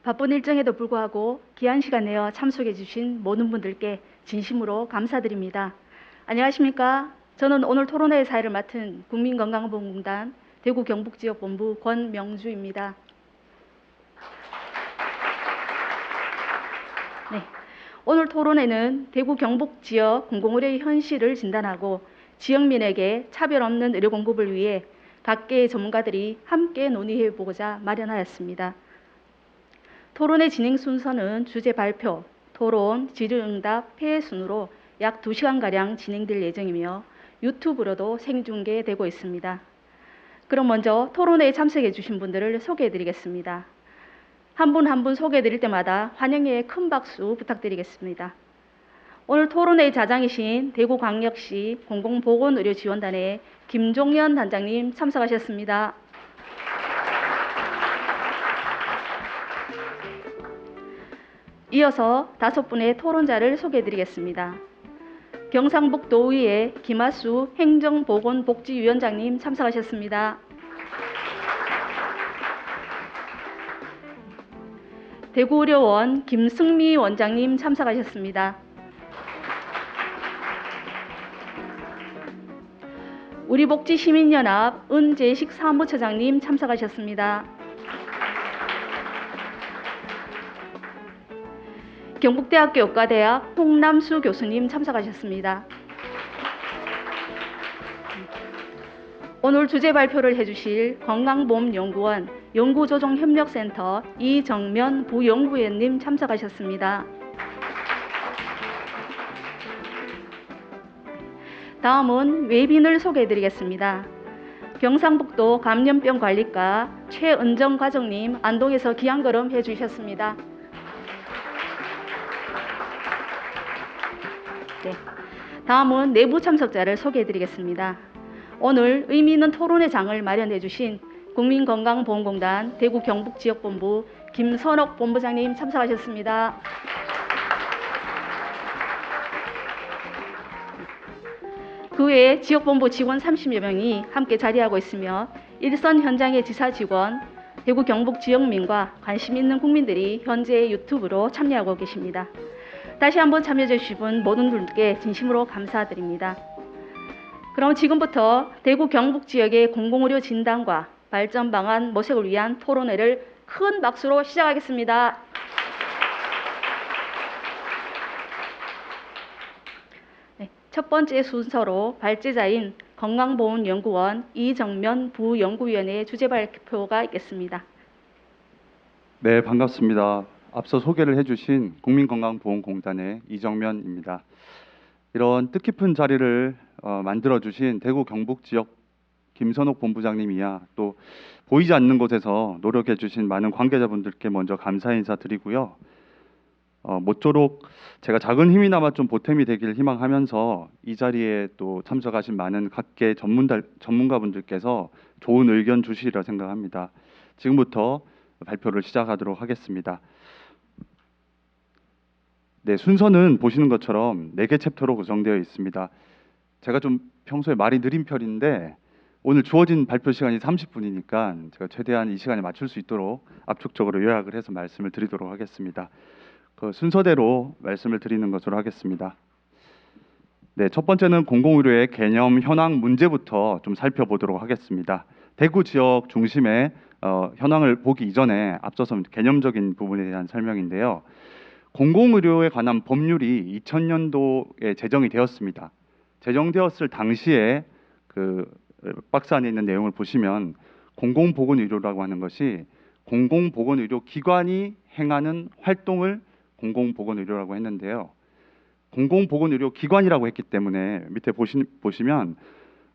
바쁜 일정에도 불구하고 귀한 시간 내어 참석해 주신 모든 분들께 진심으로 감사드립니다. 안녕하십니까? 저는 오늘 토론회의 사회를 맡은 국민건강보험공단 대구 경북지역본부 권명주입니다. 네, 오늘 토론회는 대구 경북 지역 공공의료의 현실을 진단하고 지역민에게 차별 없는 의료 공급을 위해 각계의 전문가들이 함께 논의해보고자 마련하였습니다. 토론회 진행 순서는 주제 발표, 토론, 질의응답, 폐회 순으로 약 2시간가량 진행될 예정이며 유튜브로도 생중계되고 있습니다. 그럼 먼저 토론회에 참석해 주신 분들을 소개해 드리겠습니다. 한 분 한 분 소개해 드릴 때마다 환영의 큰 박수 부탁드리겠습니다. 오늘 토론회의 자장이신 대구광역시 공공보건의료지원단의 김종연 단장님 참석하셨습니다. 이어서 5분의 토론자를 소개해 드리겠습니다. 경상북도의회 김하수 행정보건복지위원장님 참석하셨습니다. 대구의료원 김승미 원장님 참석하셨습니다. 우리복지시민연합 은재식 사무처장님 참석하셨습니다. 경북대학교 의과대학 홍남수 교수님 참석하셨습니다. 오늘 주제 발표를 해주실 건강보험연구원 연구조정협력센터 이정면 부연구위원님 참석하셨습니다. 다음은 외빈을 소개해드리겠습니다. 경상북도 감염병관리과 최은정 과장님 안동에서 귀한 걸음 해주셨습니다. 네, 다음은 내부 참석자를 소개해드리겠습니다. 오늘 의미 있는 토론회 장을 마련해 주신 국민건강보험공단 대구 경북지역본부 김선옥 본부장님 참석하셨습니다. 그 외에 지역본부 직원 30여 명이 함께 자리하고 있으며 일선 현장의 지사 직원, 대구 경북 지역민과 관심 있는 국민들이 현재 유튜브로 참여하고 계십니다. 다시 한번 참여해 주신 모든 분들께 진심으로 감사드립니다. 그럼 지금부터 대구 경북 지역의 공공의료 진단과 발전 방안 모색을 위한 토론회를 큰 박수로 시작하겠습니다. 네, 첫 번째 순서로 발제자인 건강보험연구원 이정면 부연구위원의 주제 발표가 있겠습니다. 네, 반갑습니다. 앞서 소개를 해주신 국민건강보험공단의 이정면입니다. 이런 뜻깊은 자리를 만들어주신 대구 경북지역 김선옥 본부장님이야 또 보이지 않는 곳에서 노력해주신 많은 관계자분들께 먼저 감사 인사드리고요. 모쪼록 제가 작은 힘이나마 좀 보탬이 되길 희망하면서 이 자리에 또 참석하신 많은 각계 전문가분들께서 좋은 의견 주시리라 생각합니다. 지금부터 발표를 시작하도록 하겠습니다. 네, 순서는 보시는 것처럼 4개 챕터로 구성되어 있습니다. 제가 좀 평소에 말이 느린 편인데 오늘 주어진 발표 시간이 30분이니까 제가 최대한 이 시간에 맞출 수 있도록 압축적으로 요약을 해서 말씀을 드리도록 하겠습니다. 그 순서대로 말씀을 드리는 것으로 하겠습니다. 네, 첫 번째는 공공의료의 개념 현황 문제부터 좀 살펴보도록 하겠습니다. 대구 지역 중심의 현황을 보기 이전에 앞서서 개념적인 부분에 대한 설명인데요. 공공의료에 관한 법률이 2000년도에 제정이 되었습니다. 제정되었을 당시에 그 박스 안에 있는 내용을 보시면 공공보건의료라고 하는 것이 공공보건의료 기관이 행하는 활동을 공공보건의료라고 했는데요. 공공보건의료 기관이라고 했기 때문에 밑에 보시면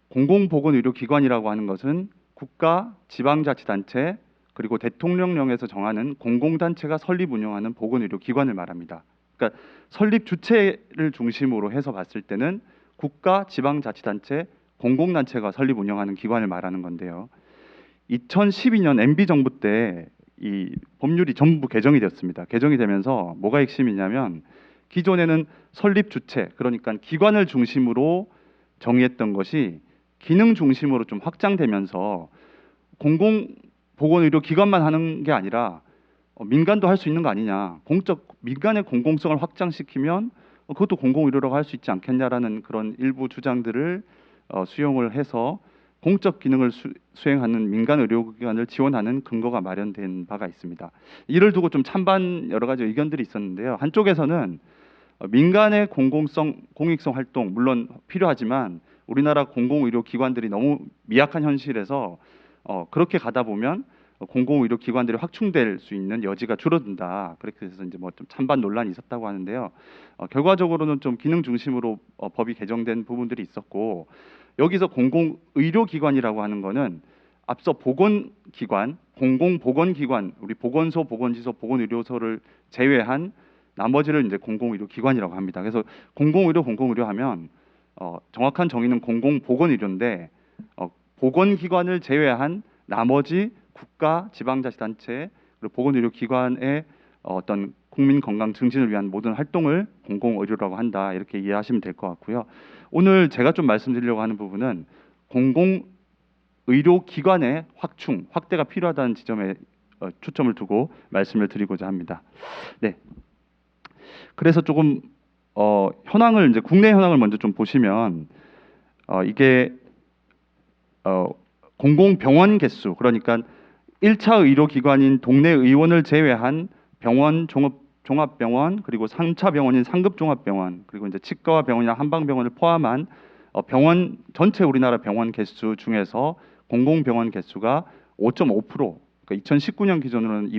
공공보건의료 기관이라고 하는 것은 국가, 지방자치단체 그리고 대통령령에서 정하는 공공단체가 설립 운영하는 보건의료 기관을 말합니다. 그러니까 설립 주체를 중심으로 해서 봤을 때는 국가, 지방자치단체, 공공단체가 설립 운영하는 기관을 말하는 건데요. 2012년 MB 정부 때 이 법률이 전부 개정이 됐습니다. 개정이 되면서 뭐가 핵심이냐면 기존에는 설립 주체, 그러니까 기관을 중심으로 정의했던 것이 기능 중심으로 좀 확장되면서 공공보건의료 기관만 하는 게 아니라 민간도 할 수 있는 거 아니냐. 공적 민간의 공공성을 확장시키면 그것도 공공의료라고 할 수 있지 않겠냐라는 그런 일부 주장들을 수용을 해서 공적 기능을 수행하는 민간 의료기관을 지원하는 근거가 마련된 바가 있습니다. 이를 두고 좀 찬반 여러 가지 의견들이 있었는데요. 한쪽에서는 민간의 공공성, 공익성 활동 물론 필요하지만 우리나라 공공의료기관들이 너무 미약한 현실에서 그렇게 가다 보면 공공의료 기관들이 확충될 수 있는 여지가 줄어든다. 그렇게 해서 이제 뭐 좀 찬반 논란이 있었다고 하는데요. 결과적으로는 좀 기능 중심으로 법이 개정된 부분들이 있었고 여기서 공공의료기관이라고 하는 거는 앞서 보건기관, 공공보건기관, 우리 보건소, 보건지소, 보건의료소를 제외한 나머지를 이제 공공의료기관이라고 합니다. 그래서 공공의료 하면 정확한 정의는 공공보건의료인데 보건기관을 제외한 나머지 국가, 지방자치단체, 그리고 보건의료기관의 어떤 국민 건강 증진을 위한 모든 활동을 공공의료라고 한다. 이렇게 이해하시면 될 것 같고요. 오늘 제가 좀 말씀드리려고 하는 부분은 공공의료기관의 확대가 필요하다는 지점에 초점을 두고 말씀을 드리고자 합니다. 네. 그래서 조금 현황을 이제 국내 현황을 먼저 좀 보시면 이게 공공병원 개수 그러니까 1차 의료기관인 동네 의원을 제외한 병원, 종합병원 그리고 3차 병원인 상급 종합병원 그리고 이제 치과와 병원이나 한방병원을 포함한 병원 전체 우리나라 병원 개수 중에서 공공병원 개수가 5.5%, 그러니까 2019년 기준으로는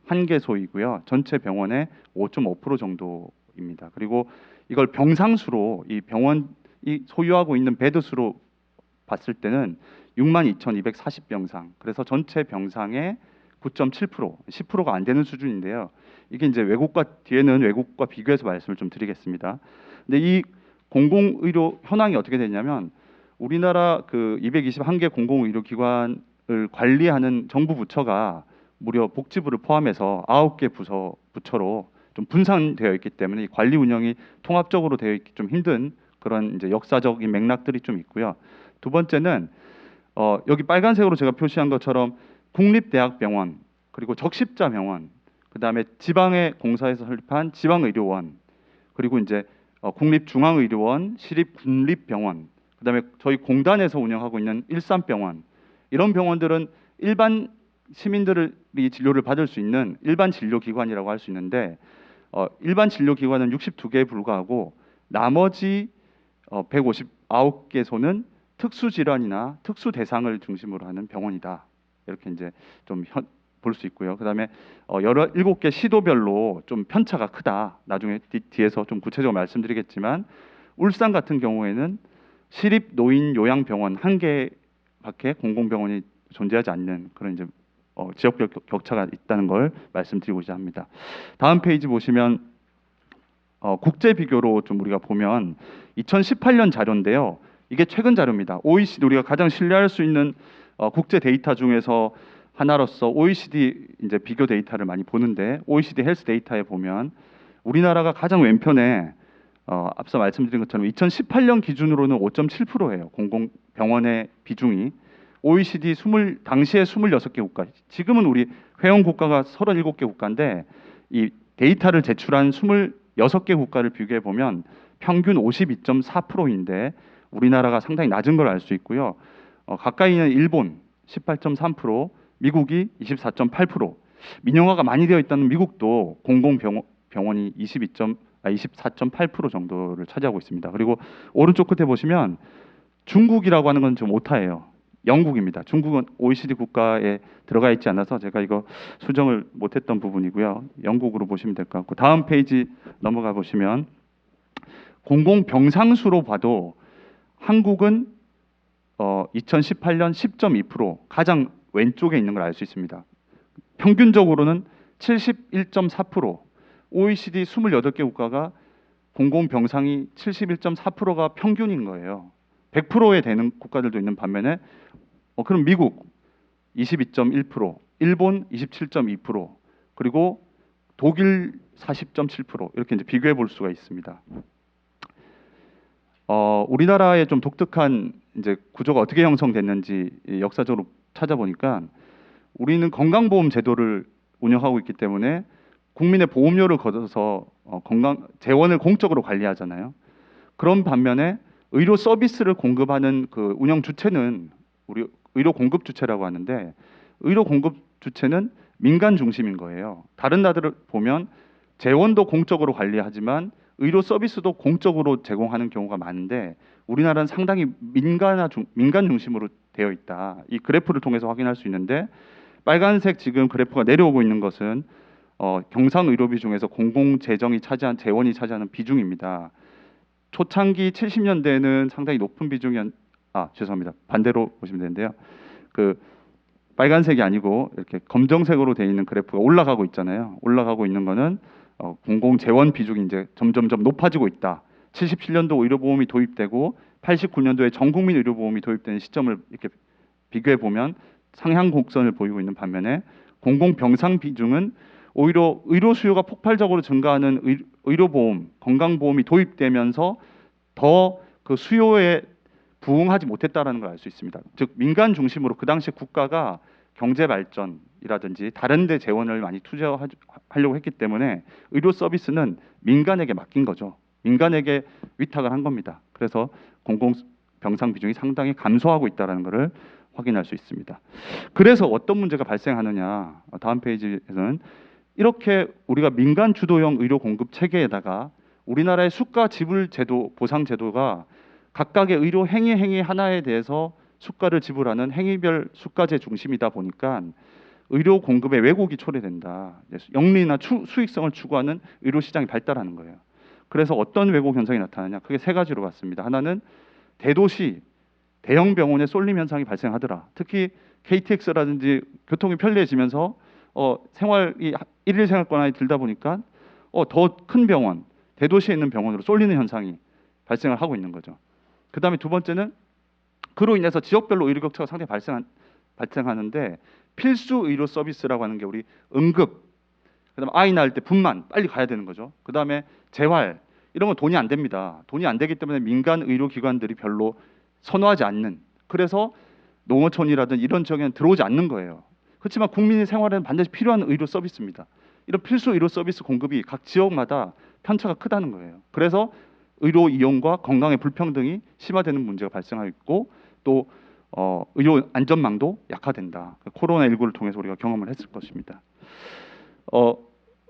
221개소이고요. 전체 병원의 5.5% 정도입니다. 그리고 이걸 병상수로 이 병원이 소유하고 있는 베드 수로 봤을 때는 62,240병상. 그래서 전체 병상의 9.7%, 10%가 안 되는 수준인데요. 이게 이제 뒤에는 외국과 비교해서 말씀을 좀 드리겠습니다. 근데 이 공공의료 현황이 어떻게 되냐면 우리나라 그 221개 공공의료기관을 관리하는 정부 부처가 무려 복지부를 포함해서 9개 부처로 좀 분산되어 있기 때문에 이 관리 운영이 통합적으로 되어 있기 좀 힘든 그런 이제 역사적인 맥락들이 좀 있고요. 두 번째는 여기 빨간색으로 제가 표시한 것처럼 국립대학병원 그리고 적십자병원 그다음에 지방의 공사에서 설립한 지방의료원 그리고 이제 국립중앙의료원, 시립군립병원 그다음에 저희 공단에서 운영하고 있는 일산병원 이런 병원들은 일반 시민들이 진료를 받을 수 있는 일반 진료기관이라고 할 수 있는데 일반 진료기관은 62개에 불과하고 나머지 159개소는 특수질환이나 특수대상을 중심으로 하는 병원이다. 이렇게 이제 좀 볼 수 있고요. 그다음에 17개 시도별로 좀 편차가 크다. 나중에 뒤에서 좀 구체적으로 말씀드리겠지만 울산 같은 경우에는 시립 노인 요양병원 한 개밖에 공공병원이 존재하지 않는 그런 이제 지역별 격차가 있다는 걸 말씀드리고자 합니다. 다음 페이지 보시면 국제 비교로 좀 우리가 보면 2018년 자료인데요. 이게 최근 자료입니다. OECD 우리가 가장 신뢰할 수 있는 국제 데이터 중에서 하나로서 OECD 이제 비교 데이터를 많이 보는데 OECD 헬스 데이터에 보면 우리나라가 가장 왼편에 앞서 말씀드린 것처럼 2018년 기준으로는 5.7%예요. 공공병원의 비중이 OECD 당시에 26개 국가, 지금은 우리 회원 국가가 37개 국가인데 이 데이터를 제출한 26개 국가를 비교해 보면 평균 52.4%인데 우리나라가 상당히 낮은 걸 알 수 있고요. 가까이 있는 일본 18.3%, 미국이 24.8%, 민영화가 많이 되어 있다는 미국도 공공병원이 24.8% 정도를 차지하고 있습니다. 그리고 오른쪽 끝에 보시면 중국이라고 하는 건 좀 오타예요. 영국입니다. 중국은 OECD 국가에 들어가 있지 않아서 제가 이거 수정을 못했던 부분이고요. 영국으로 보시면 될 것 같고 다음 페이지 넘어가 보시면 공공병상수로 봐도 한국은 2018년 10.2% 가장 왼쪽에 있는 걸 알 수 있습니다. 평균적으로는 71.4%, OECD 28개 국가가 공공병상이 71.4%가 평균인 거예요. 100%에 되는 국가들도 있는 반면에 그럼 미국 22.1%, 일본 27.2%, 그리고 독일 40.7% 이렇게 이제 비교해 볼 수가 있습니다. 우리나라의 좀 독특한 이제 구조가 어떻게 형성됐는지 역사적으로 찾아보니까 우리는 건강보험 제도를 운영하고 있기 때문에 국민의 보험료를 걷어서 건강 재원을 공적으로 관리하잖아요. 그런 반면에 의료 서비스를 공급하는 그 운영 주체는 우리 의료 공급 주체라고 하는데, 의료 공급 주체는 민간 중심인 거예요. 다른 나라들을 보면 재원도 공적으로 관리하지만 의료 서비스도 공적으로 제공하는 경우가 많은데, 우리나라는 상당히 민간 중심으로 되어 있다. 이 그래프를 통해서 확인할 수 있는데, 빨간색 지금 그래프가 내려오고 있는 것은 경상 의료비 중에서 공공 재정이 차지한 재원이 차지하는 비중입니다. 초창기 70년대에는 상당히 높은 죄송합니다. 반대로 보시면 되는데요. 그 빨간색이 아니고 이렇게 검정색으로 되어 있는 그래프가 올라가고 있잖아요. 올라가고 있는 거는 공공 재원 비중이 이제 점점점 높아지고 있다. 77년도 의료보험이 도입되고 89년도에 전국민 의료보험이 도입되는 시점을 이렇게 비교해 보면 상향 곡선을 보이고 있는 반면에, 공공병상 비중은 오히려 의료 수요가 폭발적으로 증가하는 의료보험, 건강보험이 도입되면서 더 그 수요에 부응하지 못했다라는 걸 알 수 있습니다. 즉 민간 중심으로 그 당시 국가가 경제 발전이라든지 다른 데 재원을 많이 투자하려고 했기 때문에 의료 서비스는 민간에게 맡긴 거죠. 민간에게 위탁을 한 겁니다. 그래서 공공병상 비중이 상당히 감소하고 있다는 것을 확인할 수 있습니다. 그래서 어떤 문제가 발생하느냐, 다음 페이지에서는 이렇게 우리가 민간 주도형 의료 공급 체계에다가 우리나라의 수가 지불 제도, 보상 제도가 각각의 의료 행위 하나에 대해서 수가를 지불하는 행위별 수가제 중심이다 보니까 의료 공급에 왜곡이 초래된다. 영리나 수익성을 추구하는 의료 시장이 발달하는 거예요. 그래서 어떤 왜곡 현상이 나타나냐? 크게 세 가지로 봤습니다. 하나는 대도시 대형 병원에 쏠림 현상이 발생하더라. 특히 KTX라든지 교통이 편리해지면서 생활이 일일 생활권이 들다 보니까 더 큰 병원, 대도시에 있는 병원으로 쏠리는 현상이 발생을 하고 있는 거죠. 그 다음에 두 번째는 그로 인해서 지역별로 의료 격차가 상당히 발생하는데, 필수 의료 서비스라고 하는 게 우리 응급, 그다음에 아이 낳을 때 분만 빨리 가야 되는 거죠. 그다음에 재활, 이런 건 돈이 안 됩니다. 돈이 안 되기 때문에 민간 의료 기관들이 별로 선호하지 않는, 그래서 농어촌이라든 이런 지역에는 들어오지 않는 거예요. 그렇지만 국민의 생활에는 반드시 필요한 의료 서비스입니다. 이런 필수 의료 서비스 공급이 각 지역마다 편차가 크다는 거예요. 그래서 의료 이용과 건강의 불평등이 심화되는 문제가 발생하고 있고, 또 의료 안전망도 약화된다. 코로나19를 통해서 우리가 경험을 했을 것입니다.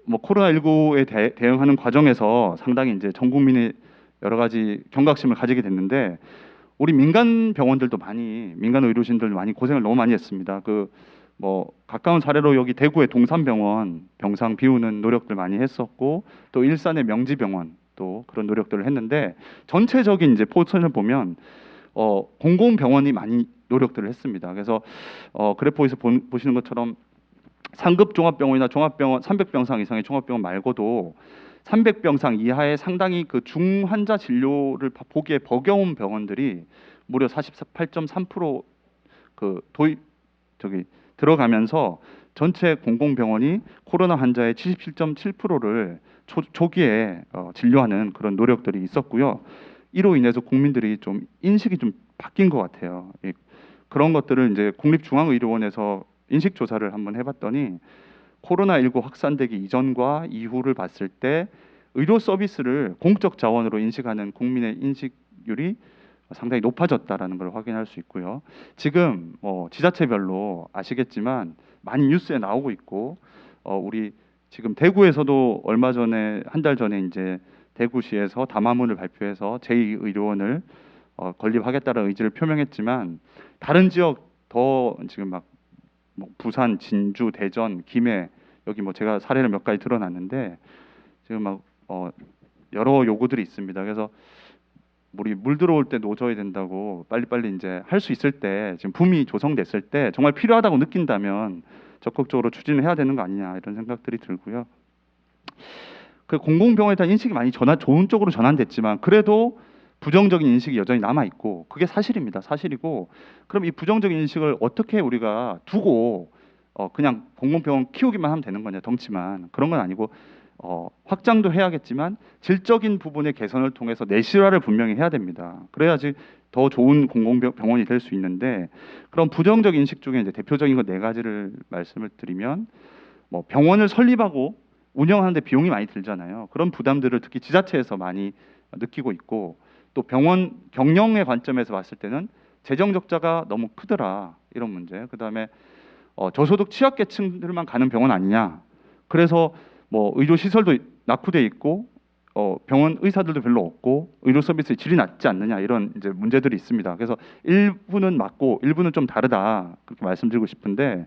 코로나19에 대응하는 과정에서 상당히 이제 전 국민이 여러 가지 경각심을 가지게 됐는데, 우리 민간 병원들도 민간 의료진들 많이 고생을 너무 많이 했습니다. 가까운 사례로 여기 대구의 동산병원 병상 비우는 노력들 많이 했었고, 또 일산의 명지병원 또 그런 노력들을 했는데, 전체적인 이제 포천을 보면 공공병원이 많이 노력들을 했습니다. 그래서 그래프에서 보시는 것처럼 상급 종합병원이나 종합병원 300병상 이상의 종합병원 말고도 300병상 이하의 상당히 그 중환자 진료를 보기에 버거운 병원들이 무려 48.3% 들어가면서 전체 공공병원이 코로나 환자의 77.7%를 초기에 진료하는 그런 노력들이 있었고요. 이로 인해서 국민들이 좀 인식이 좀 바뀐 것 같아요. 그런 것들을 이제 국립중앙의료원에서 인식 조사를 한번 해봤더니, 코로나19 확산되기 이전과 이후를 봤을 때 의료 서비스를 공적 자원으로 인식하는 국민의 인식률이 상당히 높아졌다라는 걸 확인할 수 있고요. 지금 지자체별로 아시겠지만 많이 뉴스에 나오고 있고, 우리 지금 대구에서도 얼마 전에 한 달 전에 이제 대구시에서 담화문을 발표해서 제2의료원을 건립하겠다는 의지를 표명했지만, 다른 지역 더 지금 부산, 진주, 대전, 김해, 여기 제가 사례를 몇 가지 드러났는데 지금 여러 요구들이 있습니다. 그래서 우리 물 들어올 때 노져야 된다고, 빨리빨리 이제 할 수 있을 때, 지금 붐이 조성됐을 때 정말 필요하다고 느낀다면 적극적으로 추진을 해야 되는 거 아니냐, 이런 생각들이 들고요. 그 공공병원에 대한 인식이 많이 좋은 쪽으로 전환됐지만, 그래도 부정적인 인식이 여전히 남아 있고, 그게 사실입니다. 사실이고, 그럼 이 부정적인 인식을 어떻게 우리가 두고 그냥 공공병원 키우기만 하면 되는 거냐, 덩치만. 그런 건 아니고 확장도 해야겠지만 질적인 부분의 개선을 통해서 내실화를 분명히 해야 됩니다. 그래야지 더 좋은 공공병원이 될 수 있는데, 그런 부정적 인식 중에 이제 대표적인 거 네 가지를 말씀을 드리면, 뭐 병원을 설립하고 운영하는데 비용이 많이 들잖아요. 그런 부담들을 특히 지자체에서 많이 느끼고 있고, 또 병원 경영의 관점에서 봤을 때는 재정 적자가 너무 크더라, 이런 문제. 그다음에 저소득 취약계층들만 가는 병원 아니냐. 그래서 뭐 의료 시설도 낙후돼 있고 병원 의사들도 별로 없고 의료 서비스의 질이 낮지 않느냐, 이런 이제 문제들이 있습니다. 그래서 일부는 맞고 일부는 좀 다르다, 그렇게 말씀드리고 싶은데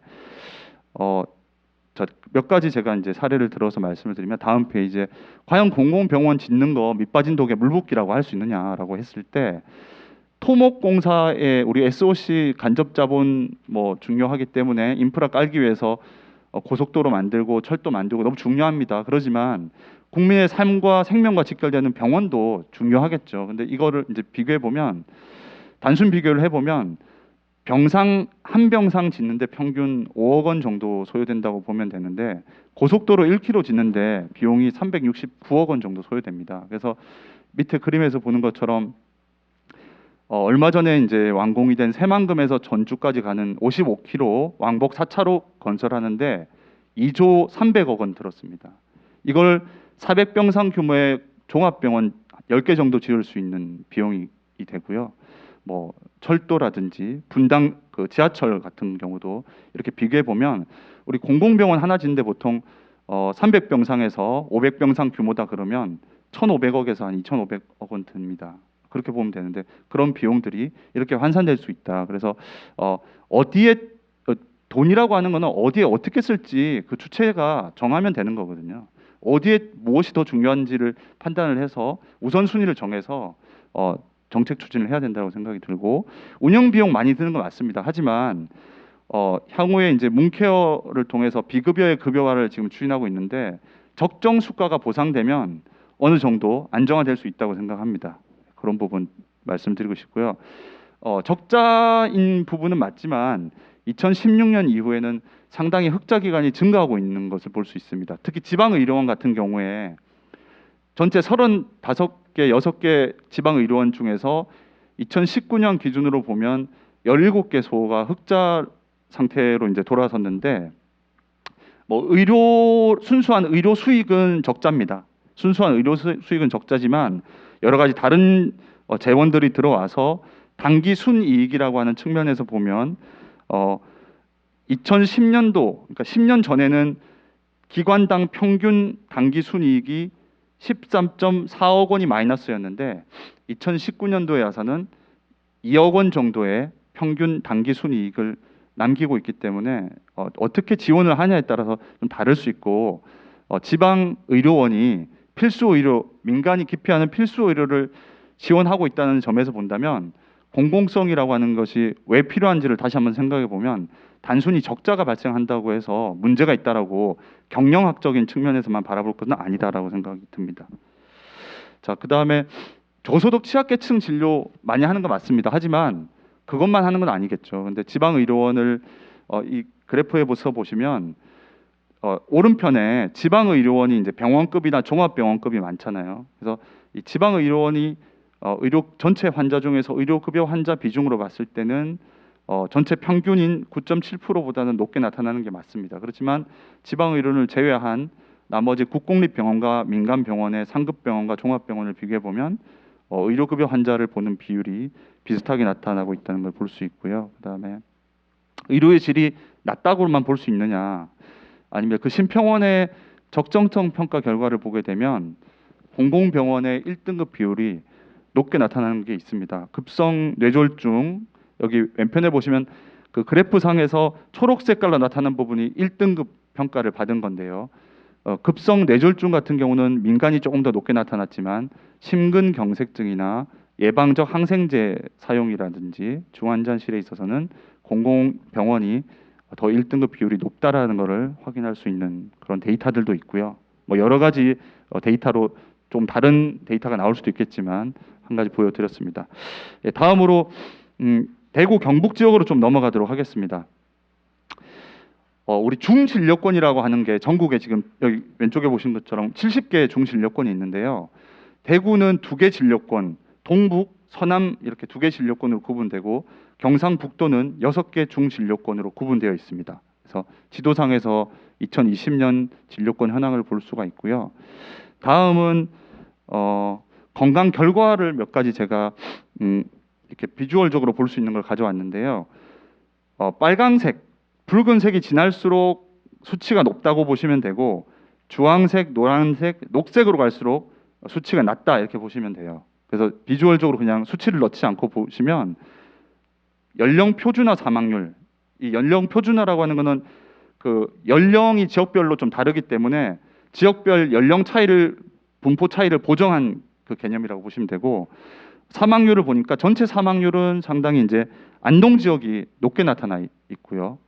몇 가지 제가 이제 사례를 들어서 말씀을 드리면, 다음 페이지에 과연 공공병원 짓는 거 밑빠진 독에 물 붓기라고 할 수 있느냐라고 했을 때, 토목공사에 우리 SOC 간접 자본 뭐 중요하기 때문에 인프라 깔기 위해서 고속도로 만들고 철도 만들고 너무 중요합니다. 그러지만 국민의 삶과 생명과 직결되는 병원도 중요하겠죠. 근데 이거를 이제 비교해 보면, 단순 비교를 해 보면 병상 한 병상 짓는데 평균 5억 원 정도 소요된다고 보면 되는데, 고속도로 1km 짓는데 비용이 369억 원 정도 소요됩니다. 그래서 밑에 그림에서 보는 것처럼 얼마 전에 이제 완공이 된 새만금에서 전주까지 가는 55km 왕복 4차로 건설하는데 2조 300억 원 들었습니다. 이걸 400병상 규모의 종합병원 10개 정도 지을 수 있는 비용이 되고요. 뭐 철도라든지 분당 그 지하철 같은 경우도 이렇게 비교해 보면, 우리 공공병원 하나 짓는데 보통 300병상에서 500병상 규모다 그러면 1,500억에서 한 2,500억 원 듭니다. 그렇게 보면 되는데, 그런 비용들이 이렇게 환산될 수 있다. 그래서 어디에 돈이라고 하는 거는 어디에 어떻게 쓸지 그 주체가 정하면 되는 거거든요. 어디에 무엇이 더 중요한지를 판단을 해서 우선순위를 정해서 정책 추진을 해야 된다고 생각이 들고, 운영 비용 많이 드는 건 맞습니다. 하지만 향후에 이제 문케어를 통해서 비급여의 급여화를 지금 추진하고 있는데, 적정 수가가 보상되면 어느 정도 안정화될 수 있다고 생각합니다. 그런 부분 말씀드리고 싶고요. 적자인 부분은 맞지만 2016년 이후에는 상당히 흑자 기간이 증가하고 있는 것을 볼 수 있습니다. 특히 지방의료원 같은 경우에 전체 35개, 6개 지방의료원 중에서 2019년 기준으로 보면 17개소가 흑자 상태로 이제 돌아섰는데, 뭐 순수한 의료 수익은 적자입니다. 순수한 의료 수익은 적자지만 여러 가지 다른 재원들이 들어와서 단기 순이익이라고 하는 측면에서 보면 2010년도, 그러니까 10년 전에는 기관당 평균 단기 순이익이 13.4억 원이 마이너스였는데 2019년도에 와서는 2억 원 정도의 평균 단기 순이익을 남기고 있기 때문에 어떻게 지원을 하냐에 따라서 좀 다를 수 있고, 지방 의료원이 필수 의료, 민간이 기피하는 필수 의료를 지원하고 있다는 점에서 본다면, 공공성이라고 하는 것이 왜 필요한지를 다시 한번 생각해 보면, 단순히 적자가 발생한다고 해서 문제가 있다라고 경영학적인 측면에서만 바라볼 것은 아니다라고 생각이 듭니다. 자, 그다음에 저소득 취약계층 진료 많이 하는 거 맞습니다. 하지만 그것만 하는 건 아니겠죠. 근데 지방의료원을 이 그래프에 보시면 오른편에 지방의료원이 이제 병원급이나 종합병원급이 많잖아요. 그래서 이 지방의료원이 의료 전체 환자 중에서 의료급여 환자 비중으로 봤을 때는 전체 평균인 9.7%보다는 높게 나타나는 게 맞습니다. 그렇지만 지방의료원을 제외한 나머지 국공립병원과 민간병원의 상급병원과 종합병원을 비교해 보면 의료급여 환자를 보는 비율이 비슷하게 나타나고 있다는 걸 볼 수 있고요. 그다음에 의료의 질이 낮다고만 볼 수 있느냐, 아니면 그 심평원의 적정성 평가 결과를 보게 되면 공공병원의 1등급 비율이 높게 나타나는 게 있습니다. 급성 뇌졸중, 여기 왼편에 보시면 그 그래프 상에서 초록 색깔로 나타난 부분이 1등급 평가를 받은 건데요. 급성 뇌졸중 같은 경우는 민간이 조금 더 높게 나타났지만 심근경색증이나 예방적 항생제 사용이라든지 중환자실에 있어서는 공공병원이 더 1등급 비율이 높다라는 것을 확인할 수 있는 그런 데이터들도 있고요. 뭐 여러 가지 데이터로 좀 다른 데이터가 나올 수도 있겠지만 한 가지 보여드렸습니다. 다음으로 대구 경북 지역으로 좀 넘어가도록 하겠습니다. 우리 중진료권이라고 하는 게 전국에 지금 여기 왼쪽에 보신 것처럼 70개 중진료권이 있는데요. 대구는 2개 진료권, 동북, 서남 이렇게 2개 진료권으로 구분되고, 경상북도는 6개 중진료권으로 구분되어 있습니다. 그래서 지도상에서 2020년 진료권 현황을 볼 수가 있고요. 다음은 건강 결과를 몇 가지 제가 이렇게 비주얼적으로 볼 수 있는 걸 가져왔는데요. 빨강색, 붉은색이 지날수록 수치가 높다고 보시면 되고, 주황색, 노란색, 녹색으로 갈수록 수치가 낮다 이렇게 보시면 돼요. 그래서 비주얼적으로 그냥 수치를 넣지 않고 보시면 연령 표준화 사망률, 이 연령 표준화라고 하는 거는 그 연령이 지역별로 좀 다르기 때문에 지역별 연령 차이를 분포 차이를 보정한 그 개념이라고 보시면 되고, 사망률을 보니까 전체 사망률은 상당히 이제 안동 지역이 높게 나타나 있고요.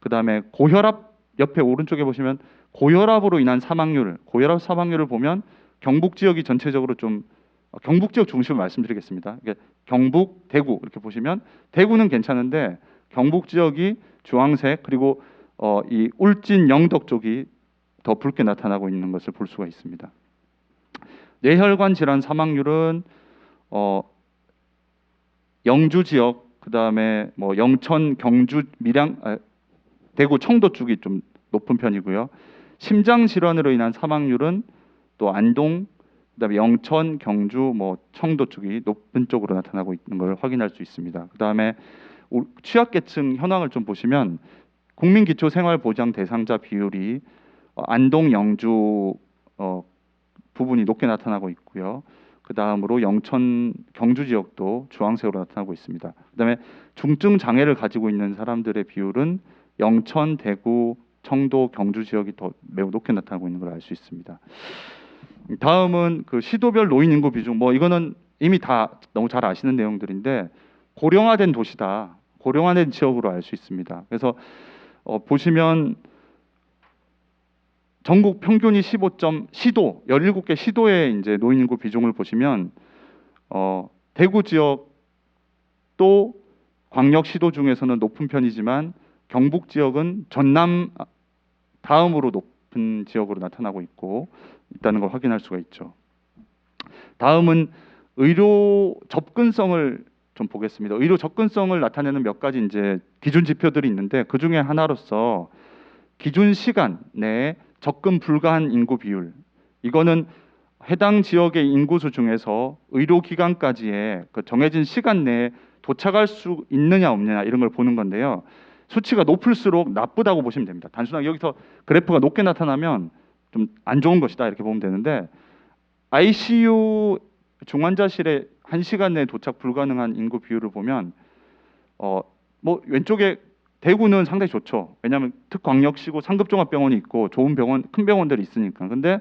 그다음에 고혈압 옆에 오른쪽에 보시면 고혈압으로 인한 사망률, 고혈압 사망률을 보면 경북 지역이 전체적으로 좀 경북 지역 중심으로 말씀드리겠습니다. 이게 경북, 대구 이렇게 보시면 대구는 괜찮은데 경북 지역이 주황색, 그리고 이 울진, 영덕 쪽이 더 붉게 나타나고 있는 것을 볼 수가 있습니다. 뇌혈관 질환 사망률은 영주 지역, 그다음에 뭐 영천, 경주, 밀양, 대구, 청도 쪽이 좀 높은 편이고요. 심장 질환으로 인한 사망률은 또 안동, 그다음에 영천, 경주, 뭐 청도 쪽이 높은 쪽으로 나타나고 있는 걸 확인할 수 있습니다. 그다음에 취약계층 현황을 좀 보시면 국민기초생활보장 대상자 비율이 안동, 영주 부분이 높게 나타나고 있고요. 그 다음으로 영천, 경주 지역도 주황색으로 나타나고 있습니다. 그다음에 중증 장애를 가지고 있는 사람들의 비율은 영천, 대구, 청도, 경주 지역이 더 매우 높게 나타나고 있는 걸 알 수 있습니다. 다음은 그 시도별 노인 인구 비중, 뭐 이거는 이미 다 너무 잘 아시는 내용들인데 고령화된 도시다, 고령화된 지역으로 알 수 있습니다. 그래서 보시면 전국 평균이 15점, 시도 17개 시도의 이제 노인 인구 비중을 보시면 대구 지역도 광역 시도 중에서는 높은 편이지만 경북 지역은 전남 다음으로 높은 지역으로 나타나고 있다는 걸 확인할 수가 있죠. 다음은 의료 접근성을 좀 보겠습니다. 의료 접근성을 나타내는 몇 가지 이제 기준 지표들이 있는데 그 중에 하나로서 기준 시간 내에 접근 불가한 인구 비율, 이거는 해당 지역의 인구수 중에서 의료기관까지의 그 정해진 시간 내에 도착할 수 있느냐 없느냐 이런 걸 보는 건데요. 수치가 높을수록 나쁘다고 보시면 됩니다. 단순하게 여기서 그래프가 높게 나타나면 좀 안 좋은 것이다 이렇게 보면 되는데, ICU 중환자실에 1시간 내에 도착 불가능한 인구 비율을 보면 뭐 왼쪽에 대구는 상당히 좋죠. 왜냐하면 특광역시고 상급종합병원이 있고 좋은 병원, 큰 병원들이 있으니까. 근데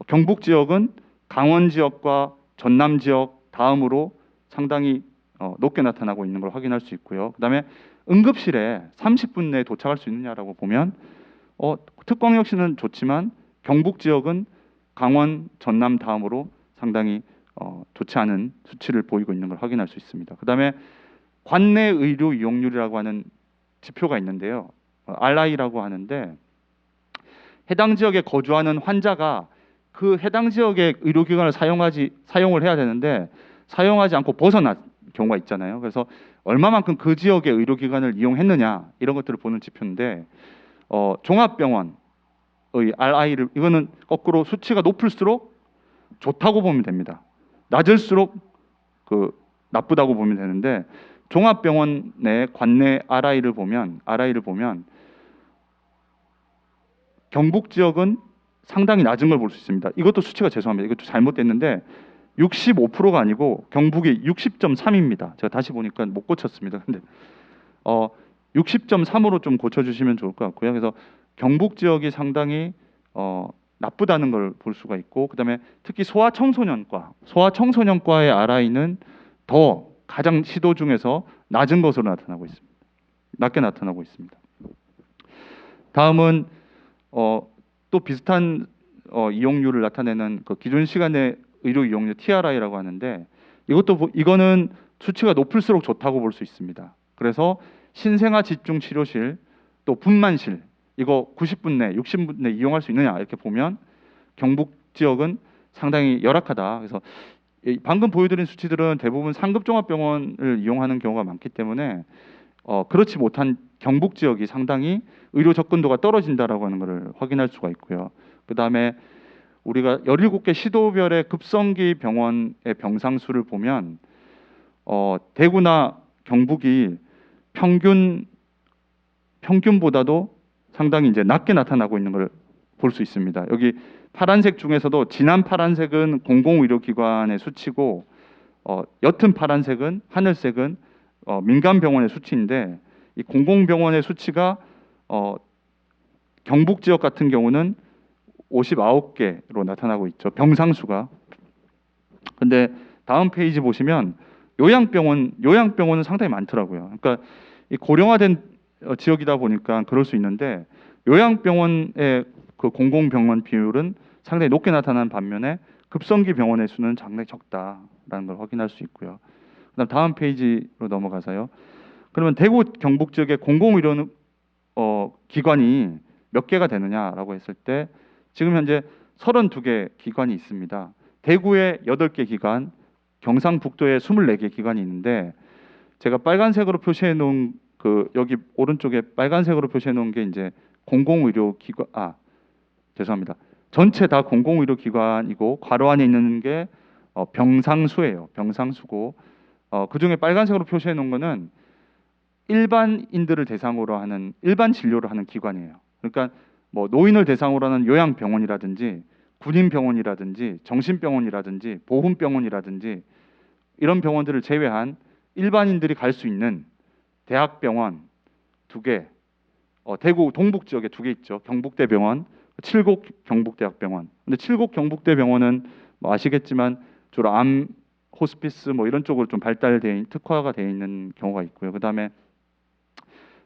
경북 지역은 강원 지역과 전남 지역 다음으로 상당히 높게 나타나고 있는 걸 확인할 수 있고요. 그다음에 응급실에 30분 내에 도착할 수 있느냐라고 보면 특광역시는 좋지만 경북 지역은 강원, 전남 다음으로 상당히 좋지 않은 수치를 보이고 있는 걸 확인할 수 있습니다. 그다음에 관내 의료 이용률이라고 하는 지표가 있는데요. RI라고 하는데 해당 지역에 거주하는 환자가 그 해당 지역의 의료기관을 사용을 해야 되는데 사용하지 않고 벗어난 경우가 있잖아요. 그래서 얼마만큼 그 지역의 의료기관을 이용했느냐 이런 것들을 보는 지표인데 종합병원의 RI를 이거는 거꾸로 수치가 높을수록 좋다고 보면 됩니다. 낮을수록 그 나쁘다고 보면 되는데 종합병원의 관내 RI를 보면 경북 지역은 상당히 낮은 걸 볼 수 있습니다. 이것도 수치가 죄송합니다. 이것도 잘못됐는데 65%가 아니고 경북이 60.3입니다. 제가 다시 보니까 못 고쳤습니다. 근데 60.3으로 좀 고쳐주시면 좋을 것 같고요. 그래서 경북 지역이 상당히 나쁘다는 걸 볼 수가 있고, 그다음에 특히 소아청소년과의 RI는 더 가장 시도 중에서 낮은 것으로 나타나고 있습니다. 낮게 나타나고 있습니다. 다음은 또 비슷한 이용률을 나타내는 그 기존 시간의 의료 이용률 TRI라고 하는데 이거는 수치가 높을수록 좋다고 볼 수 있습니다. 그래서 신생아 집중 치료실 또 분만실 이거 90분 내, 60분 내 이용할 수 있느냐 이렇게 보면 경북 지역은 상당히 열악하다. 그래서 방금 보여드린 수치들은 대부분 상급종합병원을 이용하는 경우가 많기 때문에 그렇지 못한 경북 지역이 상당히 의료 접근도가 떨어진다라고 하는 것을 확인할 수가 있고요. 그다음에 우리가 17개 시도별의 급성기 병원의 병상 수를 보면 대구나 경북이 평균보다도 상당히 이제 낮게 나타나고 있는 걸 볼 수 있습니다. 여기 파란색 중에서도 진한 파란색은 공공의료기관의 수치고 옅은 파란색은 하늘색은 민간병원의 수치인데 이 공공병원의 수치가 경북 지역 같은 경우는 59개로 나타나고 있죠. 병상수가. 근데 다음 페이지 보시면 요양병원은 상당히 많더라고요. 그러니까 이 고령화된 지역이다 보니까 그럴 수 있는데 요양병원의 그 공공병원 비율은 상당히 높게 나타나는 반면에 급성기 병원의 수는 상당히 적다라는 걸 확인할 수 있고요. 그다음 다음 페이지로 넘어가서요. 그러면 대구 경북 지역의 공공의료 기관이 몇 개가 되느냐라고 했을 때 지금 현재 32개 기관이 있습니다. 대구에 8개 기관, 경상북도에 24개 기관이 있는데 제가 빨간색으로 표시해 놓은 여기 오른쪽에 빨간색으로 표시해 놓은 게 이제 공공의료 기관 죄송합니다. 전체 다 공공의료 기관이고 괄호 안에 있는 게 병상수예요. 병상수고 그중에 빨간색으로 표시해 놓은 거는 일반인들을 대상으로 하는 일반 진료를 하는 기관이에요. 그러니까 뭐 노인을 대상으로 하는 요양병원이라든지 군인병원이라든지 정신병원이라든지 보훈병원이라든지 이런 병원들을 제외한 일반인들이 갈 수 있는 대학병원 2개, 대구 동북 지역에 2개 있죠. 경북대병원, 칠곡 경북대학병원. 근데 칠곡 경북대병원은 뭐 아시겠지만 주로 암 호스피스 뭐 이런 쪽으로 좀 특화가 되어 있는 경우가 있고요. 그다음에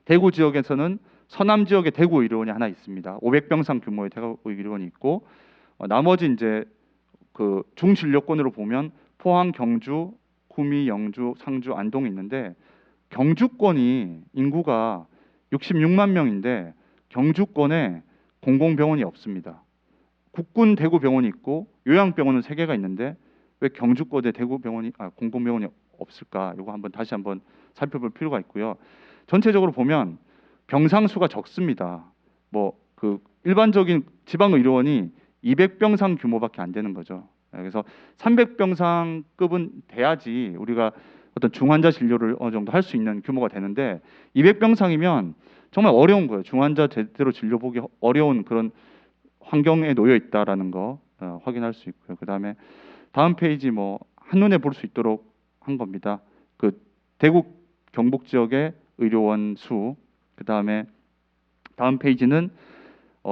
대구 지역에서는 서남 지역에 대구 의료원이 하나 있습니다. 500병상 규모의 대구 의료원이 있고 나머지 이제 그 중진료권으로 보면 포항, 경주, 구미, 영주, 상주, 안동이 있는데 경주권이 인구가 66만 명인데 경주권에 공공병원이 없습니다. 국군 대구병원이 있고 요양병원은 3개가 있는데 왜 경주권에 공공병원이 없을까? 이거 다시 한번 살펴볼 필요가 있고요. 전체적으로 보면 병상수가 적습니다. 뭐 그 일반적인 지방 의료원이 200병상 규모밖에 안 되는 거죠. 그래서 300병상급은 돼야지 우리가 어떤 중환자 진료를 어느 정도 할 수 있는 규모가 되는데 200병상이면 정말 어려운 거예요. 중환자 제대로 진료 보기 어려운 그런 환경에 놓여 있다라는 거 확인할 수 있고요. 그다음에 다음 페이지 뭐 한눈에 볼 수 있도록 한 겁니다. 그 대구 경북 지역의 의료원 수, 그다음에 다음 페이지는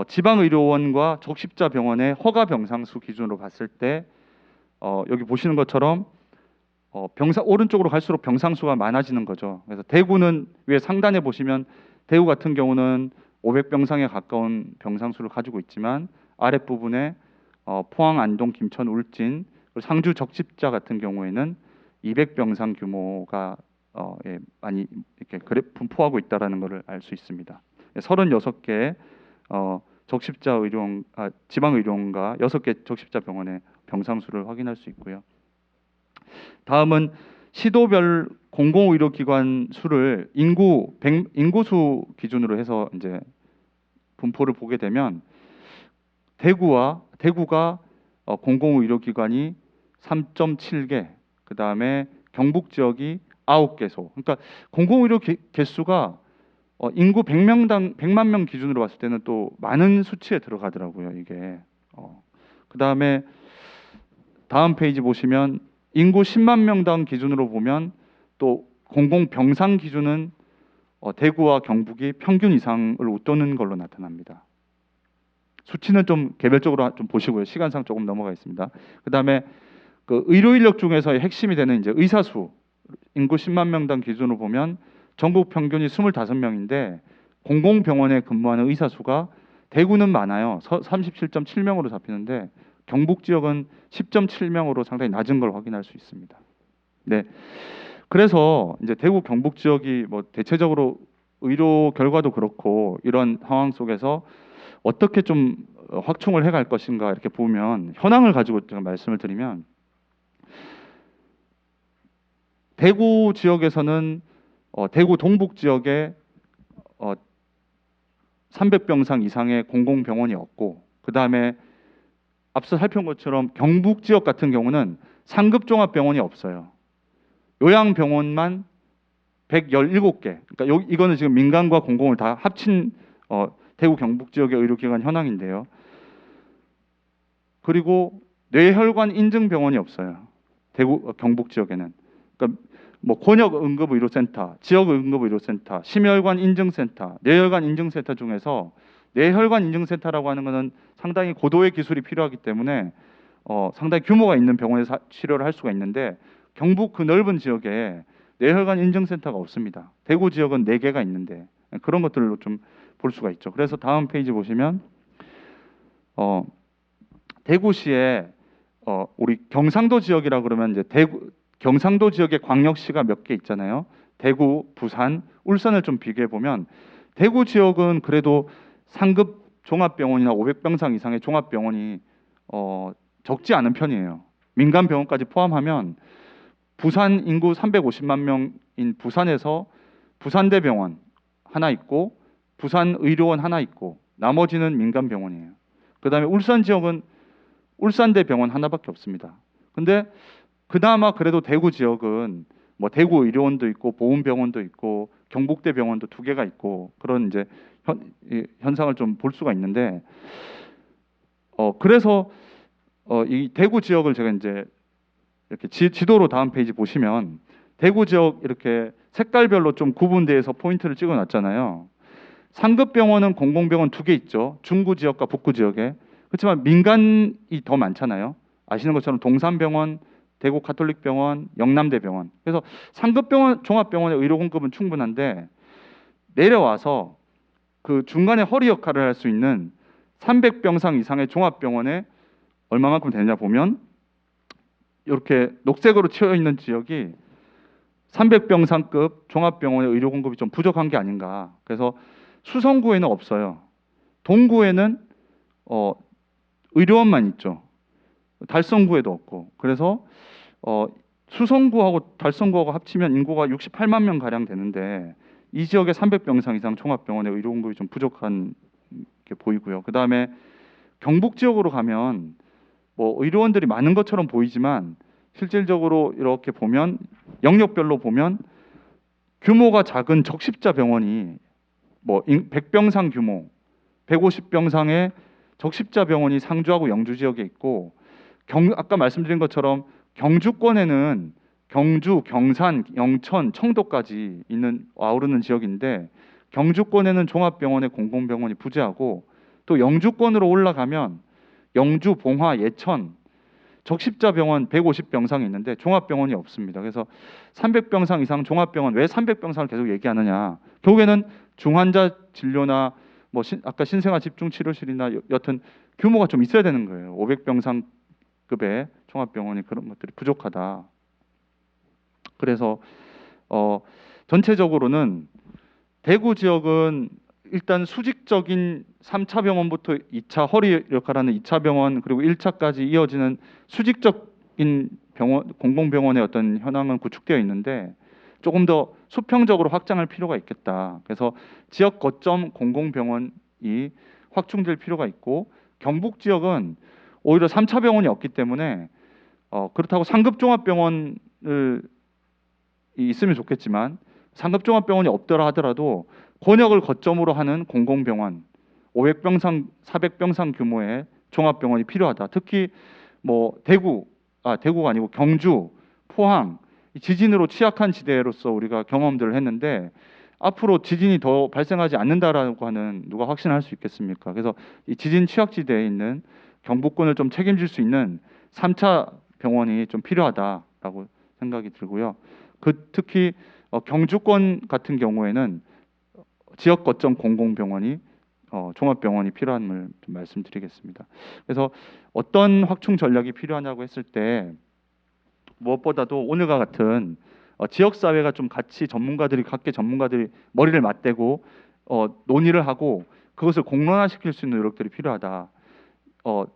지방 의료원과 적십자 병원의 허가 병상 수 기준으로 봤을 때 여기 보시는 것처럼 오른쪽으로 갈수록 병상 수가 많아지는 거죠. 그래서 대구는 위에 상단에 보시면 대구 같은 경우는 500병상에 가까운 병상 수를 가지고 있지만 아랫부분에 포항, 안동, 김천, 울진, 그리고 상주 적십자 같은 경우에는 200병상 규모가 많이 이렇게 분포하고 있다라는 것을 알 수 있습니다. 36개 적십자 지방 의료원과 6개 적십자 병원의 병상 수를 확인할 수 있고요. 다음은 시도별 공공의료기관 수를 인구수 기준으로 해서 이제 분포를 보게 되면 대구가 공공의료기관이 3.7개, 그 다음에 경북 지역이 9개소. 그러니까 공공의료 개수가 인구 100만 명 기준으로 봤을 때는 또 많은 수치에 들어가더라고요. 이게. 그 다음에 다음 페이지 보시면 인구 10만 명당 기준으로 보면 또 공공병상 기준은 대구와 경북이 평균 이상을 웃도는 걸로 나타납니다. 수치는 좀 개별적으로 좀 보시고요. 시간상 조금 넘어가 있습니다. 그 다음에 그 의료 인력 중에서의 핵심이 되는 이제 의사수 인구 10만 명당 기준으로 보면 전국 평균이 25명인데 공공병원에 근무하는 의사 수가 대구는 많아요. 37.7명으로 잡히는데 경북 지역은 10.7명으로 상당히 낮은 걸 확인할 수 있습니다. 네. 그래서 이제 대구 경북 지역이 뭐 대체적으로 의료 결과도 그렇고 이런 상황 속에서 어떻게 좀 확충을 해갈 것인가 이렇게 보면 현황을 가지고 제가 말씀을 드리면 대구 지역에서는 대구 동북 지역에 300병상 이상의 공공병원이 없고, 그 다음에 앞서 살펴본 것처럼 경북 지역 같은 경우는 상급 종합병원이 없어요. 요양병원만 117개. 그러니까 이거는 지금 민간과 공공을 다 합친 대구 경북 지역의 의료기관 현황인데요. 그리고 뇌혈관 인증병원이 없어요. 대구 경북 지역에는. 그러니까 뭐 권역응급의료센터, 지역응급의료센터, 심혈관 인증센터, 뇌혈관 인증센터 중에서 뇌혈관 인증센터라고 하는 것은 상당히 고도의 기술이 필요하기 때문에 상당히 규모가 있는 병원에서 치료를 할 수가 있는데, 경북 그 넓은 지역에 뇌혈관 인증센터가 없습니다. 대구 지역은 4개가 있는데 그런 것들로 좀 볼 수가 있죠. 그래서 다음 페이지 보시면 대구시에 우리 경상도 지역이라 그러면 이제 경상도 지역에 광역시가 몇 개 있잖아요. 대구, 부산, 울산을 좀 비교해 보면 대구 지역은 그래도 상급 종합병원이나 500병상 이상의 종합병원이 적지 않은 편이에요. 민간 병원까지 포함하면 부산 인구 350만 명인 부산에서 부산대병원 하나 있고 부산의료원 하나 있고 나머지는 민간 병원이에요. 그다음에 울산 지역은 울산대병원 하나밖에 없습니다. 근데 그나마 그래도 대구 지역은 뭐 대구 의료원도 있고 보훈병원도 있고 경북대병원도 2개가 있고 그런 이제 현상을 좀 볼 수가 있는데, 그래서 이 대구 지역을 제가 이제 이렇게 지도로 다음 페이지 보시면 대구 지역 이렇게 색깔별로 좀 구분돼서 포인트를 찍어놨잖아요. 상급 병원은 공공병원 2개 있죠. 중구 지역과 북구 지역에. 그렇지만 민간이 더 많잖아요. 아시는 것처럼 동산병원, 대구 가톨릭병원, 영남대병원. 그래서 상급 병원, 종합병원의 의료 공급은 충분한데 내려와서 그 중간에 허리 역할을 할 수 있는 300병상 이상의 종합병원에 얼마만큼 되느냐 보면 이렇게 녹색으로 치여 있는 지역이 300병상급 종합병원의 의료 공급이 좀 부족한 게 아닌가. 그래서 수성구에는 없어요. 동구에는 의료원만 있죠. 달성구에도 없고. 그래서 수성구하고 달성구하고 합치면 인구가 68만 명 가량 되는데 이 지역에 300병상 이상 종합병원의 의료 공급이 좀 부족한 게 보이고요. 그 다음에 경북 지역으로 가면 뭐 의료원들이 많은 것처럼 보이지만 실질적으로 이렇게 보면 영역별로 보면 규모가 작은 적십자 병원이 뭐 100병상 규모, 150병상의 적십자 병원이 상주하고 영주 지역에 있고, 아까 말씀드린 것처럼 경주권에는 경주, 경산, 영천, 청도까지 아우르는 지역인데 경주권에는 종합병원의 공공병원이 부재하고, 또 영주권으로 올라가면 영주, 봉화, 예천 적십자 병원 150병상이 있는데 종합병원이 없습니다. 그래서 300병상 이상 종합병원, 왜 300병상을 계속 얘기하느냐? 결국에는 중환자 진료나 뭐 아까 신생아 집중치료실이나 여튼 규모가 좀 있어야 되는 거예요. 500병상급의 종합병원이 그런 것들이 부족하다. 그래서 전체적으로는 대구 지역은 일단 수직적인 3차 병원부터 2차 허리 역할하는 2차 병원 그리고 1차까지 이어지는 수직적인 병원, 공공병원의 어떤 현황은 구축되어 있는데 조금 더 수평적으로 확장할 필요가 있겠다. 그래서 지역 거점 공공병원이 확충될 필요가 있고, 경북 지역은 오히려 3차 병원이 없기 때문에 그렇다고 상급 종합병원을 있으면 좋겠지만 상급 종합병원이 없더라 하더라도 권역을 거점으로 하는 공공병원 500병상, 400병상 규모의 종합병원이 필요하다. 특히 뭐 대구가 아니고 경주, 포항 지진으로 취약한 지대로서 우리가 경험들을 했는데 앞으로 지진이 더 발생하지 않는다라고 하는 누가 확신할 수 있겠습니까? 그래서 이 지진 취약지대에 있는 경북권을 좀 책임질 수 있는 3차 병원이 좀 필요하다라고 생각이 들고요. 특히 경주권 같은 경우에는 지역 거점 공공병원이 종합병원이 필요함을 좀 말씀드리겠습니다. 그래서 어떤 확충 전략이 필요하냐고 했을 때 무엇보다도 오늘과 같은 지역사회가 좀 같이 각계 전문가들이 머리를 맞대고 논의를 하고 그것을 공론화시킬 수 있는 노력들이 필요하다.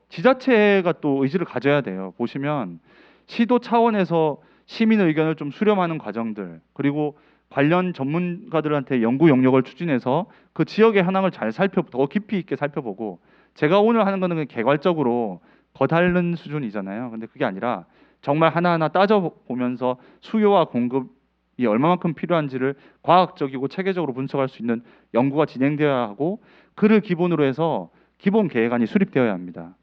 지자체가 또 의지를 가져야 돼요. 보시면 시도 차원에서 시민 의견을 좀 수렴하는 과정들, 그리고 관련 전문가들한테 연구 영역을 추진해서 그 지역의 현황을 더 깊이 있게 살펴보고, 제가 오늘 하는 거는 그냥 개괄적으로 거다른 수준이잖아요. 근데 그게 아니라 정말 하나하나 따져보면서 수요와 공급이 얼마만큼 필요한지를 과학적이고 체계적으로 분석할 수 있는 연구가 진행되어야 하고, 그를 기본으로 해서 기본 계획안이 수립되어야 합니다.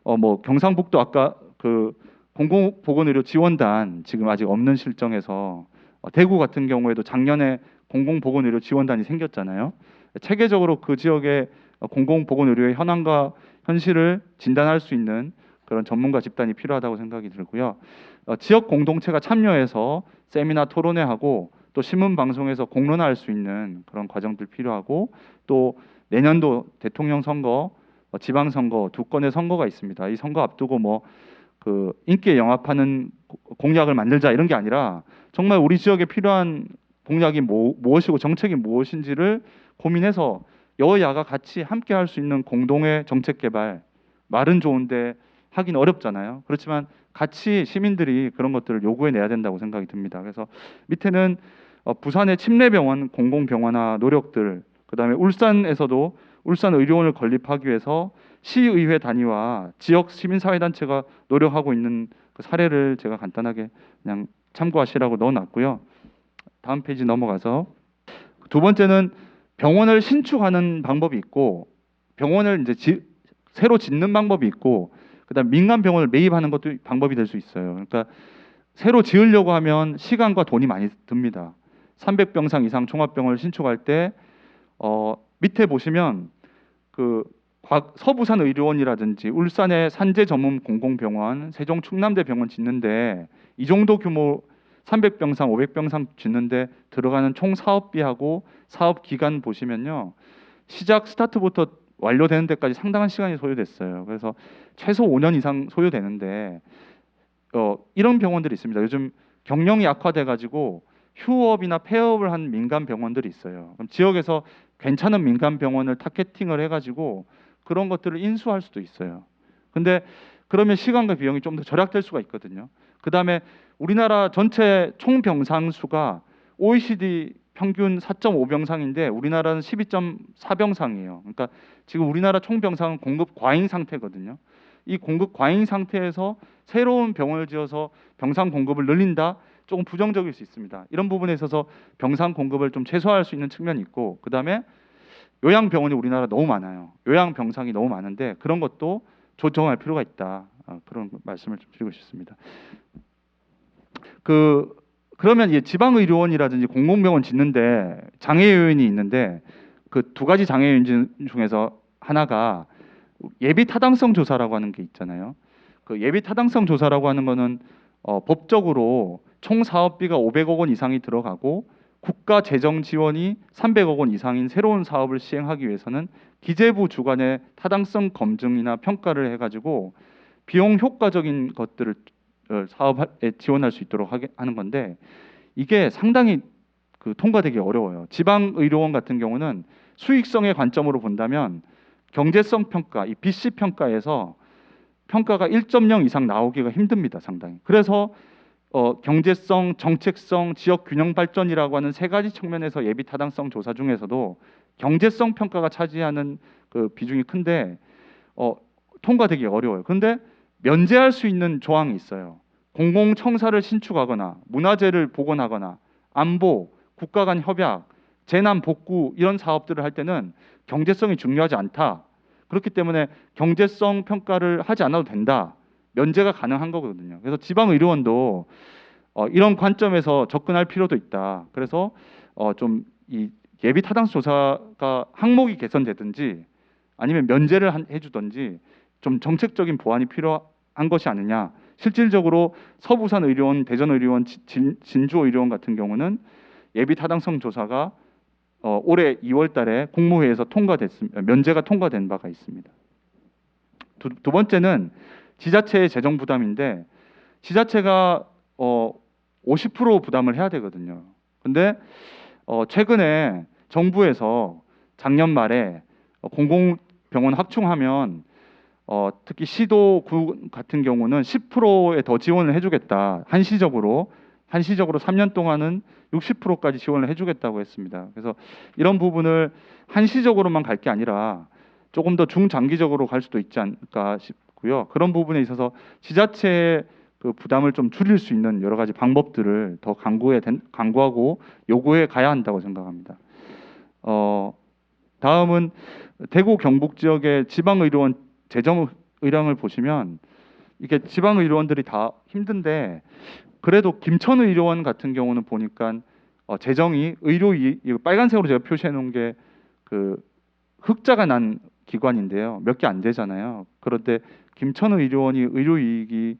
뭐 경상북도 아까 그 공공보건의료 지원단 지금 아직 없는 실정에서, 대구 같은 경우에도 작년에 공공보건의료 지원단이 생겼잖아요. 체계적으로 그 지역의 공공보건의료의 현황과 현실을 진단할 수 있는 그런 전문가 집단이 필요하다고 생각이 들고요. 지역 공동체가 참여해서 세미나 토론회하고 또 신문 방송에서 공론화할 수 있는 그런 과정들 필요하고, 또 내년도 대통령 선거, 지방선거 두 건의 선거가 있습니다. 이 선거 앞두고 뭐 그 인기에 영합하는 공약을 만들자 이런 게 아니라 정말 우리 지역에 필요한 공약이 무엇이고 정책이 무엇인지를 고민해서 여야가 같이 함께 할 수 있는 공동의 정책 개발, 말은 좋은데 하긴 어렵잖아요. 그렇지만 같이 시민들이 그런 것들을 요구해 내야 된다고 생각이 듭니다. 그래서 밑에는 부산의 침례병원 공공병원화 노력들, 그다음에 울산에서도 울산 의료원을 건립하기 위해서 시의회 단위와 지역 시민사회단체가 노력하고 있는 그 사례를 제가 간단하게 그냥 참고하시라고 넣어놨고요. 다음 페이지 넘어가서 두 번째는 병원을 신축하는 방법이 있고, 병원을 이제 새로 짓는 방법이 있고, 그다음 민간 병원을 매입하는 것도 방법이 될 수 있어요. 그러니까 새로 지으려고 하면 시간과 돈이 많이 듭니다. 300병상 이상 종합병원을 신축할 때 밑에 보시면 그 서부산 의료원이라든지 울산의 산재 전문 공공병원, 세종 충남대 병원 짓는데 이 정도 규모 300병상, 500병상 짓는데 들어가는 총 사업비하고 사업 기간 보시면요, 시작 스타트부터 완료되는 데까지 상당한 시간이 소요됐어요. 그래서 최소 5년 이상 소요되는데 이런 병원들이 있습니다. 요즘 경영이 악화돼 가지고 휴업이나 폐업을 한 민간 병원들이 있어요. 그럼 지역에서 괜찮은 민간 병원을 타겟팅을 해가지고 그런 것들을 인수할 수도 있어요. 근데 그러면 시간과 비용이 좀 더 절약될 수가 있거든요. 그다음에 우리나라 전체 총 병상 수가 OECD 평균 4.5병상인데 우리나라는 12.4병상이에요. 그러니까 지금 우리나라 총 병상은 공급 과잉 상태거든요. 이 공급 과잉 상태에서 새로운 병원을 지어서 병상 공급을 늘린다? 조금 부정적일 수 있습니다. 이런 부분에 있어서 병상 공급을 좀 최소화할 수 있는 측면이 있고, 그다음에 요양병원이 우리나라 너무 많아요. 요양병상이 너무 많은데 그런 것도 조정할 필요가 있다. 그런 말씀을 좀 드리고 싶습니다. 그러면 이제 지방의료원이라든지 공공병원 짓는데 장애 요인이 있는데 그 두 가지 장애 요인 중에서 하나가 예비 타당성 조사라고 하는 게 있잖아요. 그 예비 타당성 조사라고 하는 거는 법적으로 총 사업비가 500억 원 이상이 들어가고 국가 재정 지원이 300억 원 이상인 새로운 사업을 시행하기 위해서는 기재부 주관의 타당성 검증이나 평가를 해가지고 비용 효과적인 것들을 사업에 지원할 수 있도록 하는 건데, 이게 상당히 통과되기 어려워요. 지방의료원 같은 경우는 수익성의 관점으로 본다면 경제성 평가, 이 BC 평가에서 평가가 1.0 이상 나오기가 힘듭니다, 상당히. 그래서 경제성, 정책성, 지역 균형 발전이라고 하는 세 가지 측면에서 예비 타당성 조사 중에서도 경제성 평가가 차지하는 그 비중이 큰데 통과되기 어려워요. 그런데 면제할 수 있는 조항이 있어요. 공공청사를 신축하거나 문화재를 복원하거나 안보, 국가 간 협약, 재난 복구 이런 사업들을 할 때는 경제성이 중요하지 않다. 그렇기 때문에 경제성 평가를 하지 않아도 된다. 면제가 가능한 거거든요. 그래서 지방의료원도 이런 관점에서 접근할 필요도 있다. 그래서 좀 이 예비 타당성 조사가 항목이 개선되든지 아니면 면제를 해주든지 좀 정책적인 보완이 필요한 것이 아니냐. 실질적으로 서부산 의료원, 대전 의료원, 진주 의료원 같은 경우는 예비 타당성 조사가 올해 2월 달에 국무회의에서 면제가 통과된 바가 있습니다. 두 번째는 지자체의 재정 부담인데, 지자체가 50% 부담을 해야 되거든요. 근데 최근에 정부에서 작년 말에 공공병원 확충하면 특히 시도 구 같은 경우는 10%에 더 지원을 해주겠다, 한시적으로 한시적으로 3년 동안은 60%까지 지원을 해주겠다고 했습니다. 그래서 이런 부분을 한시적으로만 갈 게 아니라 조금 더 중장기적으로 갈 수도 있지 않을까 싶고요. 그런 부분에 있어서 지자체의 그 부담을 좀 줄일 수 있는 여러 가지 방법들을 더 강구하고 요구해 가야 한다고 생각합니다. 다음은 대구 경북 지역의 지방의료원 재정 의량을 보시면 이게 지방의료원들이 다 힘든데 그래도 김천의료원 같은 경우는 보니까 재정이 빨간색으로 제가 표시해 놓은 게 그 흑자가 난 기관인데요. 몇 개 안 되잖아요. 그런데 김천의료원이 의료이익이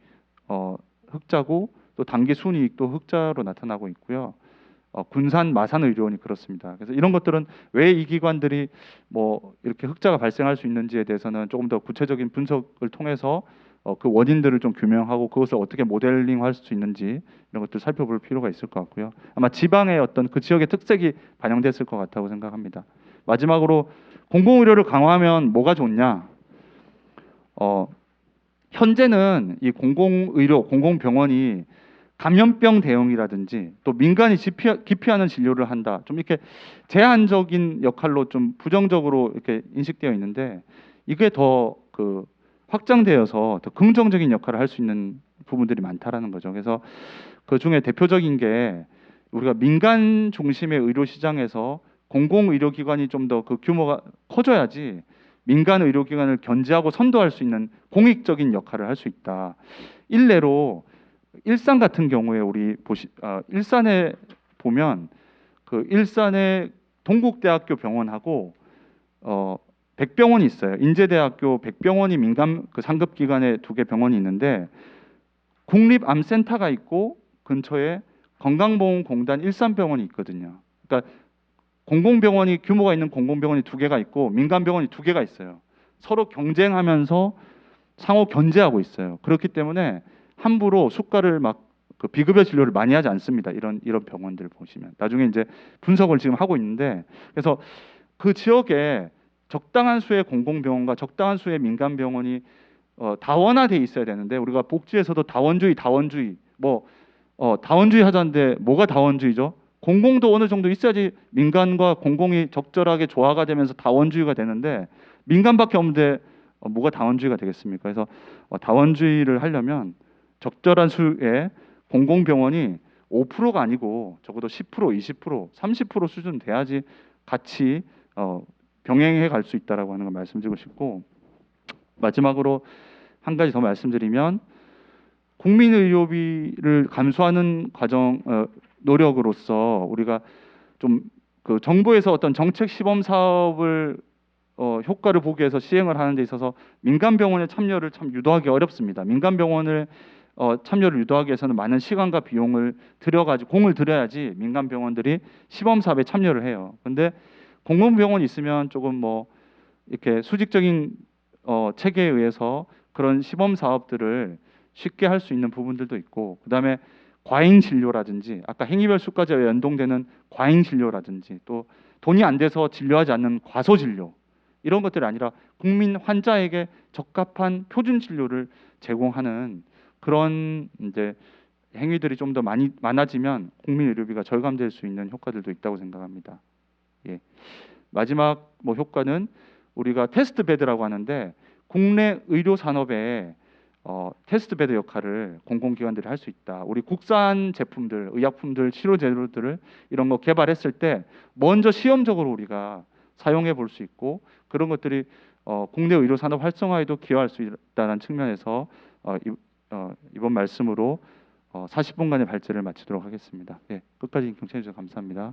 흑자고 또 단기 순이익도 흑자로 나타나고 있고요. 군산 마산의료원이 그렇습니다. 그래서 이런 것들은 왜 이 기관들이 뭐 이렇게 흑자가 발생할 수 있는지에 대해서는 조금 더 구체적인 분석을 통해서 그 원인들을 좀 규명하고 그것을 어떻게 모델링할 수 있는지 이런 것들 살펴볼 필요가 있을 것 같고요. 아마 지방의 어떤 그 지역의 특색이 반영됐을 것 같다고 생각합니다. 마지막으로 공공의료를 강화하면 뭐가 좋냐? 현재는 이 공공의료, 공공병원이 감염병 대응이라든지 또 민간이 기피하는 진료를 한다. 좀 이렇게 제한적인 역할로 좀 부정적으로 이렇게 인식되어 있는데 이게 더 그 확장되어서 더 긍정적인 역할을 할 수 있는 부분들이 많다라는 거죠. 그래서 그 중에 대표적인 게 우리가 민간 중심의 의료 시장에서 공공의료기관이 좀 더 그 규모가 커져야지 민간 의료기관을 견제하고 선도할 수 있는 공익적인 역할을 할 수 있다. 일례로 일산 같은 경우에 일산에 보면 그 일산의 동국대학교 병원하고 백병원이 있어요. 인제대학교 백병원이 민간 그 상급 기관의 두 개 병원이 있는데 국립암센터가 있고 근처에 건강보험공단 일산병원이 있거든요. 그러니까 공공병원이 규모가 있는 공공병원이 두 개가 있고 민간병원이 두 개가 있어요. 서로 경쟁하면서 상호 견제하고 있어요. 그렇기 때문에 함부로 수가를 막 그 비급여 진료를 많이 하지 않습니다. 이런 병원들 보시면 나중에 이제 분석을 지금 하고 있는데 그래서 그 지역에 적당한 수의 공공병원과 적당한 수의 민간병원이 다원화돼 있어야 되는데 우리가 복지에서도 다원주의 다원주의 하자는데 뭐가 다원주의죠? 공공도 어느 정도 있어야지 민간과 공공이 적절하게 조화가 되면서 다원주의가 되는데 민간밖에 없는데 뭐가 다원주의가 되겠습니까? 그래서 다원주의를 하려면 적절한 수의 공공병원이 5%가 아니고 적어도 10%, 20%, 30% 수준 돼야지 같이 병행해 갈 수 있다라고 하는 걸 말씀드리고 싶고 마지막으로 한 가지 더 말씀드리면 국민의료비를 감수하는 노력으로서 우리가 좀 그 정부에서 어떤 정책 시범 사업을 효과를 보기 위해서 시행을 하는 데 있어서 민간 병원의 참여를 참 유도하기 어렵습니다. 민간 병원을 참여를 유도하기 위해서는 많은 시간과 비용을 들여가지고 공을 들여야지 민간 병원들이 시범 사업에 참여를 해요. 근데 공공병원이 있으면 조금 뭐 이렇게 수직적인 체계에 의해서 그런 시범 사업들을 쉽게 할 수 있는 부분들도 있고 그다음에 과잉 진료라든지 아까 행위별 수가제와 연동되는 과잉 진료라든지 또 돈이 안 돼서 진료하지 않는 과소 진료 이런 것들이 아니라 국민 환자에게 적합한 표준 진료를 제공하는 그런 이제 행위들이 좀 더 많아지면 국민 의료비가 절감될 수 있는 효과들도 있다고 생각합니다. 예. 마지막 뭐 효과는 우리가 테스트 베드라고 하는데 국내 의료 산업에 테스트 베드 역할을 공공기관들이 할 수 있다. 우리 국산 제품들, 의약품들, 치료 재료들을 이런 거 개발했을 때 먼저 시험적으로 우리가 사용해 볼 수 있고 그런 것들이 국내 의료 산업 활성화에도 기여할 수 있다는 측면에서 이번 말씀으로 40분간의 발제를 마치도록 하겠습니다. 예, 끝까지 경청해 주셔서 감사합니다.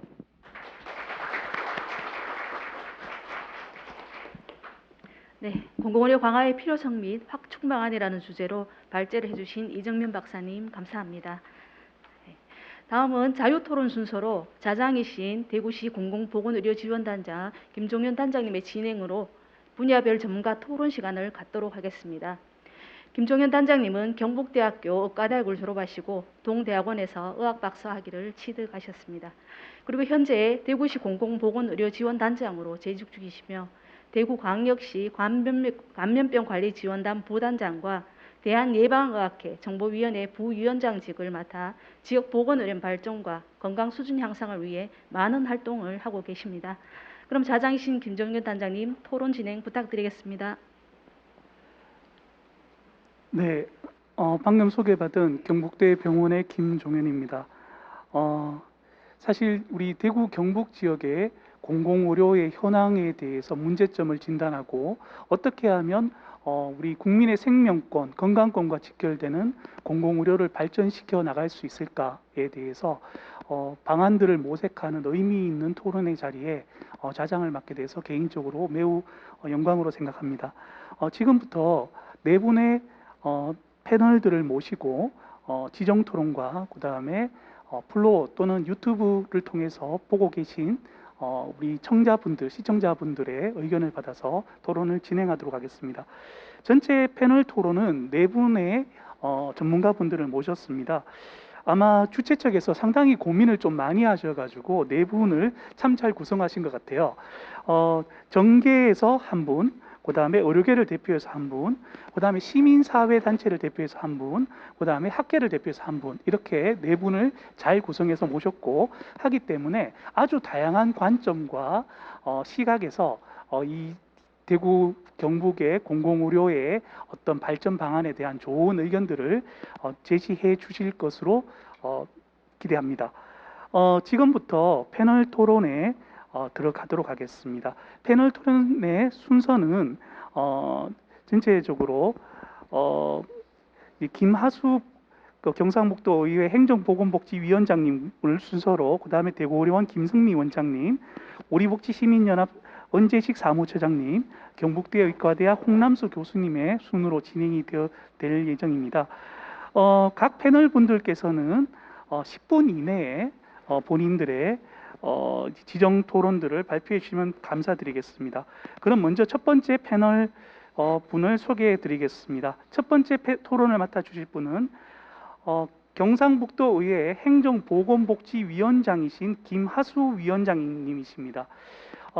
네, 공공의료 강화의 필요성 및 확충 방안이라는 주제로 발제를 해주신 이정면 박사님 감사합니다. 네, 다음은 자유토론 순서로 자장이신 대구시 공공보건의료지원단장 김종현 단장님의 진행으로 분야별 전문가 토론 시간을 갖도록 하겠습니다. 김종현 단장님은 경북대학교 의과대학을 졸업하시고 동대학원에서 의학박사 학위를 취득하셨습니다. 그리고 현재 대구시 공공보건의료지원단장으로 재직 중이시며 대구광역시 감염병관리지원단 부단장과 대한예방의학회 정보위원회 부위원장직을 맡아 지역 보건의료 발전과 건강 수준 향상을 위해 많은 활동을 하고 계십니다. 그럼 자장이신 김정균 단장님 토론 진행 부탁드리겠습니다. 네, 방금 소개받은 경북대 병원의 김종현입니다. 사실 우리 대구 경북 지역의 공공의료의 현황에 대해서 문제점을 진단하고 어떻게 하면 우리 국민의 생명권, 건강권과 직결되는 공공의료를 발전시켜 나갈 수 있을까에 대해서 방안들을 모색하는 의미 있는 토론의 자리에 자장을 맡게 돼서 개인적으로 매우 영광으로 생각합니다. 지금부터 네 분의 패널들을 모시고 지정 토론과 그 다음에 플로어 또는 유튜브를 통해서 보고 계신 우리 청자분들, 시청자분들의 의견을 받아서 토론을 진행하도록 하겠습니다. 전체 패널 토론은 네 분의 전문가분들을 모셨습니다. 아마 주최 측에서 상당히 고민을 좀 많이 하셔가지고 네 분을 참 잘 구성하신 것 같아요. 정계에서 한 분, 그 다음에 의료계를 대표해서 한 분, 그 다음에 시민사회단체를 대표해서 한 분, 그 다음에 학계를 대표해서 한 분, 이렇게 네 분을 잘 구성해서 모셨고 하기 때문에 아주 다양한 관점과 시각에서 이 대구 경북의 공공의료의 어떤 발전 방안에 대한 좋은 의견들을 제시해 주실 것으로 기대합니다. 지금부터 패널 토론에 들어가도록 하겠습니다. 패널 토론의 순서는 전체적으로 이 김하숙 경상북도의회 행정보건복지위원장님을 순서로, 그 다음에 대구의료원 김승미 원장님, 우리복지시민연합 은재식 사무처장님, 경북대 의과대학 홍남수 교수님의 순으로 진행이 될 예정입니다. 각 패널 분들께서는 10분 이내에 본인들의 지정 토론들을 발표해 주시면 감사드리겠습니다. 그럼 먼저 첫 번째 패널 분을 소개해 드리겠습니다. 첫 번째 토론을 맡아 주실 분은 경상북도의회 행정보건복지위원장이신 김하수 위원장님이십니다.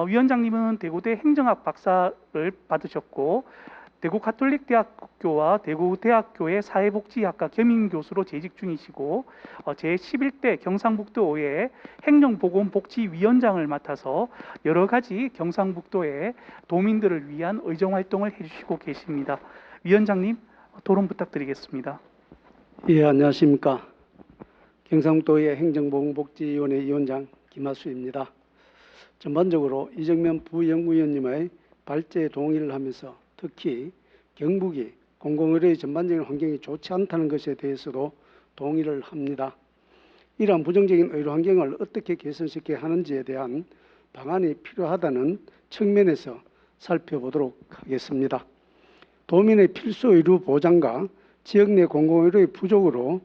위원장님은 대구대 행정학 박사를 받으셨고 대구 가톨릭대학교와 대구대학교의 사회복지학과 겸임교수로 재직 중이시고 제11대 경상북도의회 행정보건복지위원장을 맡아서 여러 가지 경상북도의 도민들을 위한 의정활동을 해주시고 계십니다. 위원장님, 토론 부탁드리겠습니다. 예, 안녕하십니까. 경상북도의 행정보건복지위원회 위원장 김하수입니다. 전반적으로 이정면 부연구위원님의 발제에 동의를 하면서 특히 경북이 공공의료의 전반적인 환경이 좋지 않다는 것에 대해서도 동의를 합니다. 이러한 부정적인 의료 환경을 어떻게 개선시켜야 하는지에 대한 방안이 필요하다는 측면에서 살펴보도록 하겠습니다. 도민의 필수 의료 보장과 지역 내 공공의료의 부족으로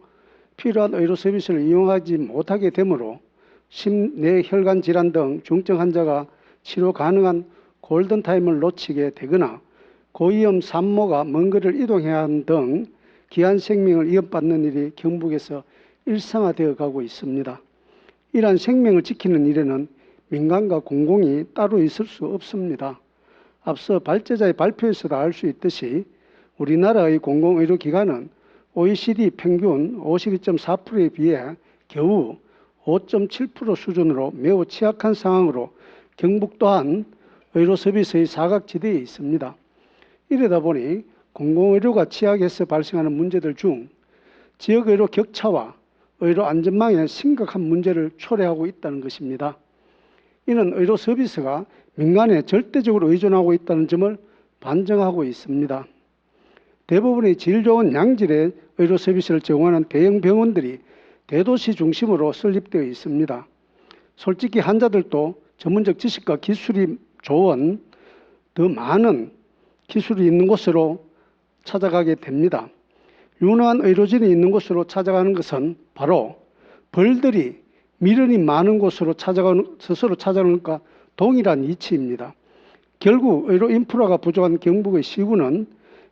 필요한 의료 서비스를 이용하지 못하게 되므로 심뇌혈관 질환 등 중증 환자가 치료 가능한 골든타임을 놓치게 되거나 고위험 산모가 먼 거리를 이동해야 하는 등 귀한 생명을 위협받는 일이 경북에서 일상화되어 가고 있습니다. 이러한 생명을 지키는 일에는 민간과 공공이 따로 있을 수 없습니다. 앞서 발제자의 발표에서도 알 수 있듯이 우리나라의 공공의료기관은 OECD 평균 52.4%에 비해 겨우 5.7% 수준으로 매우 취약한 상황으로 경북 또한 의료 서비스의 사각지대에 있습니다. 이러다 보니 공공의료가 취약해서 발생하는 문제들 중 지역의료 격차와 의료 안전망에 심각한 문제를 초래하고 있다는 것입니다. 이는 의료 서비스가 민간에 절대적으로 의존하고 있다는 점을 반증하고 있습니다. 대부분의 질 좋은 양질의 의료 서비스를 제공하는 대형 병원들이 대도시 중심으로 설립되어 있습니다. 솔직히 환자들도 전문적 지식과 기술이 좋은 더 많은 기술이 있는 곳으로 찾아가게 됩니다. 유능한 의료진이 있는 곳으로 찾아가는 것은 바로 벌들이 미련이 많은 곳으로 스스로 찾아가는 것과 동일한 이치입니다. 결국 의료 인프라가 부족한 경북의 시군은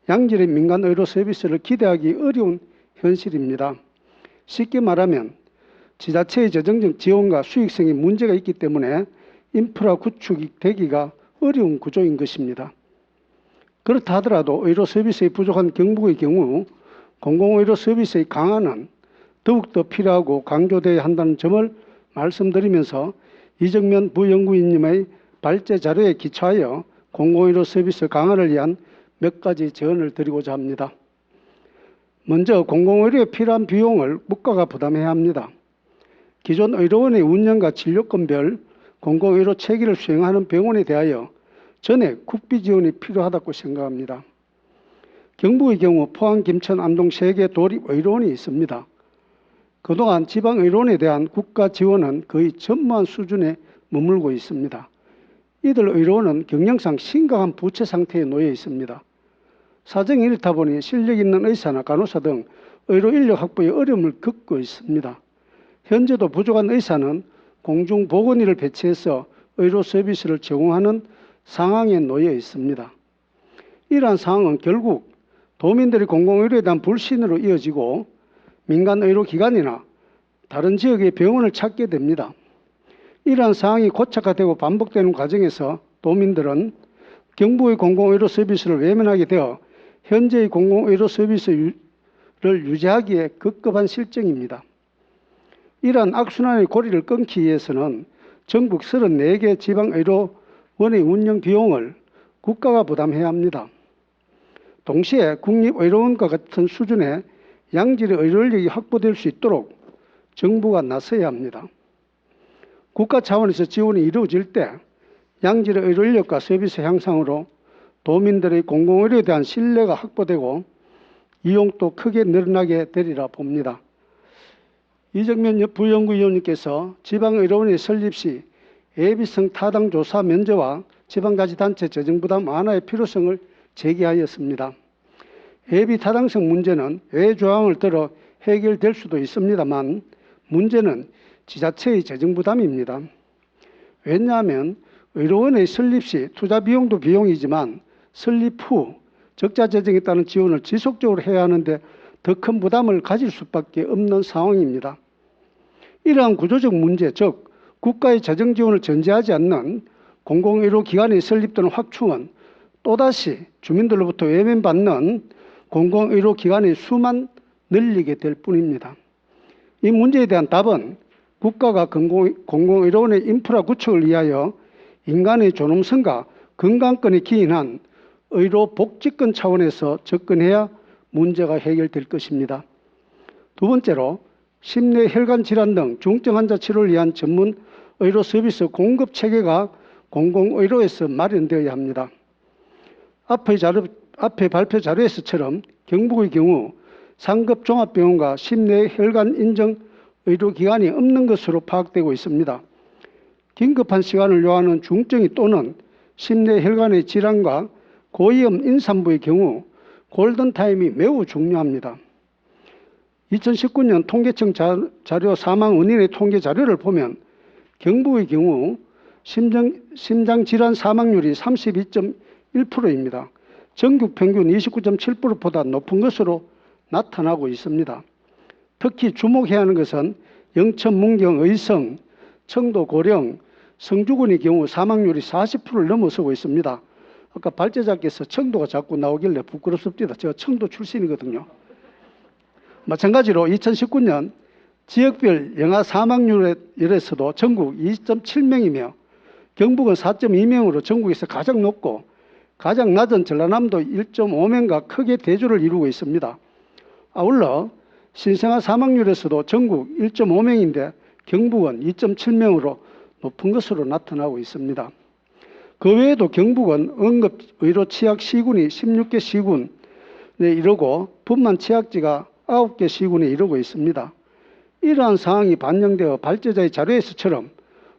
양질의 민간 의료 서비스를 기대하기 어려운 현실입니다. 쉽게 말하면 지자체의 재정적 지원과 수익성에 문제가 있기 때문에 인프라 구축이 되기가 어려운 구조인 것입니다. 그렇다 하더라도 의료 서비스의 부족한 경북의 경우 공공의료 서비스의 강화는 더욱더 필요하고 강조되어야 한다는 점을 말씀드리면서 이정면 부연구위원님의 발제 자료에 기초하여 공공의료 서비스 강화를 위한 몇 가지 제언을 드리고자 합니다. 먼저 공공의료에 필요한 비용을 국가가 부담해야 합니다. 기존 의료원의 운영과 진료권별 공공의료 체계를 수행하는 병원에 대하여 전액 국비 지원이 필요하다고 생각합니다. 경북의 경우 포항, 김천, 안동 3개 도립의료원이 있습니다. 그동안 지방의료원에 대한 국가 지원은 거의 전무한 수준에 머물고 있습니다. 이들 의료원은 경영상 심각한 부채 상태에 놓여 있습니다. 사정이 이렇다 보니 실력 있는 의사나 간호사 등 의료 인력 확보에 어려움을 겪고 있습니다. 현재도 부족한 의사는 공중보건의를 배치해서 의료 서비스를 제공하는 상황에 놓여 있습니다. 이러한 상황은 결국 도민들의 공공의료에 대한 불신으로 이어지고 민간 의료기관이나 다른 지역의 병원을 찾게 됩니다. 이러한 상황이 고착화되고 반복되는 과정에서 도민들은 경북의 공공의료 서비스를 외면하게 되어 현재의 공공의료 서비스를 유지하기에 급급한 실정입니다. 이러한 악순환의 고리를 끊기 위해서는 전국 34개 지방의료원의 운영 비용을 국가가 부담해야 합니다. 동시에 국립의료원과 같은 수준의 양질의 의료인력이 확보될 수 있도록 정부가 나서야 합니다. 국가 차원에서 지원이 이루어질 때 양질의 의료인력과 서비스 향상으로 도민들의 공공의료에 대한 신뢰가 확보되고 이용도 크게 늘어나게 되리라 봅니다. 이정면 부연구위원님께서 지방의료원의 설립 시 예비성 타당 조사 면제와 지방자치단체 재정부담 완화의 필요성을 제기하였습니다. 예비 타당성 문제는 외 조항을 들어 해결될 수도 있습니다만 문제는 지자체의 재정부담입니다. 왜냐하면 의료원의 설립 시 투자 비용도 비용이지만 설립 후 적자 재정에 따른 지원을 지속적으로 해야 하는데 더 큰 부담을 가질 수밖에 없는 상황입니다. 이러한 구조적 문제, 즉 국가의 재정 지원을 전제하지 않는 공공의료기관의 설립 또는 확충은 또다시 주민들로부터 외면받는 공공의료기관의 수만 늘리게 될 뿐입니다. 이 문제에 대한 답은 국가가 공공의료원의 인프라 구축을 위하여 인간의 존엄성과 건강권에 기인한 의료복지권 차원에서 접근해야 문제가 해결될 것입니다. 두 번째로 심내 혈관 질환 등 중증 환자 치료를 위한 전문 의료 서비스 공급 체계가 공공의료에서 마련되어야 합니다. 앞에 발표 자료에서처럼 경북의 경우 상급 종합병원과 심내 혈관 인정 의료기관이 없는 것으로 파악되고 있습니다. 긴급한 시간을 요하는 중증이 또는 심내 혈관의 질환과 고위험 임산부의 경우 골든타임이 매우 중요합니다. 2019년 통계청 자료 사망 원인의 통계 자료를 보면 경북의 경우 심장질환 사망률이 32.1%입니다. 전국 평균 29.7%보다 높은 것으로 나타나고 있습니다. 특히 주목해야 하는 것은 영천, 문경, 의성, 청도, 고령, 성주군의 경우 사망률이 40%를 넘어서고 있습니다. 아까 발제자께서 청도가 자꾸 나오길래 부끄럽습니다. 제가 청도 출신이거든요. 마찬가지로 2019년 지역별 영아 사망률에서도 전국 2.7명이며 경북은 4.2명으로 전국에서 가장 높고 가장 낮은 전라남도 1.5명과 크게 대조를 이루고 있습니다. 아울러 신생아 사망률에서도 전국 1.5명인데 경북은 2.7명으로 높은 것으로 나타나고 있습니다. 그 외에도 경북은 응급의료취약 시군이 16개 시군에 이르고 분만 취약지가 9개 시군에 이르고 있습니다. 이러한 상황이 반영되어 발제자의 자료에서처럼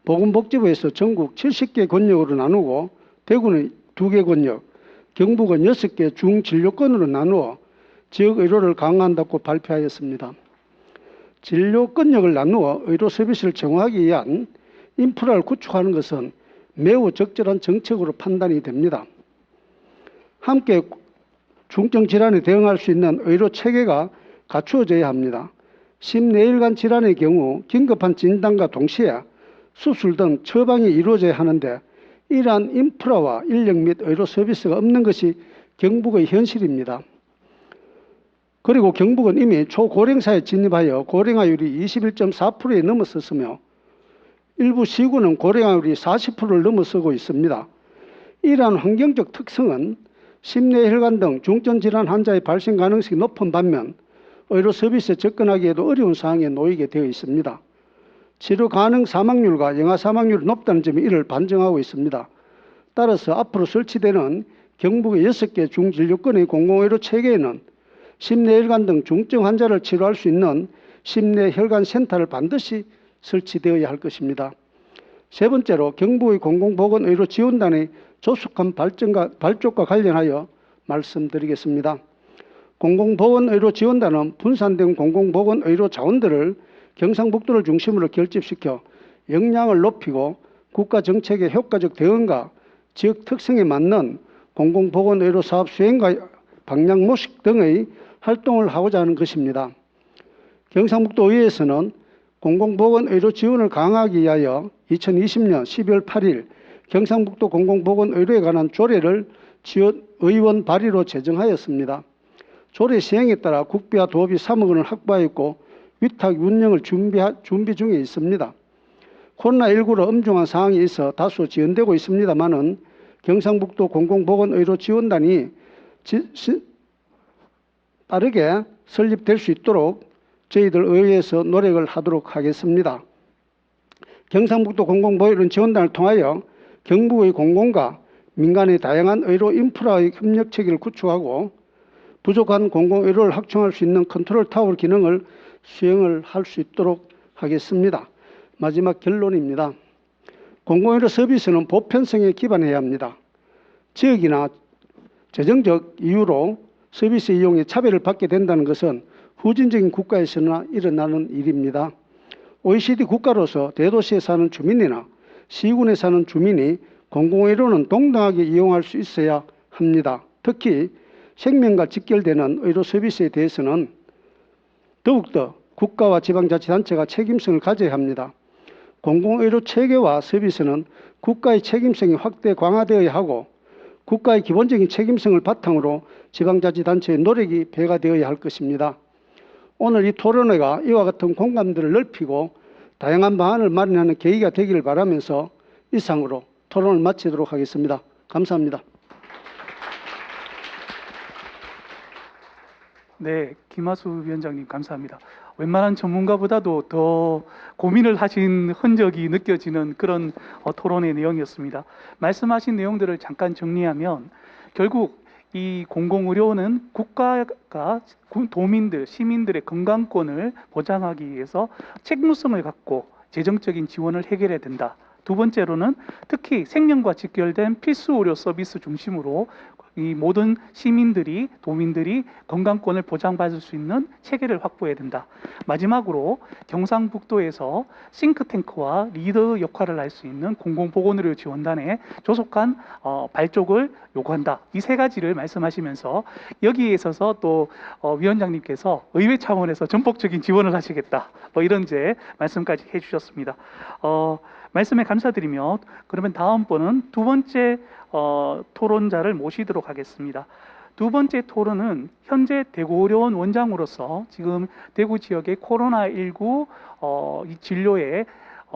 보건복지부에서 전국 70개 권역으로 나누고 대구는 2개 권역, 경북은 6개 중진료권으로 나누어 지역의료를 강화한다고 발표하였습니다. 진료권역을 나누어 의료 서비스를 제공하기 위한 인프라를 구축하는 것은 매우 적절한 정책으로 판단이 됩니다. 함께 중증 질환에 대응할 수 있는 의료 체계가 갖추어져야 합니다. 심내혈관 질환의 경우 긴급한 진단과 동시에 수술 등 처방이 이루어져야 하는데 이러한 인프라와 인력 및 의료 서비스가 없는 것이 경북의 현실입니다. 그리고 경북은 이미 초고령사에 진입하여 고령화율이 21.4%에 넘어섰으며 일부 시군은 고령화율이 40%를 넘어서고 있습니다. 이러한 환경적 특성은 심뇌혈관 등 중증질환 환자의 발생 가능성이 높은 반면 의료 서비스에 접근하기에도 어려운 상황에 놓이게 되어 있습니다. 치료 가능 사망률과 영아 사망률이 높다는 점이 이를 반증하고 있습니다. 따라서 앞으로 설치되는 경북의 6개 중진료권의 공공의료 체계에는 심뇌혈관 등 중증 환자를 치료할 수 있는 심뇌혈관 센터를 반드시 설치되어야 할 것입니다. 세 번째로 경북의 공공보건의료 지원단의 조속한 발족과 관련하여 말씀드리겠습니다. 공공보건의료 지원단은 분산된 공공보건의료 자원들을 경상북도를 중심으로 결집시켜 역량을 높이고 국가 정책의 효과적 대응과 지역 특성에 맞는 공공보건의료 사업 수행과 방향 모식 등의 활동을 하고자 하는 것입니다. 경상북도 의회에서는 공공보건의료 지원을 강화하기 위하여 2020년 12월 8일 경상북도 공공보건의료에 관한 조례를 의원 발의로 제정하였습니다. 조례 시행에 따라 국비와 도비 3억 원을 확보하였고 위탁 운영을 준비 중에 있습니다. 코로나19로 엄중한 상황이 있어 다소 지연되고 있습니다마는 경상북도 공공보건의료 지원단이 빠르게 설립될 수 있도록 저희들 의회에서 노력을 하도록 하겠습니다. 경상북도 공공보건 지원단을 통하여 경북의 공공과 민간의 다양한 의료 인프라의 협력 체계를 구축하고 부족한 공공의료를 확충할 수 있는 컨트롤 타워 기능을 수행을 할 수 있도록 하겠습니다. 마지막 결론입니다. 공공의료 서비스는 보편성에 기반해야 합니다. 지역이나 재정적 이유로 서비스 이용에 차별을 받게 된다는 것은 후진적인 국가에서나 일어나는 일입니다. OECD 국가로서 대도시에 사는 주민이나 시군에 사는 주민이 공공의료는 동등하게 이용할 수 있어야 합니다. 특히 생명과 직결되는 의료 서비스에 대해서는 더욱더 국가와 지방자치단체가 책임성을 가져야 합니다. 공공의료 체계와 서비스는 국가의 책임성이 확대 강화되어야 하고 국가의 기본적인 책임성을 바탕으로 지방자치단체의 노력이 배가되어야 할 것입니다. 오늘 이 토론회가 이와 같은 공감대를 넓히고 다양한 방안을 마련하는 계기가 되기를 바라면서 이상으로 토론을 마치도록 하겠습니다. 감사합니다. 네, 김하수 위원장님 감사합니다. 웬만한 전문가보다도 더 고민을 하신 흔적이 느껴지는 그런 토론의 내용이었습니다. 말씀하신 내용들을 잠깐 정리하면 결국 이 공공의료는 국가가 도민들, 시민들의 건강권을 보장하기 위해서 책무성을 갖고 재정적인 지원을 해결해야 된다. 두 번째로는 특히 생명과 직결된 필수 의료 서비스 중심으로 이 모든 시민들이, 도민들이 건강권을 보장받을 수 있는 체계를 확보해야 된다. 마지막으로 경상북도에서 싱크탱크와 리더 역할을 할 수 있는 공공보건의료 지원단의 조속한 발족을 요구한다. 이 세 가지를 말씀하시면서 여기에 있어서 또 위원장님께서 의회 차원에서 전폭적인 지원을 하시겠다. 이런 이제 말씀까지 해주셨습니다. 말씀에 감사드리며 그러면 다음번은 두 번째 토론자를 모시도록 하겠습니다. 두 번째 토론은 현재 대구의료원 원장으로서 지금 대구 지역의 코로나19 이 진료에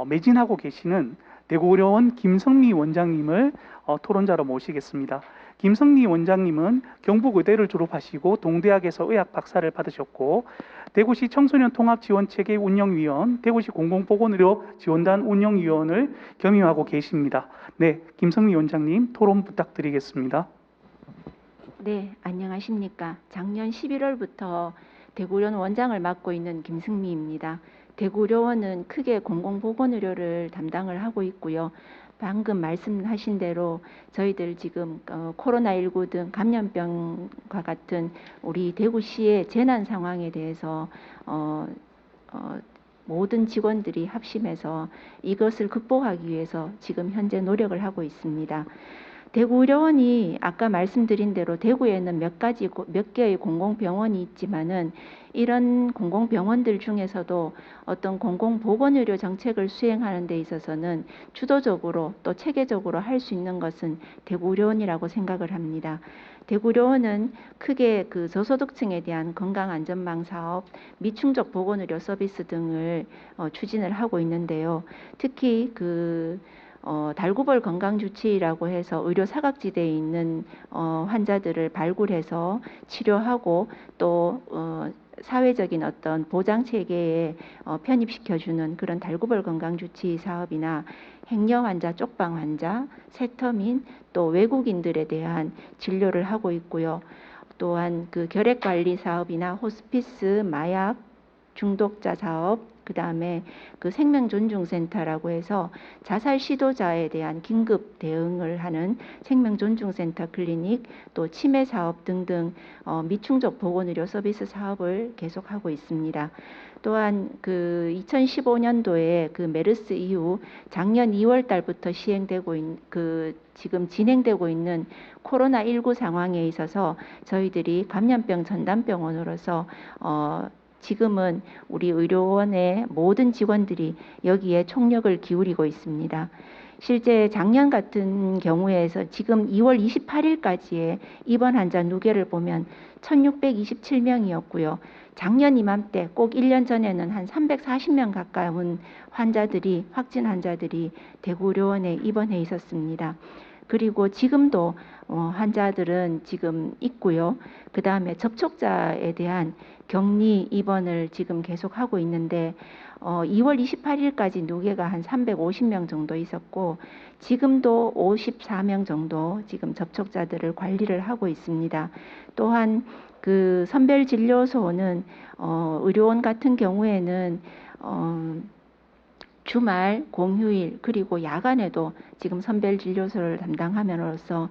매진하고 계시는 대구의료원 김성미 원장님을 토론자로 모시겠습니다. 김성미 원장님은 경북의대를 졸업하시고 동대학에서 의학 박사를 받으셨고 대구시 청소년 통합지원체계 운영위원, 대구시 공공보건의료 지원단 운영위원을 겸임하고 계십니다. 네, 김성미 원장님 토론 부탁드리겠습니다. 네, 안녕하십니까. 작년 11월부터 대구의료원 원장을 맡고 있는 김승미입니다. 대구의료원은 크게 공공보건의료를 담당을 하고 있고요. 방금 말씀하신 대로 저희들 지금 코로나19 등 감염병과 같은 우리 대구시의 재난 상황에 대해서 모든 직원들이 합심해서 이것을 극복하기 위해서 지금 현재 노력을 하고 있습니다. 대구의료원이 아까 말씀드린 대로 대구에는 몇 개의 공공병원이 있지만은 이런 공공병원들 중에서도 어떤 공공보건의료 정책을 수행하는 데 있어서는 주도적으로 또 체계적으로 할 수 있는 것은 대구의료원이라고 생각을 합니다. 대구의료원은 크게 그 저소득층에 대한 건강안전망 사업, 미충족 보건의료 서비스 등을 추진을 하고 있는데요. 특히 달구벌 건강주치의라고 해서 의료 사각지대에 있는 환자들을 발굴해서 치료하고 또 사회적인 어떤 보장 체계에 편입시켜주는 그런 달구벌 건강주치의 사업이나 행여 환자, 쪽방 환자, 세터민 또 외국인들에 대한 진료를 하고 있고요. 또한 그 결핵관리 사업이나 호스피스, 마약 중독자 사업, 그 다음에 그 생명존중센터라고 해서 자살 시도자에 대한 긴급 대응을 하는 생명존중센터 클리닉, 또 치매 사업 등등 미충족 보건의료 서비스 사업을 계속하고 있습니다. 또한 그 2015년도에 그 메르스 이후 작년 2월 달부터 지금 진행되고 있는 코로나19 상황에 있어서 저희들이 감염병 전담병원으로서 지금은 우리 의료원의 모든 직원들이 여기에 총력을 기울이고 있습니다. 실제 작년 같은 경우에서 지금 2월 28일까지의 입원 환자 누계를 보면 1627명이었고요. 작년 이맘때 꼭 1년 전에는 한 340명 가까운 확진 환자들이 대구의료원에 입원해 있었습니다. 그리고 지금도 환자들은 지금 있고요. 그 다음에 접촉자에 대한 격리 입원을 지금 계속하고 있는데 2월 28일까지 누계가 한 350명 정도 있었고 지금도 54명 정도 지금 접촉자들을 관리를 하고 있습니다. 또한 그 선별진료소는 의료원 같은 경우에는 주말, 공휴일 그리고 야간에도 지금 선별진료소를 담당함으로써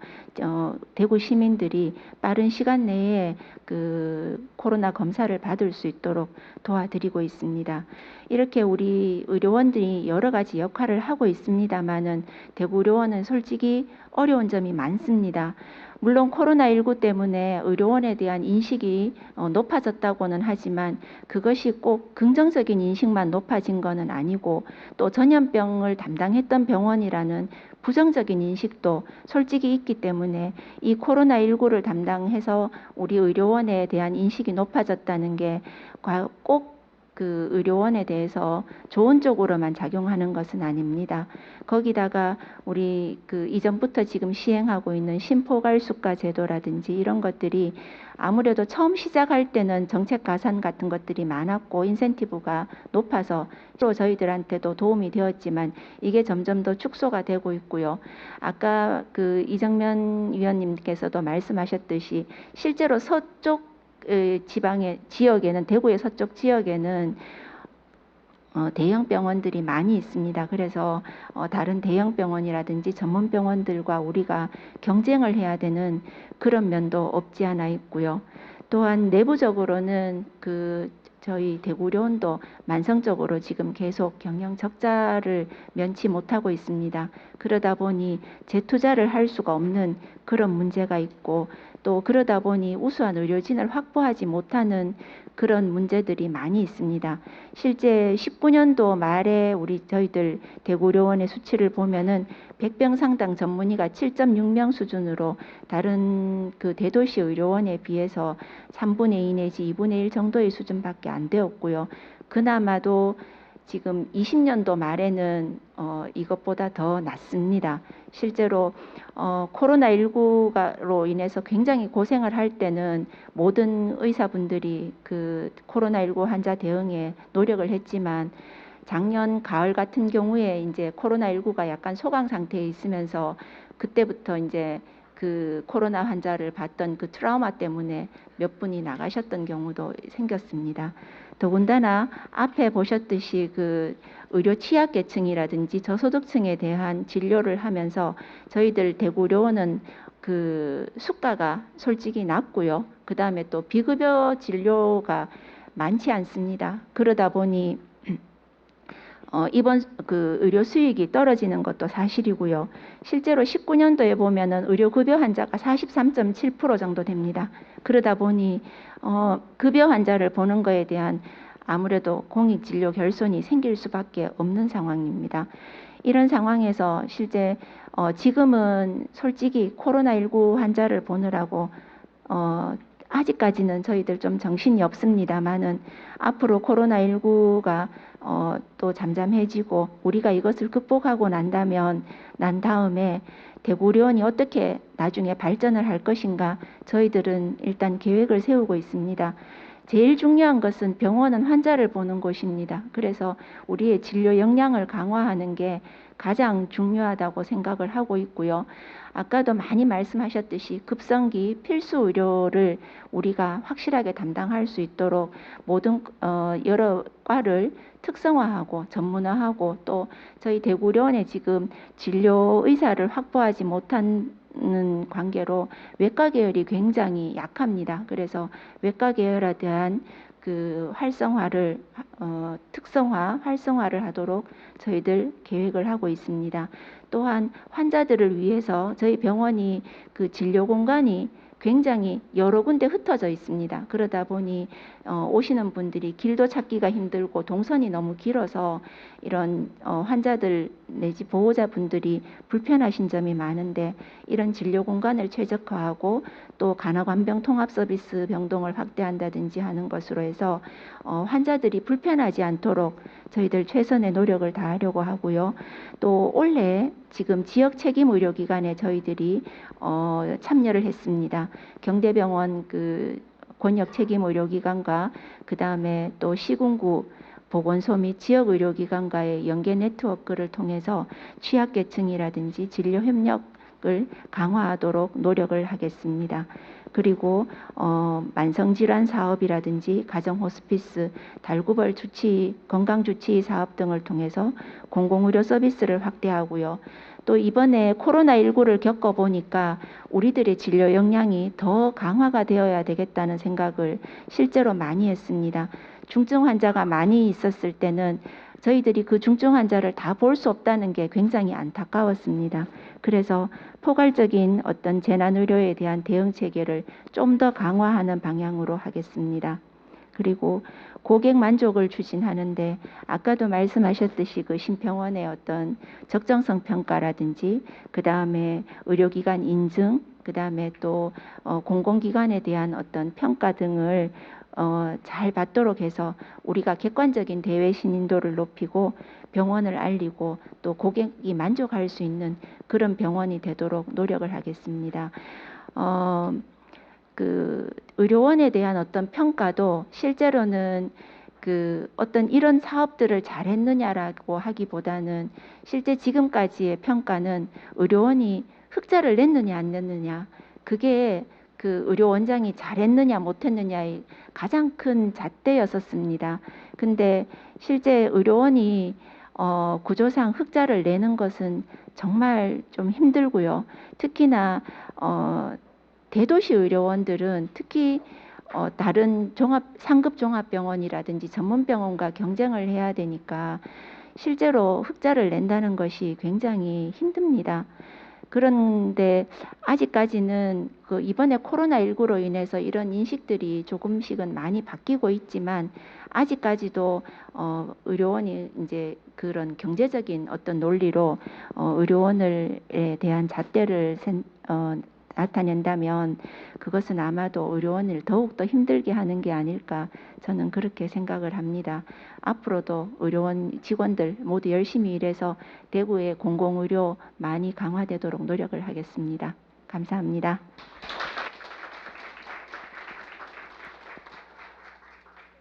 대구 시민들이 빠른 시간 내에 그 코로나 검사를 받을 수 있도록 도와드리고 있습니다. 이렇게 우리 의료원들이 여러 가지 역할을 하고 있습니다만은 대구의료원은 솔직히 어려운 점이 많습니다. 물론 코로나19 때문에 의료원에 대한 인식이 높아졌다고는 하지만 그것이 꼭 긍정적인 인식만 높아진 것은 아니고 또 전염병을 담당했던 병원이라는 부정적인 인식도 솔직히 있기 때문에 이 코로나19를 담당해서 우리 의료원에 대한 인식이 높아졌다는 게 꼭 그 의료원에 대해서 좋은 쪽으로만 작용하는 것은 아닙니다. 거기다가 우리 그 이전부터 지금 시행하고 있는 심포괄수가 제도라든지 이런 것들이 아무래도 처음 시작할 때는 정책 가산 같은 것들이 많았고 인센티브가 높아서 또 저희들한테도 도움이 되었지만 이게 점점 더 축소가 되고 있고요. 아까 그 이정면 위원님께서도 말씀하셨듯이 실제로 서쪽 지역에는 대구의 서쪽 지역에는 대형 병원들이 많이 있습니다. 그래서 다른 대형 병원이라든지 전문 병원들과 우리가 경쟁을 해야 되는 그런 면도 없지 않아 있고요. 또한 내부적으로는 저희 대구의료원도 만성적으로 지금 계속 경영 적자를 면치 못하고 있습니다. 그러다 보니 재투자를 할 수가 없는 그런 문제가 있고 또 그러다 보니 우수한 의료진을 확보하지 못하는 그런 문제들이 많이 있습니다. 실제 19년도 말에 저희들 대구의료원의 수치를 보면은 100병 상당 전문의가 7.6명 수준으로 다른 그 대도시 의료원에 비해서 3분의 2 내지 2분의 1 정도의 수준밖에 안 되었고요. 그나마도 지금 20년도 말에는 이것보다 더 낮습니다. 실제로 코로나19로 인해서 굉장히 고생을 할 때는 모든 의사분들이 그 코로나19 환자 대응에 노력을 했지만 작년 가을 같은 경우에 이제 코로나19가 약간 소강 상태에 있으면서 그때부터 이제 그 코로나 환자를 봤던 그 트라우마 때문에 몇 분이 나가셨던 경우도 생겼습니다. 더군다나 앞에 보셨듯이 그 의료 취약계층이라든지 저소득층에 대한 진료를 하면서 저희들 대구의료원은 그 수가가 솔직히 낮고요. 그 다음에 또 비급여 진료가 많지 않습니다. 그러다 보니 이번 그 의료 수익이 떨어지는 것도 사실이고요. 실제로 19년도에 보면은 의료 급여 환자가 43.7% 정도 됩니다. 그러다 보니 급여 환자를 보는 거에 대한 아무래도 공익진료 결손이 생길 수밖에 없는 상황입니다. 이런 상황에서 실제 지금은 솔직히 코로나19 환자를 보느라고 아직까지는 저희들 좀 정신이 없습니다만은 앞으로 코로나19가 또 잠잠해지고 우리가 이것을 극복하고 난 다음에 대구의료원이 어떻게 나중에 발전을 할 것인가 저희들은 일단 계획을 세우고 있습니다. 제일 중요한 것은 병원은 환자를 보는 곳입니다. 그래서 우리의 진료 역량을 강화하는 게 가장 중요하다고 생각을 하고 있고요. 아까도 많이 말씀하셨듯이 급성기 필수 의료를 우리가 확실하게 담당할 수 있도록 모든 여러 과를 특성화하고 전문화하고 또 저희 대구의료원에 지금 진료 의사를 확보하지 못한 관계로 외과 계열이 굉장히 약합니다. 그래서 외과 계열에 대한 그 활성화를 활성화를 하도록 저희들 계획을 하고 있습니다. 또한 환자들을 위해서 저희 병원이 그 진료 공간이 굉장히 여러 군데 흩어져 있습니다. 그러다 보니 오시는 분들이 길도 찾기가 힘들고 동선이 너무 길어서 이런 환자들 내지 보호자분들이 불편하신 점이 많은데 이런 진료 공간을 최적화하고 또 간호간병 통합 서비스 병동을 확대한다든지 하는 것으로 해서 환자들이 불편하지 않도록 저희들 최선의 노력을 다하려고 하고요. 또 올해 지금 지역 책임 의료기관에 저희들이 참여를 했습니다. 경대병원 그 권역 책임 의료기관과 그 다음에 또 시군구 보건소 및 지역 의료기관과의 연계 네트워크를 통해서 취약계층이라든지 진료 협력을 강화하도록 노력을 하겠습니다. 그리고 만성질환 사업이라든지 가정호스피스, 달구벌 주치, 건강주치 사업 등을 통해서 공공의료 서비스를 확대하고요. 또 이번에 코로나19를 겪어보니까 우리들의 진료 역량이 더 강화가 되어야 되겠다는 생각을 실제로 많이 했습니다. 중증 환자가 많이 있었을 때는 저희들이 그 중증 환자를 다 볼 수 없다는 게 굉장히 안타까웠습니다. 그래서 포괄적인 어떤 재난의료에 대한 대응 체계를 좀 더 강화하는 방향으로 하겠습니다. 그리고 고객 만족을 추진하는데 아까도 말씀하셨듯이 그 신평원의 어떤 적정성 평가라든지 그 다음에 의료기관 인증 그 다음에 또 공공기관에 대한 어떤 평가 등을 잘 받도록 해서 우리가 객관적인 대외 신인도를 높이고 병원을 알리고 또 고객이 만족할 수 있는 그런 병원이 되도록 노력을 하겠습니다. 그 의료원에 대한 어떤 평가도 실제로는 그 어떤 이런 사업들을 잘했느냐라고 하기보다는 실제 지금까지의 평가는 의료원이 흑자를 냈느냐 안 냈느냐 그게 그 의료원장이 잘했느냐 못했느냐의 가장 큰 잣대였었습니다. 근데 실제 의료원이 구조상 흑자를 내는 것은 정말 좀 힘들고요. 특히나 대도시 의료원들은 특히 다른 상급 종합병원이라든지 전문병원과 경쟁을 해야 되니까 실제로 흑자를 낸다는 것이 굉장히 힘듭니다. 그런데 아직까지는 그 이번에 코로나19로 인해서 이런 인식들이 조금씩은 많이 바뀌고 있지만 아직까지도 의료원이 이제 그런 경제적인 어떤 논리로 의료원에 대한 잣대를 나타낸다면 그것은 아마도 의료원을 더욱더 힘들게 하는 게 아닐까 저는 그렇게 생각을 합니다. 앞으로도 의료원 직원들 모두 열심히 일해서 대구의 공공의료 많이 강화되도록 노력을 하겠습니다. 감사합니다.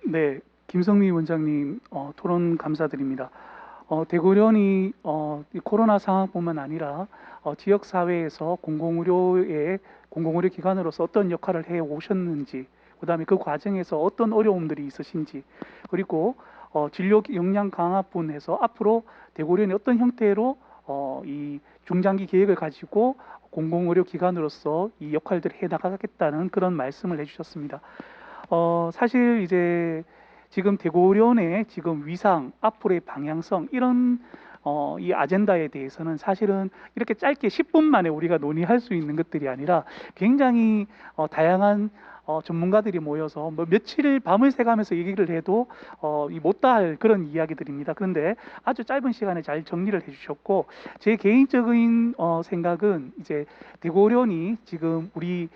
네, 김성미 원장님 토론 감사드립니다. 대구의료원이 이 코로나 상황뿐만 아니라 지역 사회에서 공공의료 기관으로서 어떤 역할을 해 오셨는지, 그다음에 그 과정에서 어떤 어려움들이 있으신지, 그리고 진료 역량 강화분에서 앞으로 대구의료원이 어떤 형태로 이 중장기 계획을 가지고 공공의료 기관으로서 이 역할들을 해 나가겠다는 그런 말씀을 해주셨습니다. 사실 이제 지금 대구의료원의 지금 위상, 앞으로의 방향성 이런 이 아젠다에 대해서는 사실은 이렇게 짧게 10분 만에 우리가 논의할 수 있는 것들이 아니라 굉장히 다양한 전문가들이 모여서 뭐 며칠 밤을 새가면서 얘기를 해도 이 못다할 그런 이야기들입니다. 그런데 아주 짧은 시간에 잘 정리를 해주셨고, 제 개인적인 생각은 이제 대고련이 지금 우리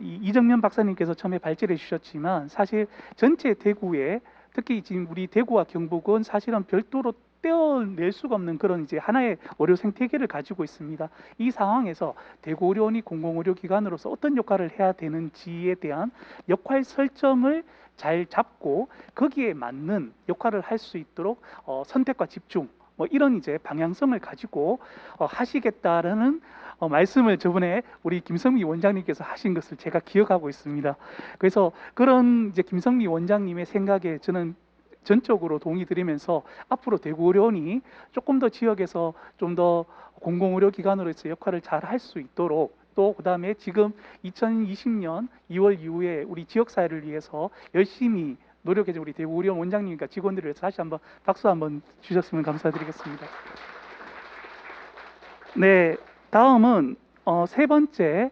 이정면 박사님께서 처음에 발제를 해주셨지만, 사실 전체 대구에, 특히 지금 우리 대구와 경북은 사실은 별도로 떼어낼 수가 없는 그런 이제 하나의 의료 생태계를 가지고 있습니다. 이 상황에서 대구의료원이 공공의료 기관으로서 어떤 역할을 해야 되는지에 대한 역할 설정을 잘 잡고 거기에 맞는 역할을 할 수 있도록 선택과 집중, 뭐 이런 이제 방향성을 가지고 하시겠다라는 말씀을 저번에 우리 김성미 원장님께서 하신 것을 제가 기억하고 있습니다. 그래서 그런 이제 김성미 원장님의 생각에 저는 전적으로 동의 드리면서 앞으로 대구의료원이 조금 더 지역에서 좀 더 공공의료기관으로서 역할을 잘 할 수 있도록, 또 그다음에 지금 2020년 2월 이후에 우리 지역사회를 위해서 열심히 노력해준 우리 대구의료원 원장님과 직원들을 위해서 다시 한번 박수 한번 주셨으면 감사드리겠습니다. 네, 다음은 세 번째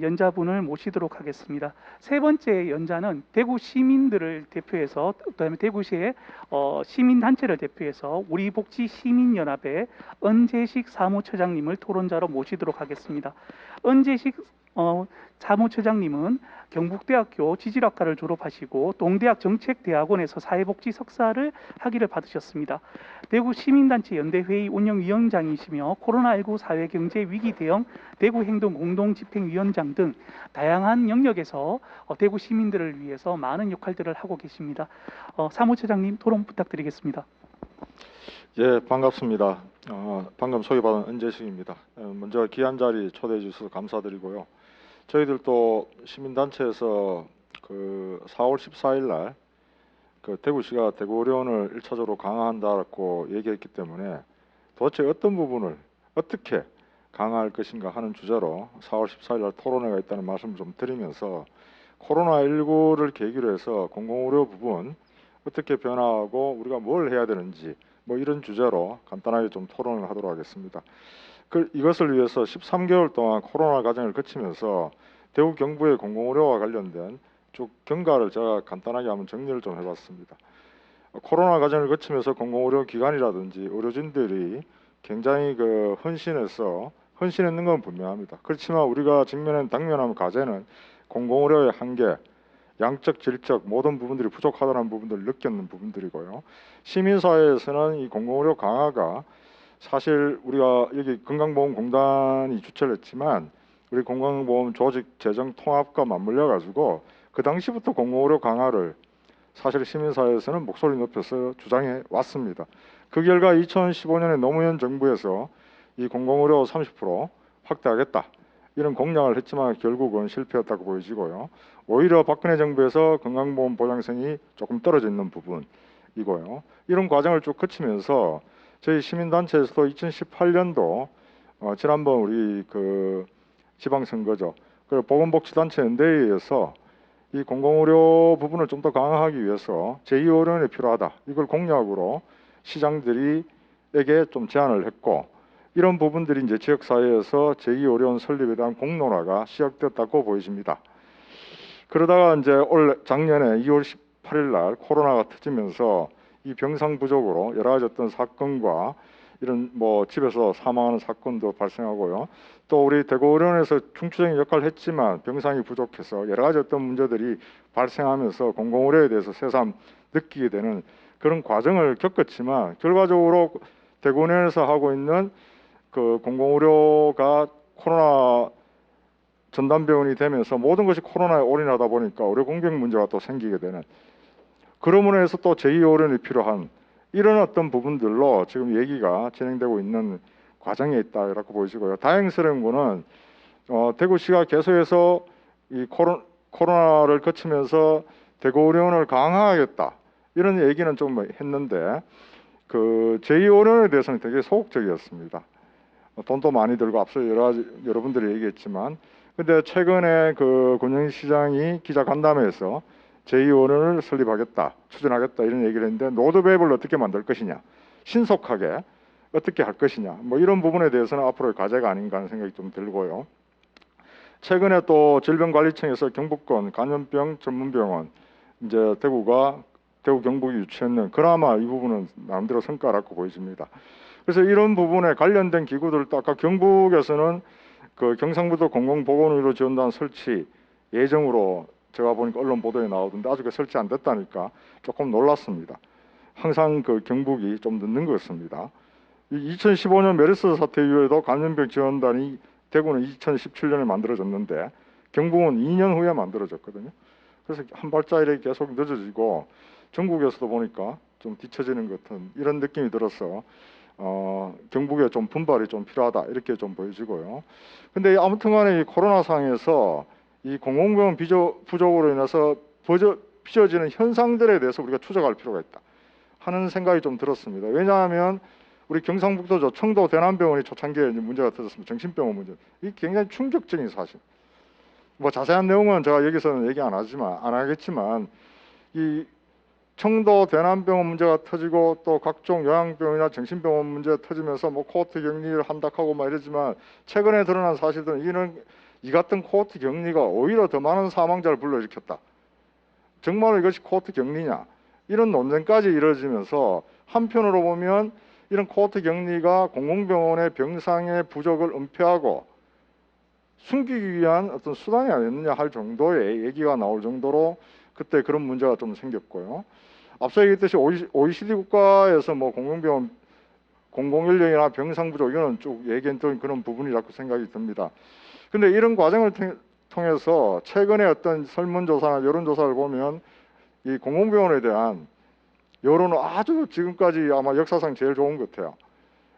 연자분을 모시도록 하겠습니다. 세 번째 연자는 대구 시민들을 대표해서, 그다음에 대구시의 시민단체를 대표해서 우리 복지 시민연합의 은재식 사무처장님을 토론자로 모시도록 하겠습니다. 은재식 사무처장님은 경북대학교 지질학과를 졸업하시고 동대학 정책대학원에서 사회복지 석사를 학위를 받으셨습니다. 대구 시민단체 연대회의 운영위원장이시며 코로나19 사회경제위기 대응 대구행동공동집행위원장 등 다양한 영역에서 대구 시민들을 위해서 많은 역할들을 하고 계십니다. 사무처장님 토론 부탁드리겠습니다. 예, 반갑습니다. 방금 소개받은 은재식입니다. 먼저 귀한 자리 초대해 주셔서 감사드리고요. 저희들도 시민단체에서 그 4월 14일 날 그 대구시가 대구의료원을 1차적으로 강화한다고 얘기했기 때문에 도대체 어떤 부분을 어떻게 강화할 것인가 하는 주제로 4월 14일 날 토론회가 있다는 말씀을 좀 드리면서, 코로나19를 계기로 해서 공공의료 부분 어떻게 변화하고 우리가 뭘 해야 되는지 뭐 이런 주제로 간단하게 좀 토론을 하도록 하겠습니다. 이것을 위해서 13개월 동안 코로나 과정을 거치면서 대구 경북의 공공의료와 관련된 쭉 경과를 제가 간단하게 한번 정리를 좀 해봤습니다. 코로나 과정을 거치면서 공공의료 기관이라든지 의료진들이 굉장히 헌신했는 건 분명합니다. 그렇지만 우리가 직면한 당면한 과제는 공공의료의 한계, 양적, 질적 모든 부분들이 부족하다는 부분들을 느꼈는 부분들이고요. 시민사회에서는 이 공공의료 강화가 사실 우리가 여기 건강보험공단이 주최를 했지만 우리 건강보험 조직 재정 통합과 맞물려 가지고 그 당시부터 공공의료 강화를 사실 시민사회에서는 목소리 높여서 주장해 왔습니다. 그 결과 2015년에 노무현 정부에서 이 공공의료 30% 확대하겠다 이런 공약을 했지만 결국은 실패했다고 보여지고요. 오히려 박근혜 정부에서 건강보험 보장성이 조금 떨어져 있는 부분이고요. 이런 과정을 쭉 거치면서 저희 시민단체에서도 2018년도 지난번 우리 그 지방선거죠. 그리고 보건복지단체 연대회에서 이 공공의료 부분을 좀 더 강화하기 위해서 제2의료원이 필요하다. 이걸 공약으로 시장들이에게 좀 제안을 했고, 이런 부분들이 이제 지역사회에서 제2의료원 설립에 대한 공론화가 시작되었다고 보여집니다. 그러다가 이제 작년에 2월 18일 날 코로나가 터지면서 이 병상 부족으로 여러 가지 어떤 사건과 이런 뭐 집에서 사망하는 사건도 발생하고요. 또 우리 대구의료원에서 중추적인 역할을 했지만 병상이 부족해서 여러 가지 어떤 문제들이 발생하면서 공공의료에 대해서 새삼 느끼게 되는 그런 과정을 겪었지만, 결과적으로 대구의료원에서 하고 있는 그 공공의료가 코로나 전담병원이 되면서 모든 것이 코로나에 올인하다 보니까 의료 공백 문제가 또 생기게 되는, 그러므로 해서 또 제2의료원이 필요한 이런 어떤 부분들로 지금 얘기가 진행되고 있는 과정에 있다라고 보시고요. 다행스러운 거는 대구시가 계속해서 이 코로나를 거치면서 대구의료원을 강화하겠다 이런 얘기는 좀 했는데, 그 제2의료원에 대해서는 되게 소극적이었습니다. 돈도 많이 들고 앞서 여러분들이 얘기했지만, 근데 최근에 그 권영희 시장이 기자간담회에서 제2의료원을 설립하겠다, 추진하겠다 이런 얘기를 했는데, 로드맵을 어떻게 만들 것이냐, 신속하게 어떻게 할 것이냐, 뭐 이런 부분에 대해서는 앞으로의 과제가 아닌가 하는 생각이 좀 들고요. 최근에 또 질병관리청에서 경북권 감염병 전문병원 이제 대구 경북이 유치했는 그나마 이 부분은 나름대로 성과라고 보여집니다. 그래서 이런 부분에 관련된 기구들도 아까 경북에서는 그 경상북도 공공보건의료 지원단 설치 예정으로 제가 보니까 언론 보도에 나오던데 아직 설치 안 됐다니까 조금 놀랐습니다. 항상 그 경북이 좀 늦는 것 같습니다. 2015년 메르스 사태 이후에도 감염병 지원단이 대구는 2017년에 만들어졌는데 경북은 2년 후에 만들어졌거든요. 그래서 한 발자 이렇게 계속 늦어지고 전국에서도 보니까 좀 뒤처지는 것 같은 이런 느낌이 들어서 경북에 좀 분발이 좀 필요하다 이렇게 좀 보여지고요. 근데 아무튼간에 이 코로나 상황에서 이 공공병원 부족으로 인해서 빚어지는 현상들에 대해서 우리가 추적할 필요가 있다 하는 생각이 좀 들었습니다. 왜냐하면 우리 경상북도 저 청도 대남병원이 초창기에 문제가 터졌습니다. 정신병원 문제. 이게 굉장히 충격적인 사실. 뭐 자세한 내용은 제가 여기서는 얘기 안 하겠지만 이 청도 대남병원 문제가 터지고 또 각종 요양병원이나 정신병원 문제가 터지면서 뭐 코호트 격리를 한다하고 막 이러지만 최근에 드러난 사실들은 이 같은 코호트 격리가 오히려 더 많은 사망자를 불러일으켰다. 정말 이것이 코호트 격리냐? 이런 논쟁까지 이루어지면서 한편으로 보면 이런 코호트 격리가 공공병원의 병상의 부족을 은폐하고 숨기기 위한 어떤 수단이 아니었느냐 할 정도의 얘기가 나올 정도로 그때 그런 문제가 좀 생겼고요. 앞서 얘기했듯이 OECD 국가에서 뭐 공공병원 공공인력이나 병상 부족 이거는 쭉 얘기했던 그런 부분이 자꾸 생각이 듭니다. 근데 이런 과정을 통해서 최근에 어떤 설문조사나 여론조사를 보면 이 공공병원에 대한 여론은 아주 지금까지 아마 역사상 제일 좋은 것 같아요.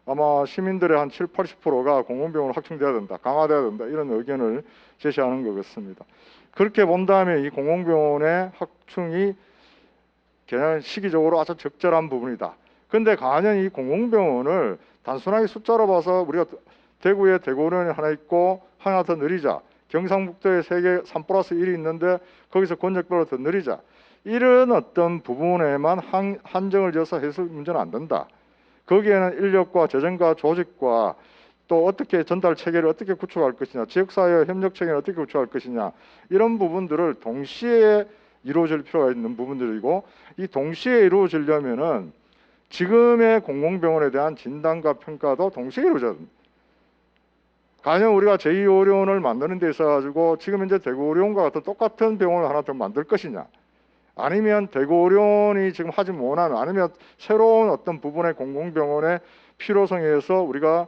아마 시민들의 한 7, 80%가 공공병원을 확충돼야 된다, 강화돼야 된다 이런 의견을 제시하는 것 같습니다. 그렇게 본다면 이 공공병원의 확충이 그냥 시기적으로 아주 적절한 부분이다. 그런데 과연 이 공공병원을 단순하게 숫자로 봐서 우리가 대구에 대구의료원이 하나 있고 하나 더 늘리자, 경상북도에 3+1이 있는데 거기서 권역별로 더 늘리자, 이런 어떤 부분에만 한정을 지어서 해서 문제는 안 된다. 거기에는 인력과 재정과 조직과 또 어떻게 전달 체계를 어떻게 구축할 것이냐, 지역사회 협력 체계를 어떻게 구축할 것이냐, 이런 부분들을 동시에 이루어질 필요가 있는 부분들이고, 이 동시에 이루어지려면은 지금의 공공병원에 대한 진단과 평가도 동시에 이루어져야 됩니다. 과연 우리가 제2의료원을 만드는 데 있어 가지고 지금 현재 대구의료원과 같은 똑같은 병원을 하나 더 만들 것이냐, 아니면 대구의료원이 지금 하지 못하는, 아니면 새로운 어떤 부분의 공공병원의 필요성에 의해서 우리가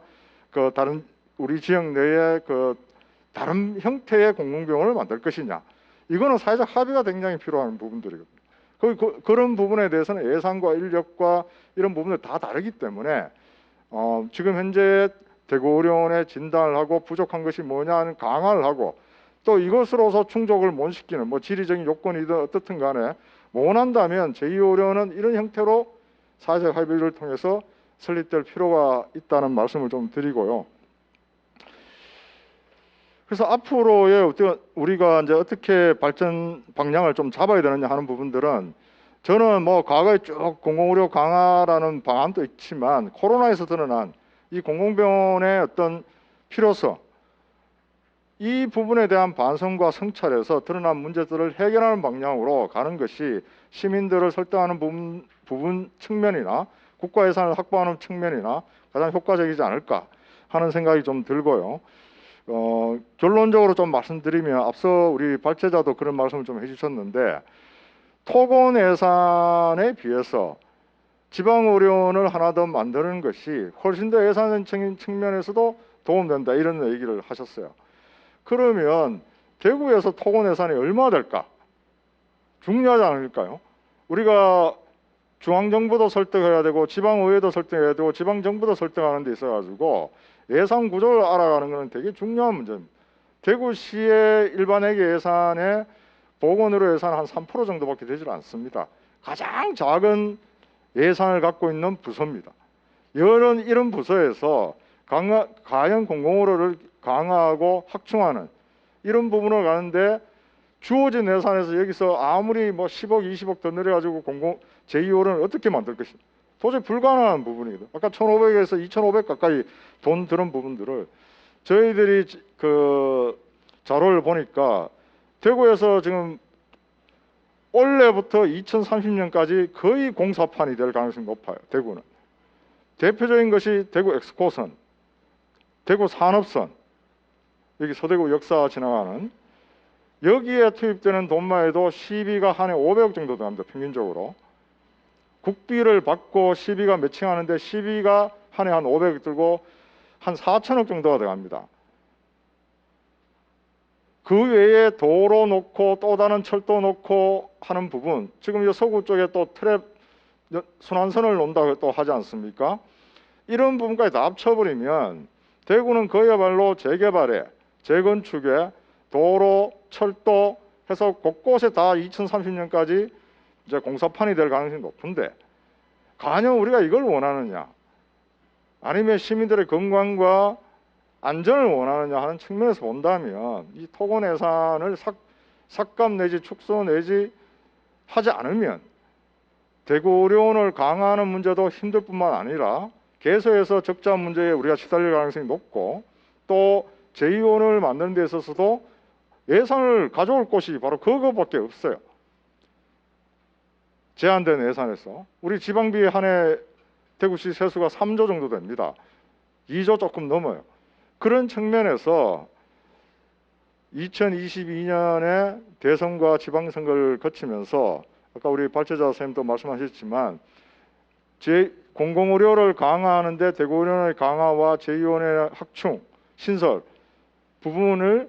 그 다른 우리 지역 내에 그 다른 형태의 공공병원을 만들 것이냐, 이거는 사회적 합의가 굉장히 필요한 부분들이거든요. 그런 부분에 대해서는 예산과 인력과 이런 부분들 다 다르기 때문에 지금 현재 대구의료원의 진단을 하고 부족한 것이 뭐냐는 강화를 하고, 또 이것으로서 충족을 못 시키는 뭐 지리적인 요건이든 어떻든 간에 원한다면 제2의료원은 이런 형태로 사회적 합의를 통해서 설립될 필요가 있다는 말씀을 좀 드리고요. 그래서 앞으로의 우리가 이제 어떻게 발전 방향을 좀 잡아야 되느냐 하는 부분들은, 저는 뭐 과거에 쭉 공공의료 강화라는 방안도 있지만 코로나에서 드러난 이 공공병원의 어떤 필요성, 이 부분에 대한 반성과 성찰에서 드러난 문제들을 해결하는 방향으로 가는 것이 시민들을 설득하는 부분 측면이나 국가 예산을 확보하는 측면이나 가장 효과적이지 않을까 하는 생각이 좀 들고요. 결론적으로 좀 말씀드리면, 앞서 우리 발제자도 그런 말씀을 좀 해주셨는데, 토건 예산에 비해서 지방의료원을 하나 더 만드는 것이 훨씬 더 예산적인 측면에서도 도움된다, 이런 얘기를 하셨어요. 그러면 대구에서 토건 예산이 얼마 될까? 중요하지 않을까요? 우리가 중앙정부도 설득해야 되고 지방의회도 설득해야 되고 지방정부도 설득하는 데 있어가지고 예산 구조를 알아가는 것은 되게 중요한 문제입니다. 대구시의 일반회계 예산의 보건의료 예산 한 3% 정도밖에 되질 않습니다. 가장 작은 예산을 갖고 있는 부서입니다. 이런 부서에서 과연 공공의료를 강화하고 확충하는 이런 부분을 가는데 주어진 예산에서 여기서 아무리 뭐 10억, 20억 더 늘려가지고 제2의료원을 어떻게 만들 것인가, 도저히 불가능한 부분이거든요. 아까 1,500에서 2,500 가까이 돈 드는 부분들을 저희들이 그 자료를 보니까 대구에서 지금 올해부터 2030년까지 거의 공사판이 될 가능성이 높아요. 대구는. 대표적인 것이 대구 엑스코선, 대구 산업선, 여기 서대구 역사 지나가는 여기에 투입되는 돈만 해도 시비가 한 해 500억 정도 들어갑니다. 평균적으로. 국비를 받고 시비가 매칭하는데 시비가 한 해 한 500억 들고 한 4천억 정도가 들어갑니다. 그 외에 도로 놓고 또 다른 철도 놓고 하는 부분, 지금 이 서구 쪽에 또 트랩 순환선을 놓는다고 또 하지 않습니까? 이런 부분까지 다 합쳐버리면 대구는 그야말로 재개발에, 재건축에, 도로, 철도 해서 곳곳에 다 2030년까지 이제 공사판이 될 가능성이 높은데, 과연 우리가 이걸 원하느냐, 아니면 시민들의 건강과 안전을 원하느냐 하는 측면에서 본다면 이 토건 예산을 삭감 내지 축소 내지 하지 않으면 대구의료원을 강화하는 문제도 힘들 뿐만 아니라 계속해서 적자 문제에 우리가 시달릴 가능성이 높고, 또 제2의원을 만드는 데 있어서도 예산을 가져올 곳이 바로 그거밖에 없어요. 제한된 예산에서 우리 지방비 한 해 대구시 세수가 3조 정도 됩니다. 2조 조금 넘어요. 그런 측면에서 2022년에 대선과 지방선거를 거치면서 아까 우리 발제자 선생님도 말씀하셨지만 공공의료를 강화하는데 대구의료원의 강화와 제2의원의 확충, 신설 부분을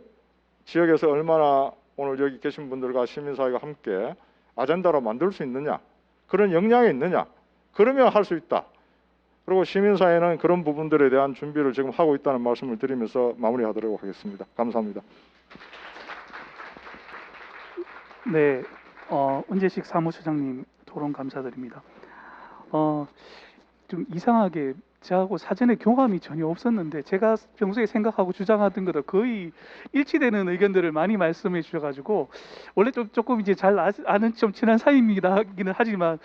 지역에서 얼마나 오늘 여기 계신 분들과 시민사회가 함께 아젠다로 만들 수 있느냐, 그런 역량이 있느냐, 그러면 할 수 있다. 그리고 시민사회는 그런 부분들에 대한 준비를 지금 하고 있다는 말씀을 드리면서 마무리하도록 하겠습니다. 감사합니다. 네, 은재식 사무처장님 토론 감사드립니다. 좀 이상하게 저하고 사전에 교감이 전혀 없었는데 제가 평소에 생각하고 주장하던 것과 거의 일치되는 의견들을 많이 말씀해 주셔가지고 원래 조금 이제 잘 아는 좀 친한 사이이기는 하지만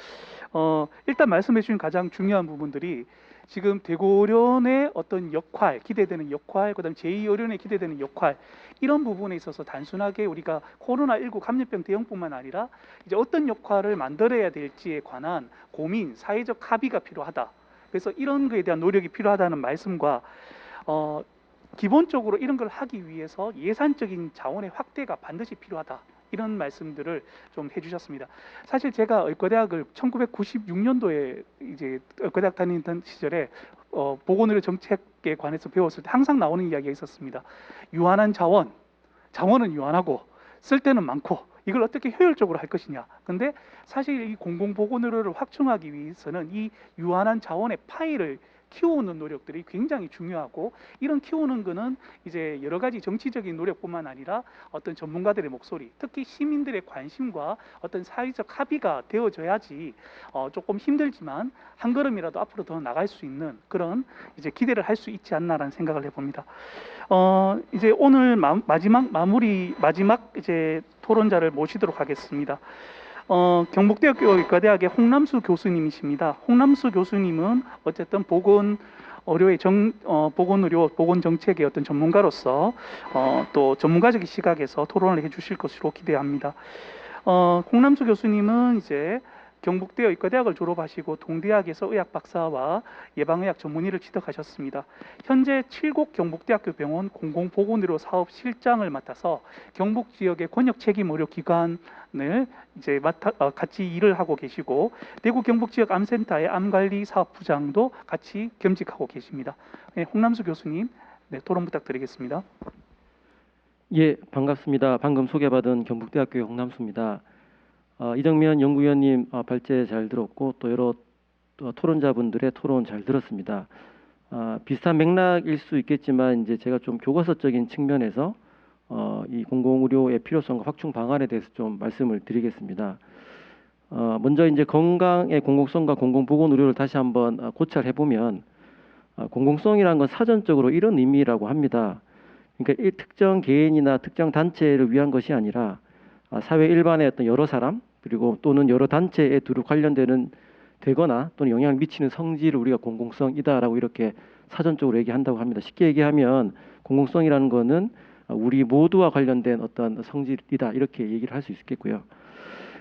일단 말씀해 주신 가장 중요한 부분들이 지금 대구의료원의 어떤 역할, 기대되는 역할, 그다음 제2의료원에 기대되는 역할, 이런 부분에 있어서 단순하게 우리가 코로나19 감염병 대응뿐만 아니라 이제 어떤 역할을 만들어야 될지에 관한 고민, 사회적 합의가 필요하다. 그래서 이런 거에 대한 노력이 필요하다는 말씀과 기본적으로 이런 걸 하기 위해서 예산적인 자원의 확대가 반드시 필요하다. 이런 말씀들을 좀 해주셨습니다. 사실 제가 의과대학을 1996년도에 이제 의과대학 다니던 시절에 보건의료 정책에 관해서 배웠을 때 항상 나오는 이야기가 있었습니다. 유한한 자원은 유한하고 쓸 때는 많고 이걸 어떻게 효율적으로 할 것이냐. 근데 사실 이 공공보건의료를 확충하기 위해서는 이 유한한 자원의 파이를 키우는 노력들이 굉장히 중요하고, 이런 키우는 거는 이제 여러 가지 정치적인 노력뿐만 아니라 어떤 전문가들의 목소리, 특히 시민들의 관심과 어떤 사회적 합의가 되어져야지 조금 힘들지만 한 걸음이라도 앞으로 더 나갈 수 있는 그런 이제 기대를 할 수 있지 않나라는 생각을 해봅니다. 이제 오늘 마지막 이제 토론자를 모시도록 하겠습니다. 경북대학교 의과대학의 홍남수 교수님이십니다. 홍남수 교수님은 어쨌든 보건의료 보건정책의 어떤 전문가로서 또 전문가적인 시각에서 토론을 해주실 것으로 기대합니다. 홍남수 교수님은 이제 경북대 의과대학을 졸업하시고 동대학에서 의학 박사와 예방의학 전문의를 취득하셨습니다. 현재 7곡 경북대학교 병원 공공보건의료 사업 실장을 맡아서 경북 지역의 권역 책임 의료 기관을 이제 같이 일을 하고 계시고, 대구 경북 지역 암센터의 암관리 사업부장도 같이 겸직하고 계십니다. 네, 홍남수 교수님, 네, 토론 부탁드리겠습니다. 예, 반갑습니다. 방금 소개받은 경북대학교의 홍남수입니다. 이정면 연구위원님 발제 잘 들었고 또 여러 토론자분들의 토론 잘 들었습니다. 비슷한 맥락일 수 있겠지만 이제 제가 좀 교과서적인 측면에서 이 공공의료의 필요성과 확충 방안에 대해서 좀 말씀을 드리겠습니다. 먼저 이제 건강의 공공성과 공공보건의료를 다시 한번 고찰해 보면 공공성이라는 건 사전적으로 이런 의미라고 합니다. 그러니까 특정 개인이나 특정 단체를 위한 것이 아니라 사회 일반의 어떤 여러 사람 그리고 또는 여러 단체에 두루 관련되는 되거나 또는 영향을 미치는 성질을 우리가 공공성이다라고 이렇게 사전적으로 얘기한다고 합니다. 쉽게 얘기하면 공공성이라는 거는 우리 모두와 관련된 어떤 성질이다 이렇게 얘기를 할 수 있겠고요.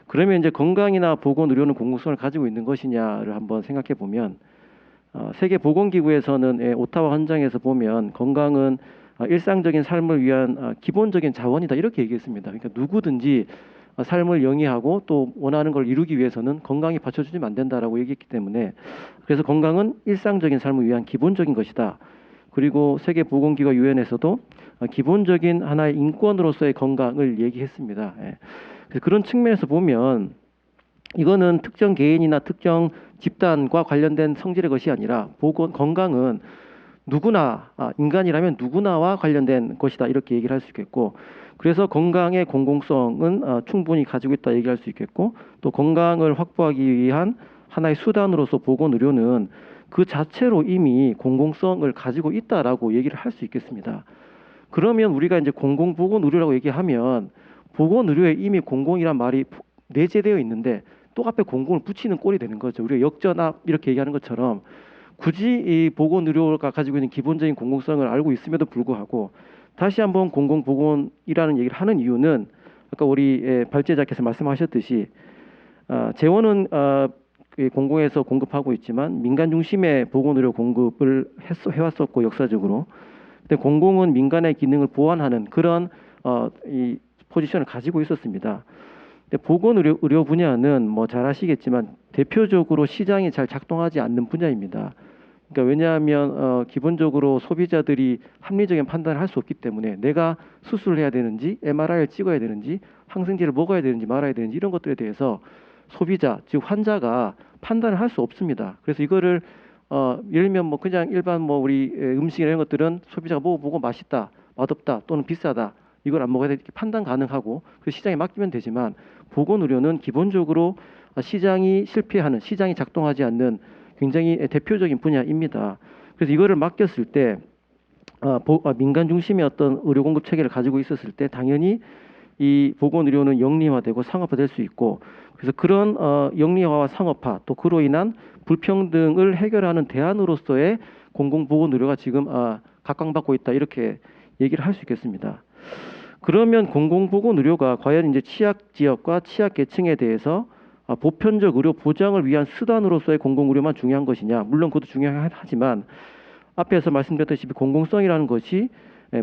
그러면 이제 건강이나 보건 의료는 공공성을 가지고 있는 것이냐를 한번 생각해 보면 세계 보건기구에서는 오타와 헌장에서 보면 건강은 일상적인 삶을 위한 기본적인 자원이다 이렇게 얘기했습니다. 그러니까 누구든지 삶을 영위하고 또 원하는 걸 이루기 위해서는 건강이 받쳐주면 안 된다라고 얘기했기 때문에 그래서 건강은 일상적인 삶을 위한 기본적인 것이다. 그리고 세계보건기구 유엔에서도 기본적인 하나의 인권으로서의 건강을 얘기했습니다. 예. 그래서 그런 측면에서 보면 이거는 특정 개인이나 특정 집단과 관련된 성질의 것이 아니라 건강은 누구나 인간이라면 누구나와 관련된 것이다 이렇게 얘기를 할 수 있겠고 그래서 건강의 공공성은 충분히 가지고 있다 얘기할 수 있겠고 또 건강을 확보하기 위한 하나의 수단으로서 보건의료는 그 자체로 이미 공공성을 가지고 있다라고 얘기를 할 수 있겠습니다. 그러면 우리가 이제 공공보건의료라고 얘기하면 보건의료에 이미 공공이란 말이 내재되어 있는데 또 앞에 공공을 붙이는 꼴이 되는 거죠. 우리가 역전압 이렇게 얘기하는 것처럼 굳이 이 보건의료가 가지고 있는 기본적인 공공성을 알고 있음에도 불구하고 다시 한번 공공보건이라는 얘기를 하는 이유는 아까 우리 발제자께서 말씀하셨듯이 재원은 공공에서 공급하고 있지만 민간 중심의 보건의료 공급을 해왔었고 역사적으로 근데 공공은 민간의 기능을 보완하는 그런 이 포지션을 가지고 있었습니다. 근데 보건의료 분야는 뭐 잘 아시겠지만 대표적으로 시장이 잘 작동하지 않는 분야입니다. 그러니까 왜냐하면 기본적으로 소비자들이 합리적인 판단을 할 수 없기 때문에 내가 수술을 해야 되는지 MRI를 찍어야 되는지 항생제를 먹어야 되는지 말아야 되는지 이런 것들에 대해서 소비자 즉 환자가 판단을 할 수 없습니다. 그래서 이거를 예를 들면 뭐 그냥 일반 뭐 우리 음식 이런 것들은 소비자가 먹어보고 맛있다, 맛없다 또는 비싸다 이걸 안 먹어야 돼 이렇게 판단 가능하고 그 시장에 맡기면 되지만 보건의료는 기본적으로 시장이 실패하는 시장이 작동하지 않는 굉장히 대표적인 분야입니다. 그래서 이거를 맡겼을 때 민간 중심의 어떤 의료 공급 체계를 가지고 있었을 때 당연히 이 보건의료는 영리화되고 상업화될 수 있고 그래서 그런 영리화와 상업화 또 그로 인한 불평등을 해결하는 대안으로서의 공공보건의료가 지금 각광받고 있다 이렇게 얘기를 할 수 있겠습니다. 그러면 공공보건의료가 과연 이제 취약 지역과 취약 계층에 대해서 보편적 의료 보장을 위한 수단으로서의 공공의료만 중요한 것이냐? 물론 그것도 중요하지만 앞에서 말씀드렸다시피 공공성이라는 것이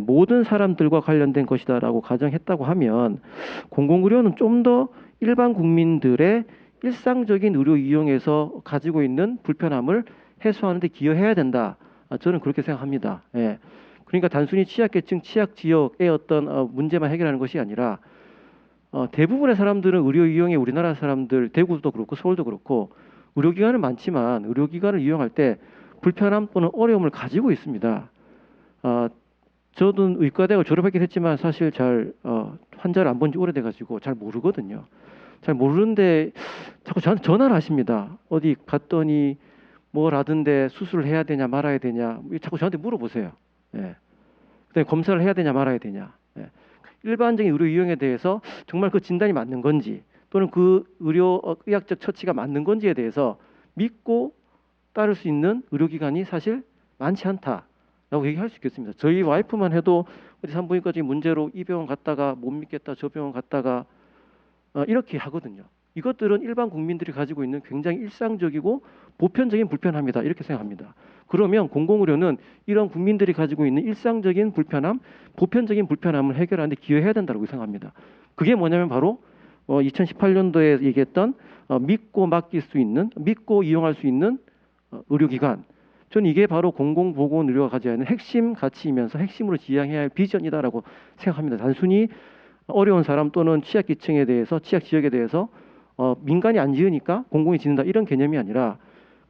모든 사람들과 관련된 것이다라고 가정했다고 하면 공공의료는 좀 더 일반 국민들의 일상적인 의료 이용에서 가지고 있는 불편함을 해소하는 데 기여해야 된다. 저는 그렇게 생각합니다. 예. 그러니까 단순히 취약계층, 취약지역의 어떤 문제만 해결하는 것이 아니라 대부분의 사람들은 의료 이용에 우리나라 사람들 대구도 그렇고 서울도 그렇고 의료기관은 많지만 의료기관을 이용할 때 불편함 또는 어려움을 가지고 있습니다. 저도 의과대학을 졸업했긴 했지만 사실 잘 환자를 안 본 지 오래돼가지고 잘 모르거든요. 잘 모르는데 자꾸 저한테 전화를 하십니다. 어디 갔더니 뭘 하던데 수술을 해야 되냐 말아야 되냐 자꾸 저한테 물어보세요. 예. 그다음에 검사를 해야 되냐 말아야 되냐. 예. 일반적인 의료 이용에 대해서 정말 그 진단이 맞는 건지 또는 그 의학적 처치가 맞는 건지에 대해서 믿고 따를 수 있는 의료기관이 사실 많지 않다라고 얘기할 수 있겠습니다. 저희 와이프만 해도 어디 산부인과적인 문제로 이 병원 갔다가 못 믿겠다 저 병원 갔다가 이렇게 하거든요. 이것들은 일반 국민들이 가지고 있는 굉장히 일상적이고 보편적인 불편함이다 이렇게 생각합니다. 그러면 공공의료는 이런 국민들이 가지고 있는 일상적인 불편함, 보편적인 불편함을 해결하는 데 기여해야 된다고 생각합니다. 그게 뭐냐면 바로 2018년도에 얘기했던 믿고 맡길 수 있는, 믿고 이용할 수 있는 의료기관. 저는 이게 바로 공공보건의료가 가져야 하는 핵심 가치이면서 핵심으로 지향해야 할 비전이다라고 생각합니다. 단순히 어려운 사람 또는 취약계층에 대해서, 취약지역에 대해서 민간이 안 지으니까 공공이 짓는다 이런 개념이 아니라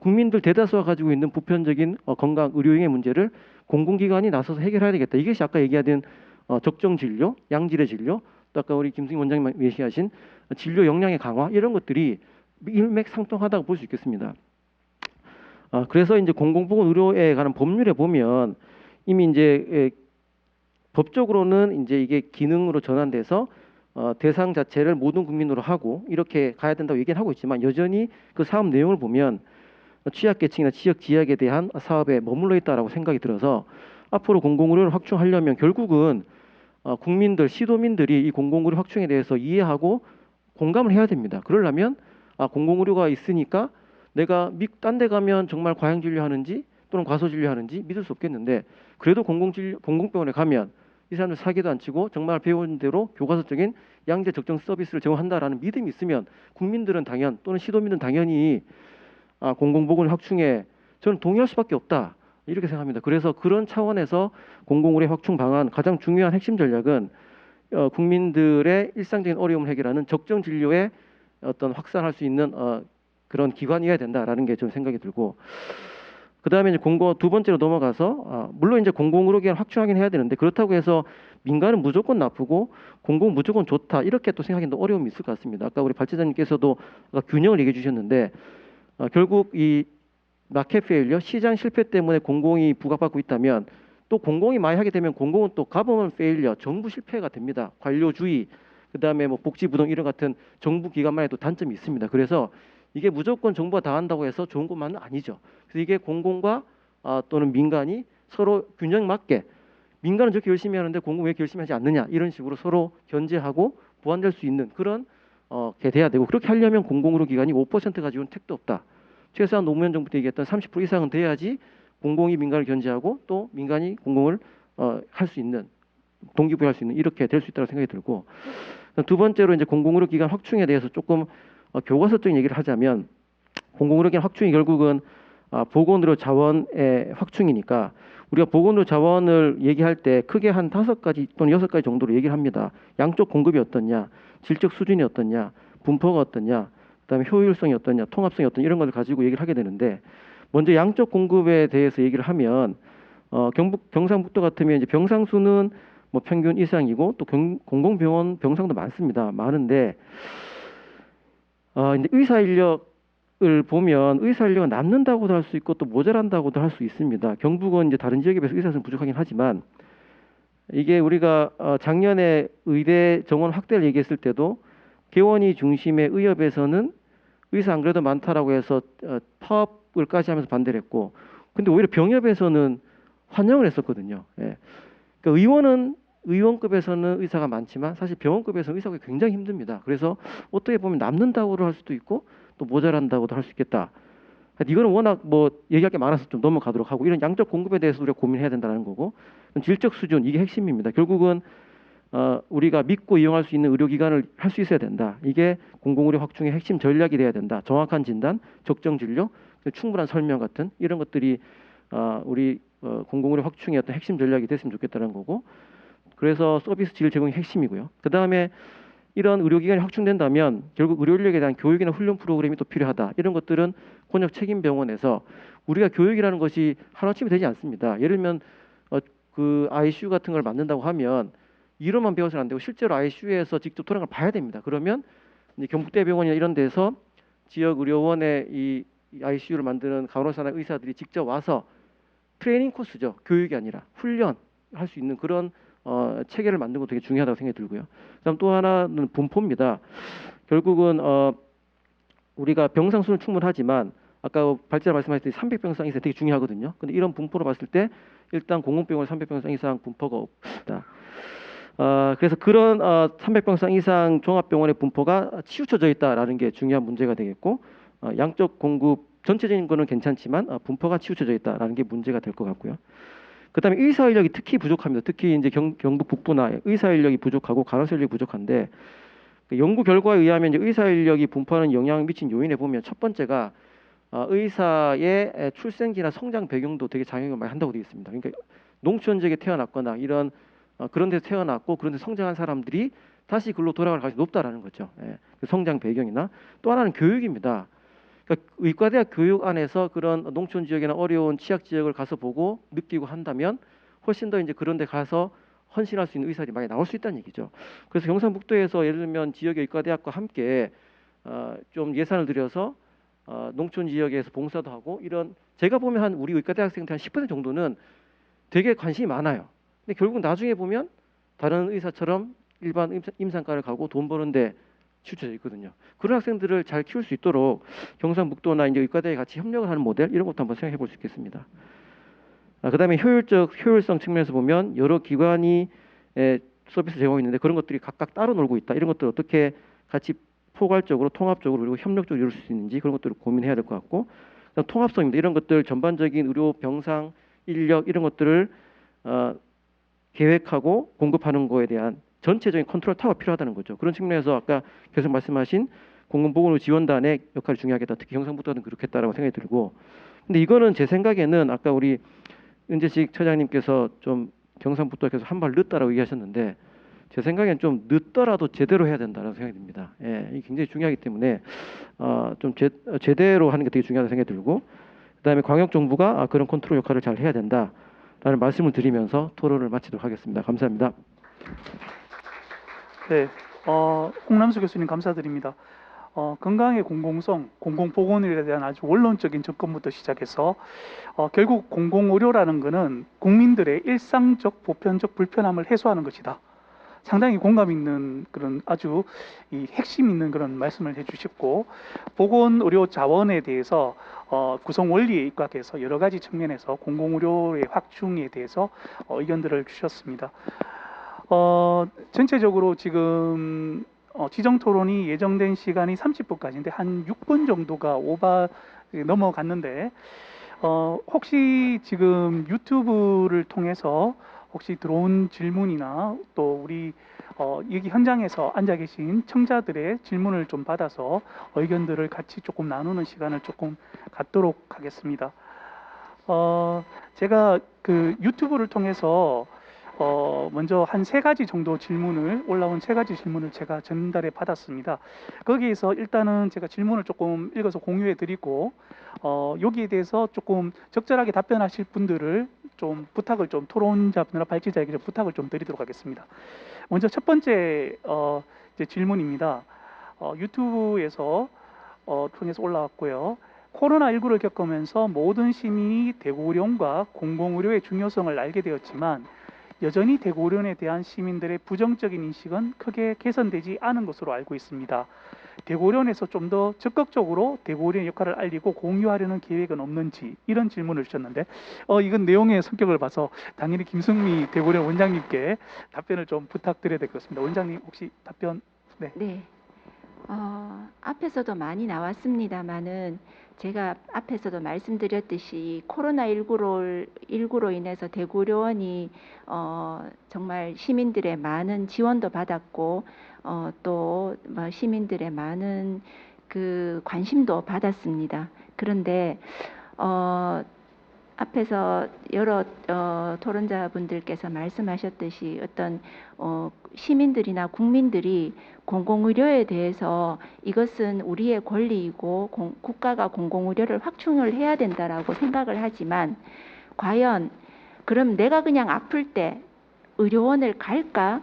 국민들 대다수가 가지고 있는 보편적인 건강 의료행의 문제를 공공기관이 나서서 해결해야 되겠다. 이것이 아까 얘기하던 적정 진료, 양질의 진료, 또 아까 우리 김승희 원장님 얘기하신 진료 역량의 강화 이런 것들이 일맥상통하다고 볼 수 있겠습니다. 그래서 이제 공공보건의료에 관한 법률에 보면 이미 이제 법적으로는 이제 이게 기능으로 전환돼서 대상 자체를 모든 국민으로 하고 이렇게 가야 된다고 얘기는 하고 있지만 여전히 그 사업 내용을 보면 취약계층이나 지역 지역에 대한 사업에 머물러 있다라고 생각이 들어서 앞으로 공공의료를 확충하려면 결국은 국민들, 시도민들이 이 공공의료 확충에 대해서 이해하고 공감을 해야 됩니다. 그러려면 공공의료가 있으니까 내가 딴 데 가면 정말 과잉진료하는지 또는 과소진료하는지 믿을 수 없겠는데 그래도 공공병원에 가면 이 사람들 사기도 안 치고 정말 배운 대로 교과서적인 양질 적정 서비스를 제공한다라는 믿음이 있으면 국민들은 또는 시도민들은 당연히 공공보건 확충에 저는 동의할 수밖에 없다 이렇게 생각합니다. 그래서 그런 차원에서 공공의료 확충 방안 가장 중요한 핵심 전략은 국민들의 일상적인 어려움을 해결하는 적정 진료에 어떤 확산할 수 있는 그런 기관이어야 된다라는 게 좀 생각이 들고 그다음에 이제 두 번째로 넘어가서 물론 이제 공공의료기관 확충하긴 해야 되는데 그렇다고 해서 민간은 무조건 나쁘고 공공은 무조건 좋다 이렇게 또 생각하기도 어려움이 있을 것 같습니다. 아까 우리 발제자님께서도 균형을 얘기해 주셨는데 결국 이 마켓 페일리어 시장 실패 때문에 공공이 부각받고 있다면 또 공공이 많이 하게 되면 공공은 또 가버먼 페일리어 정부 실패가 됩니다. 관료주의 그다음에 뭐 복지부동 이런 같은 정부 기관만의 또 단점이 있습니다. 그래서 이게 무조건 정부가 다 한다고 해서 좋은 것만은 아니죠. 그래서 이게 공공과 또는 민간이 서로 균형 맞게 민간은 저렇게 열심히 하는데 공공 왜 이렇게 열심히 하지 않느냐 이런 식으로 서로 견제하고 보완될 수 있는 그런 게 돼야 되고 그렇게 하려면 공공의료 기관이 5% 가지고는 택도 없다. 최소한 노무현 정부 때 얘기했던 30% 이상은 돼야지 공공이 민간을 견제하고 또 민간이 공공을 할 수 있는 동기부여할 수 있는 이렇게 될 수 있다고 생각이 들고 두 번째로 이제 공공의료 기관 확충에 대해서 조금 교과서적인 얘기를 하자면 공공의료 기관 확충이 결국은 보건의료 자원의 확충이니까 우리가 보건의료 자원을 얘기할 때 크게 한 5가지 또는 6가지 정도로 얘기를 합니다. 양쪽 공급이 어떻냐, 질적 수준이 어떻냐, 분포가 어떻냐, 그다음에 효율성이 어떠냐, 통합성이 어떠냐 이런 것을 가지고 얘기를 하게 되는데 먼저 양쪽 공급에 대해서 얘기를 하면 경상북도 같으면 이제 병상 수는 뭐 평균 이상이고 또 공공병원 병상도 많은데 이제 의사 인력을 보면 의사 인력은 남는다고도 할 수 있고 또 모자란다고도 할 수 있습니다. 경북은 이제 다른 지역에 비해서 의사수는 부족하긴 하지만 이게 우리가 작년에 의대 정원 확대를 얘기했을 때도 개원이 중심의 의협에서는 의사 안 그래도 많다라고 해서 파업을까지 하면서 반대를 했고 근데 오히려 병협에서는 환영을 했었거든요. 예. 그러니까 의원급에서는 의사가 많지만 사실 병원급에서는 의사가 굉장히 힘듭니다. 그래서 어떻게 보면 남는다고도 할 수도 있고 또 모자란다고도 할 수 있겠다. 이거는 워낙 뭐 얘기할 게 많아서 좀 넘어가도록 하고 이런 양적 공급에 대해서 우리가 고민해야 된다는 거고 질적 수준 이게 핵심입니다. 결국은 우리가 믿고 이용할 수 있는 의료기관을 할 수 있어야 된다. 이게 공공의료 확충의 핵심 전략이 돼야 된다. 정확한 진단, 적정 진료, 충분한 설명 같은 이런 것들이 우리 공공의료 확충의 어떤 핵심 전략이 됐으면 좋겠다는 거고 그래서 서비스 질 제공이 핵심이고요. 그 다음에 이런 의료기관이 확충된다면 결국 의료인력에 대한 교육이나 훈련 프로그램이 또 필요하다. 이런 것들은 혼역 책임병원에서 우리가 교육이라는 것이 하루아침에 되지 않습니다. 예를 들면 그 ICU 같은 걸 만든다고 하면 이론만 배워서는 안 되고 실제로 ICU에서 직접 돌아가는 걸 봐야 됩니다. 그러면 이제 경북대병원이나 이런 데서 지역 의료원의 이 ICU를 만드는 간호사나 의사들이 직접 와서 트레이닝 코스죠. 교육이 아니라 훈련할 수 있는 그런 체계를 만드는 것도 되게 중요하다고 생각이 들고요. 그다음 또 하나는 분포입니다. 결국은 우리가 병상 수는 충분하지만 아까 발제자 말씀하셨듯이 300병상 이상 되게 중요하거든요. 근데 이런 분포로 봤을 때 일단 공공병원 300병상 이상 분포가 없다. 그래서 그런 300병상 이상 종합병원의 분포가 치우쳐져 있다라는 게 중요한 문제가 되겠고 양적 공급 전체적인 거는 괜찮지만 분포가 치우쳐져 있다라는 게 문제가 될 것 같고요. 그다음에 의사 인력이 특히 부족합니다. 특히 이제 경북 북부나 의사 인력이 부족하고 간호사 인력이 부족한데 연구 결과에 의하면 이제 의사 인력이 분포하는 영향을 미친 요인에 보면 첫 번째가 의사의 출생지나 성장 배경도 되게 작용을 많이 한다고 되어 있습니다. 그러니까 농촌 지역에 태어났거나 이런 그런 데서 태어났고 그런 데 성장한 사람들이 다시 글로 돌아갈 가능성이 높다라는 거죠. 예. 성장 배경이나 또 하나는 교육입니다. 그러니까 의과대학 교육 안에서 그런 농촌 지역이나 어려운 취약 지역을 가서 보고 느끼고 한다면 훨씬 더 이제 그런 데 가서 헌신할 수 있는 의사들이 많이 나올 수 있다는 얘기죠. 그래서 경상북도에서 예를 들면 지역의 의과대학과 함께 좀 예산을 들여서 농촌 지역에서 봉사도 하고 이런 제가 보면 한 우리 의과대학생들 한 10% 정도는 되게 관심이 많아요. 근데 결국 나중에 보면 다른 의사처럼 일반 임상과를 가고 돈 버는데 치우쳐져 있거든요. 그런 학생들을 잘 키울 수 있도록 경상북도나 이제 의과대에 같이 협력을 하는 모델 이런 것도 한번 생각해 볼 수 있겠습니다. 그다음에 효율성 측면에서 보면 여러 기관이 서비스 제공이 있는데 그런 것들이 각각 따로 놀고 있다. 이런 것들 어떻게 같이 포괄적으로 통합적으로 그리고 협력적으로 이룰 수 있는지 그런 것들을 고민해야 될 것 같고, 그다음 통합성입니다. 이런 것들 전반적인 의료 병상 인력 이런 것들을 계획하고 공급하는 거에 대한 전체적인 컨트롤 타워가 필요하다는 거죠. 그런 측면에서 아까 계속 말씀하신 공공보건의료 지원단의 역할이 중요하겠다. 특히 경상북도는 그렇겠다라고 생각이 들고, 근데 이거는 제 생각에는 아까 우리 은재식 처장님께서 좀 경상북도에서 한 발 늦다라고 얘기하셨는데, 제 생각엔 좀 늦더라도 제대로 해야 된다는 생각이 듭니다. 예, 이게 굉장히 중요하기 때문에 좀 제대로 하는 게 되게 중요하다는 생각이 들고, 그다음에 광역 정부가 그런 컨트롤 역할을 잘 해야 된다라는 말씀을 드리면서 토론을 마치도록 하겠습니다. 감사합니다. 네, 홍남수 교수님 감사드립니다. 건강의 공공성, 공공보건에 대한 아주 원론적인 접근부터 시작해서 결국 공공의료라는 것은 국민들의 일상적, 보편적 불편함을 해소하는 것이다. 상당히 공감 있는 그런 아주 이 핵심 있는 그런 말씀을 해주셨고, 보건의료 자원에 대해서 구성 원리에 입각해서 여러 가지 측면에서 공공의료의 확충에 대해서 의견들을 주셨습니다. 전체적으로 지금 지정 토론이 예정된 시간이 30분까지인데 한 6분 정도가 넘어갔는데, 혹시 지금 유튜브를 통해서 혹시 들어온 질문이나 또 우리 여기 현장에서 앉아 계신 청자들의 질문을 좀 받아서 의견들을 같이 조금 나누는 시간을 조금 갖도록 하겠습니다. 제가 그 유튜브를 통해서 먼저 한 3가지 정도 올라온 3가지 질문을 제가 전달해 받았습니다. 거기에서 일단은 제가 질문을 조금 읽어서 공유해 드리고, 여기에 대해서 조금 적절하게 답변하실 분들을 좀 부탁을 좀 토론자분이나 발제자에게 좀 부탁을 좀 드리도록 하겠습니다. 먼저 첫 번째 이제 질문입니다. 유튜브에서 통해서 올라왔고요. 코로나19를 겪으면서 모든 시민이 대구의료원과 공공의료의 중요성을 알게 되었지만 여전히 대구의료원에 대한 시민들의 부정적인 인식은 크게 개선되지 않은 것으로 알고 있습니다. 대구의료원에서 좀 더 적극적으로 대구의료원의 역할을 알리고 공유하려는 계획은 없는지, 이런 질문을 주셨는데, 이건 내용의 성격을 봐서 당연히 김승미 대구의료원 원장님께 답변을 좀 부탁드려야 될 것 같습니다. 원장님 혹시 답변? 네. 네. 앞에서도 많이 나왔습니다마는 제가 앞에서도 말씀드렸듯이 코로나19로 인해서 대구의료원이 정말 시민들의 많은 지원도 받았고 또 시민들의 많은 그 관심도 받았습니다. 그런데 앞에서 여러 토론자분들께서 말씀하셨듯이 어떤 시민들이나 국민들이 공공의료에 대해서 이것은 우리의 권리이고 국가가 공공의료를 확충을 해야 된다라고 생각을 하지만, 과연 그럼 내가 그냥 아플 때 의료원을 갈까?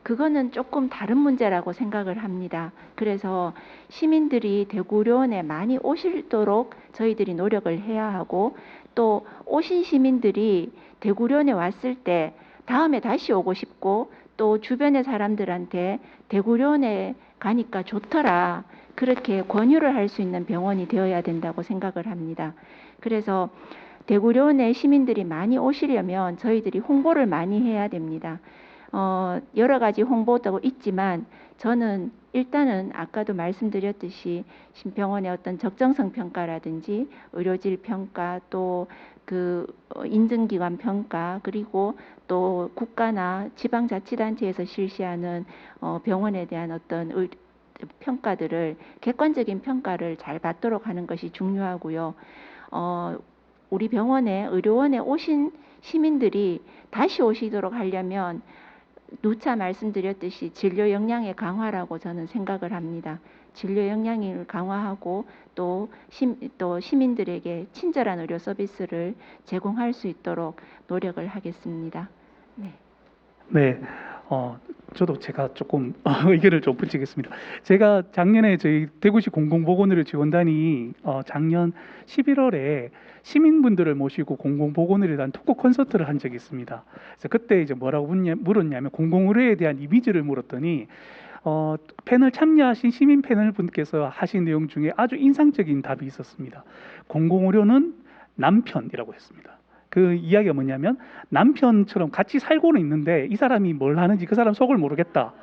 그거는 조금 다른 문제라고 생각을 합니다. 그래서 시민들이 대구의료원에 많이 오시도록 저희들이 노력을 해야 하고, 또 오신 시민들이 대구의료원에 왔을 때 다음에 다시 오고 싶고, 또 주변의 사람들한테 대구의료원에 가니까 좋더라, 그렇게 권유를 할 수 있는 병원이 되어야 된다고 생각을 합니다. 그래서 대구의료원에 시민들이 많이 오시려면 저희들이 홍보를 많이 해야 됩니다. 여러 가지 홍보도 있지만 저는 일단은 아까도 말씀드렸듯이 신병원의 어떤 적정성 평가라든지 의료질 평가, 또 그 인증기관 평가, 그리고 또 국가나 지방자치단체에서 실시하는 병원에 대한 어떤 평가들을, 객관적인 평가를 잘 받도록 하는 것이 중요하고요. 우리 병원에 의료원에 오신 시민들이 다시 오시도록 하려면 누차 말씀드렸듯이 진료 역량의 강화라고 저는 생각을 합니다. 진료 역량을 강화하고 또 시민들에게 친절한 의료 서비스를 제공할 수 있도록 노력을 하겠습니다. 네. 네. 저도 제가 조금 의견을 좀 붙이겠습니다. 제가 작년에 저희 대구시 공공보건의료 지원단이 작년 11월에 시민분들을 모시고 공공보건의료에 대한 토크 콘서트를 한 적이 있습니다. 그래서 그때 이제 뭐라고 물었냐면 공공의료에 대한 이미지를 물었더니 패널 참여하신 시민 패널 분께서 하신 내용 중에 아주 인상적인 답이 있었습니다. 공공의료는 남편이라고 했습니다. 그 이야기가 뭐냐면 남편처럼 같이 살고는 있는데 이 사람이 뭘 하는지 그 사람 속을 모르겠다.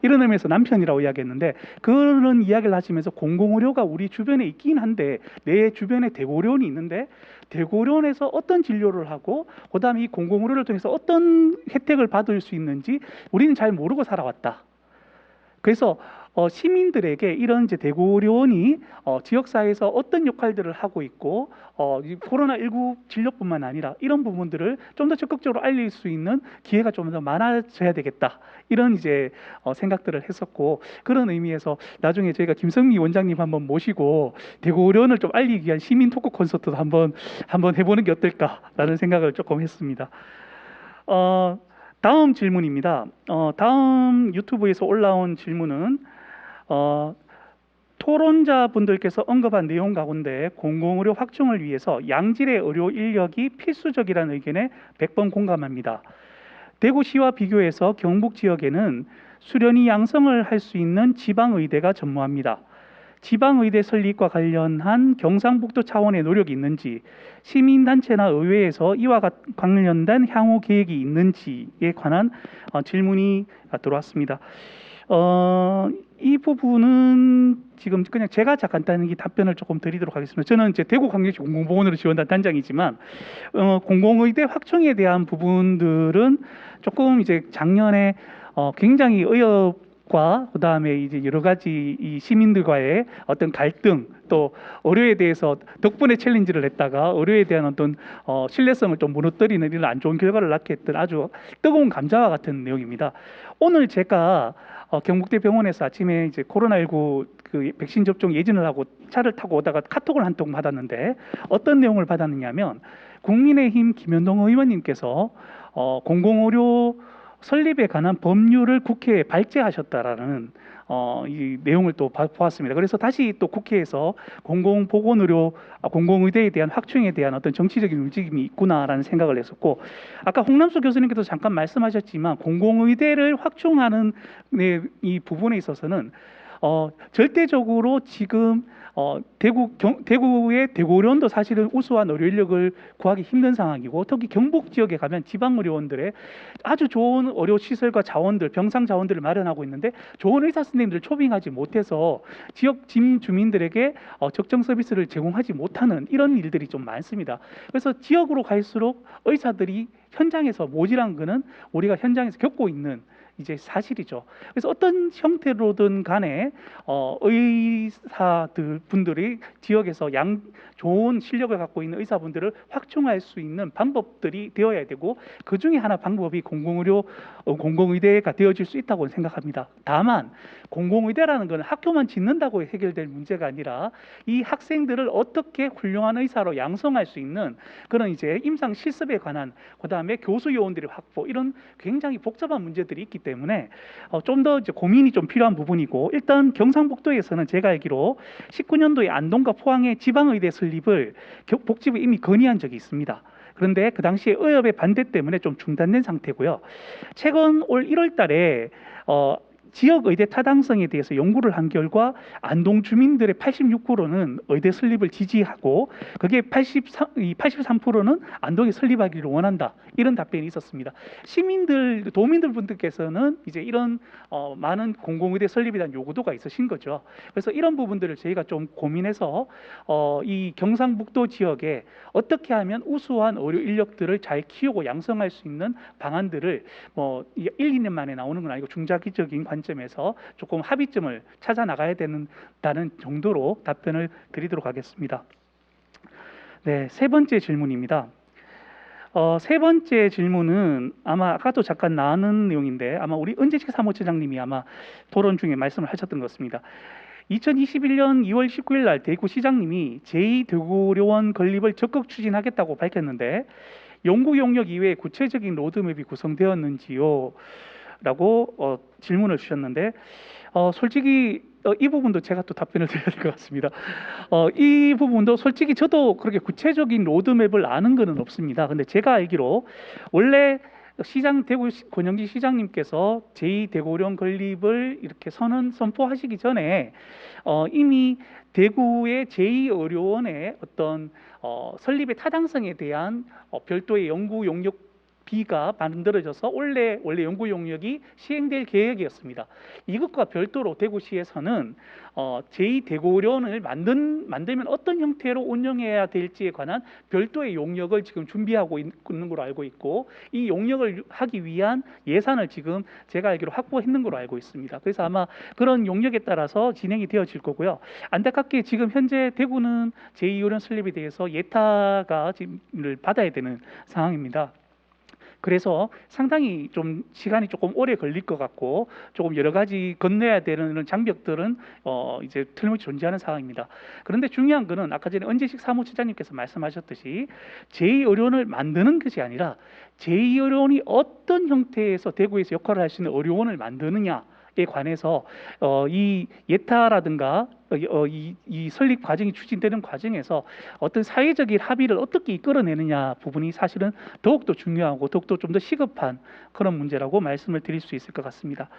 이런 의미에서 남편이라고 이야기했는데 그런 이야기를 하시면서 공공의료가 우리 주변에 있긴 한데 내 주변에 대고려원이 있는데 대고려원에서 어떤 진료를 하고 그다음에 이 공공의료를 통해서 어떤 혜택을 받을 수 있는지 우리는 잘 모르고 살아왔다. 그래서 시민들에게 이런 이제 대구의료원이 지역사회에서 어떤 역할들을 하고 있고 이 코로나19 진료뿐만 아니라 이런 부분들을 좀 더 적극적으로 알릴 수 있는 기회가 좀 더 많아져야 되겠다. 이런 이제 생각들을 했었고 그런 의미에서 나중에 저희가 김성미 원장님 한번 모시고 대구의료원을 좀 알리기 위한 시민 토크 콘서트도 한번 해보는 게 어떨까라는 생각을 조금 했습니다. 다음 질문입니다. 다음 유튜브에서 올라온 질문은 토론자분들께서 언급한 내용 가운데 공공의료 확충을 위해서 양질의 의료 인력이 필수적이라는 의견에 100번 공감합니다. 대구시와 비교해서 경북 지역에는 수련의 양성을 할 수 있는 지방의대가 전무합니다. 지방의대 설립과 관련한 경상북도 차원의 노력이 있는지, 시민단체나 의회에서 이와 관련된 향후 계획이 있는지에 관한 질문이 들어왔습니다. 이 부분은 지금 그냥 제가 간단히 답변을 조금 드리도록 하겠습니다. 저는 이제 대구광역시 공공보건의료 지원단 단장이지만 공공의대 확충에 대한 부분들은 조금 이제 작년에 굉장히 의협과 그다음에 이제 여러 가지 이 시민들과의 어떤 갈등 또 의료에 대해서 덕분에 챌린지를 했다가 의료에 대한 어떤 신뢰성을 좀 무너뜨리는 이런 안 좋은 결과를 낳게 했던 아주 뜨거운 감자와 같은 내용입니다. 오늘 제가 경북대 병원에서 아침에 이제 코로나19 그 백신 접종 예진을 하고 차를 타고 오다가 카톡을 한 통 받았는데 어떤 내용을 받았느냐면 국민의힘 김현동 의원님께서 공공의료 설립에 관한 법률을 국회에 발제하셨다라는 이 내용을 또 보았습니다. 그래서 다시 또 국회에서 공공보건의료, 공공의대에 대한 확충에 대한 어떤 정치적인 움직임이 있구나라는 생각을 했었고, 아까 홍남수 교수님께서 잠깐 말씀하셨지만 공공의대를 확충하는 이 부분에 있어서는 절대적으로 지금 대구의 대구의료원도 사실은 우수한 의료 인력을 구하기 힘든 상황이고 특히 경북 지역에 가면 지방의료원들의 아주 좋은 의료 시설과 자원들, 병상 자원들을 마련하고 있는데 좋은 의사 선생님들을 초빙하지 못해서 지역 주민들에게 적정 서비스를 제공하지 못하는 이런 일들이 좀 많습니다. 그래서 지역으로 갈수록 의사들이 현장에서 모자란 거는 우리가 현장에서 겪고 있는 이제 사실이죠. 그래서 어떤 형태로든 간에 의사들 분들이 지역에서 좋은 실력을 갖고 있는 의사분들을 확충할 수 있는 방법들이 되어야 되고 그 중에 하나 방법이 공공의대가 되어질 수 있다고 생각합니다. 다만 공공의대라는 것은 학교만 짓는다고 해결될 문제가 아니라 이 학생들을 어떻게 훌륭한 의사로 양성할 수 있는 그런 이제 임상 실습에 관한 그다음에 교수 요원들의 확보 이런 굉장히 복잡한 문제들이 있기 때문에 좀 더 이제 고민이 좀 필요한 부분이고 일단 경상북도에서는 제가 알기로 19년도에 안동과 포항의 지방의대 설립을 복지부에 이미 건의한 적이 있습니다. 그런데 그 당시에 의협의 반대 때문에 좀 중단된 상태고요. 최근 올 1월 달에 지역 의대 타당성에 대해서 연구를 한 결과 안동 주민들의 86%는 의대 설립을 지지하고 그게 83%는 안동에 설립하기를 원한다. 이런 답변이 있었습니다. 도민들 분들께서는 이제 이런 많은 공공의대 설립에 대한 요구도가 있으신 거죠. 그래서 이런 부분들을 저희가 좀 고민해서 이 경상북도 지역에 어떻게 하면 우수한 의료 인력들을 잘 키우고 양성할 수 있는 방안들을 1, 2년 만에 나오는 건 아니고 중장기적인 관점에서 조금 합의점을 찾아 나가야 된다는 정도로 답변을 드리도록 하겠습니다. 네, 세 번째 질문입니다. 세 번째 질문은 아마 아까도 잠깐 나눈 내용인데 아마 우리 은재식 사무처장님이 아마 토론 중에 말씀을 하셨던 것 같습니다. 2021년 2월 19일 날 대구시장님이 제2대구의료원 건립을 적극 추진하겠다고 밝혔는데 연구 용역 이외에 구체적인 로드맵이 구성되었는지요? 라고 질문을 주셨는데 솔직히 이 부분도 제가 또 답변을 드려야 될 것 같습니다. 이 부분도 솔직히 저도 그렇게 구체적인 로드맵을 아는 것은 없습니다. 근데 제가 알기로 원래 대구 권영기 시장님께서 제2대구의료원 건립을 이렇게 선포하시기 전에 이미 대구의 제2의료원의 어떤 설립의 타당성에 대한 별도의 연구 용역비가 만들어져서 원래 연구 용역이 시행될 계획이었습니다. 이것과 별도로 대구시에서는 제2대구의료원을 만들면 어떤 형태로 운영해야 될지에 관한 별도의 용역을 지금 준비하고 있는 걸로 알고 있고, 이 용역을 하기 위한 예산을 지금 제가 알기로 확보했는 걸로 알고 있습니다. 그래서 아마 그런 용역에 따라서 진행이 되어질 거고요. 안타깝게 지금 현재 대구는 제2의료원 설립에 대해서 예타가 지금 받아야 되는 상황입니다. 그래서 상당히 좀 시간이 조금 오래 걸릴 것 같고, 조금 여러 가지 건너야 되는 장벽들은 이제 틀림없이 존재하는 상황입니다. 그런데 중요한 거는 아까 전에 은재식 사무처장님께서 말씀하셨듯이 제2의료원을 만드는 것이 아니라 제2의료원이 어떤 형태에서 대구에서 역할을 할 수 있는 의료원을 만드느냐에 관해서 이 예타라든가 이 설립 과정이 추진되는 과정에서 어떤 사회적인 합의를 어떻게 이끌어내느냐 부분이 사실은 더욱더 중요하고 더욱더 좀 더 시급한 그런 문제라고 말씀을 드릴 수 있을 것 같습니다.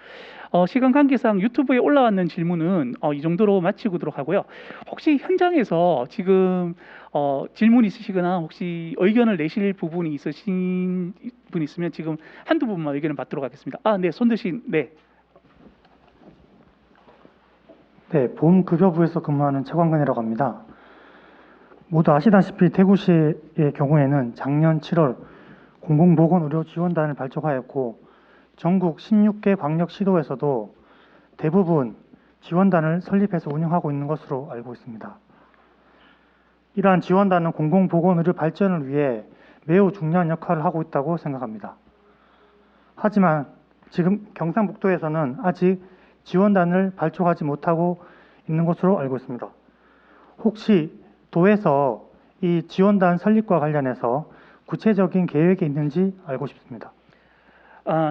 시간 관계상 유튜브에 올라왔는 질문은 이 정도로 마치도록 하고요. 혹시 현장에서 지금 질문 있으시거나 혹시 의견을 내실 부분이 있으신 분 있으면 지금 한두 분만 의견을 받도록 하겠습니다. 네, 손 드신, 네. 네, 보험급여부에서 근무하는 최광근이라고 합니다. 모두 아시다시피 대구시의 경우에는 작년 7월 공공보건의료지원단을 발족하였고, 전국 16개 광역시도에서도 대부분 지원단을 설립해서 운영하고 있는 것으로 알고 있습니다. 이러한 지원단은 공공보건의료 발전을 위해 매우 중요한 역할을 하고 있다고 생각합니다. 하지만 지금 경상북도에서는 아직 지원단을 발족하지 못하고 있는 것으로 알고 있습니다. 혹시 도에서 이 지원단 설립과 관련해서 구체적인 계획이 있는지 알고 싶습니다.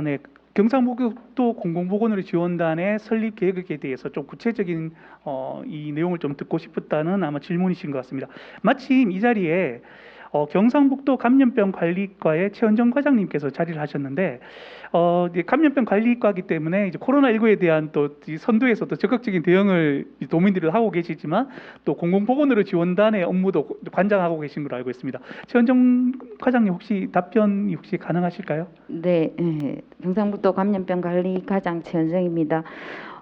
네. 경상북도 공공보건의료 지원단의 설립 계획에 대해서 좀 구체적인 이 내용을 좀 듣고 싶었다는 아마 질문이신 것 같습니다. 마침 이 자리에 경상북도 감염병관리과의 최은정 과장님께서 자리를 하셨는데, 이제 감염병관리과이기 때문에 이제 코로나19에 대한 또 이 선두에서도 적극적인 대응을 도민들이 하고 계시지만 또 공공보건의료 지원단의 업무도 관장하고 계신 걸로 알고 있습니다. 최은정 과장님 혹시 답변이 혹시 가능하실까요? 네, 경상북도 감염병관리과장 최은정입니다.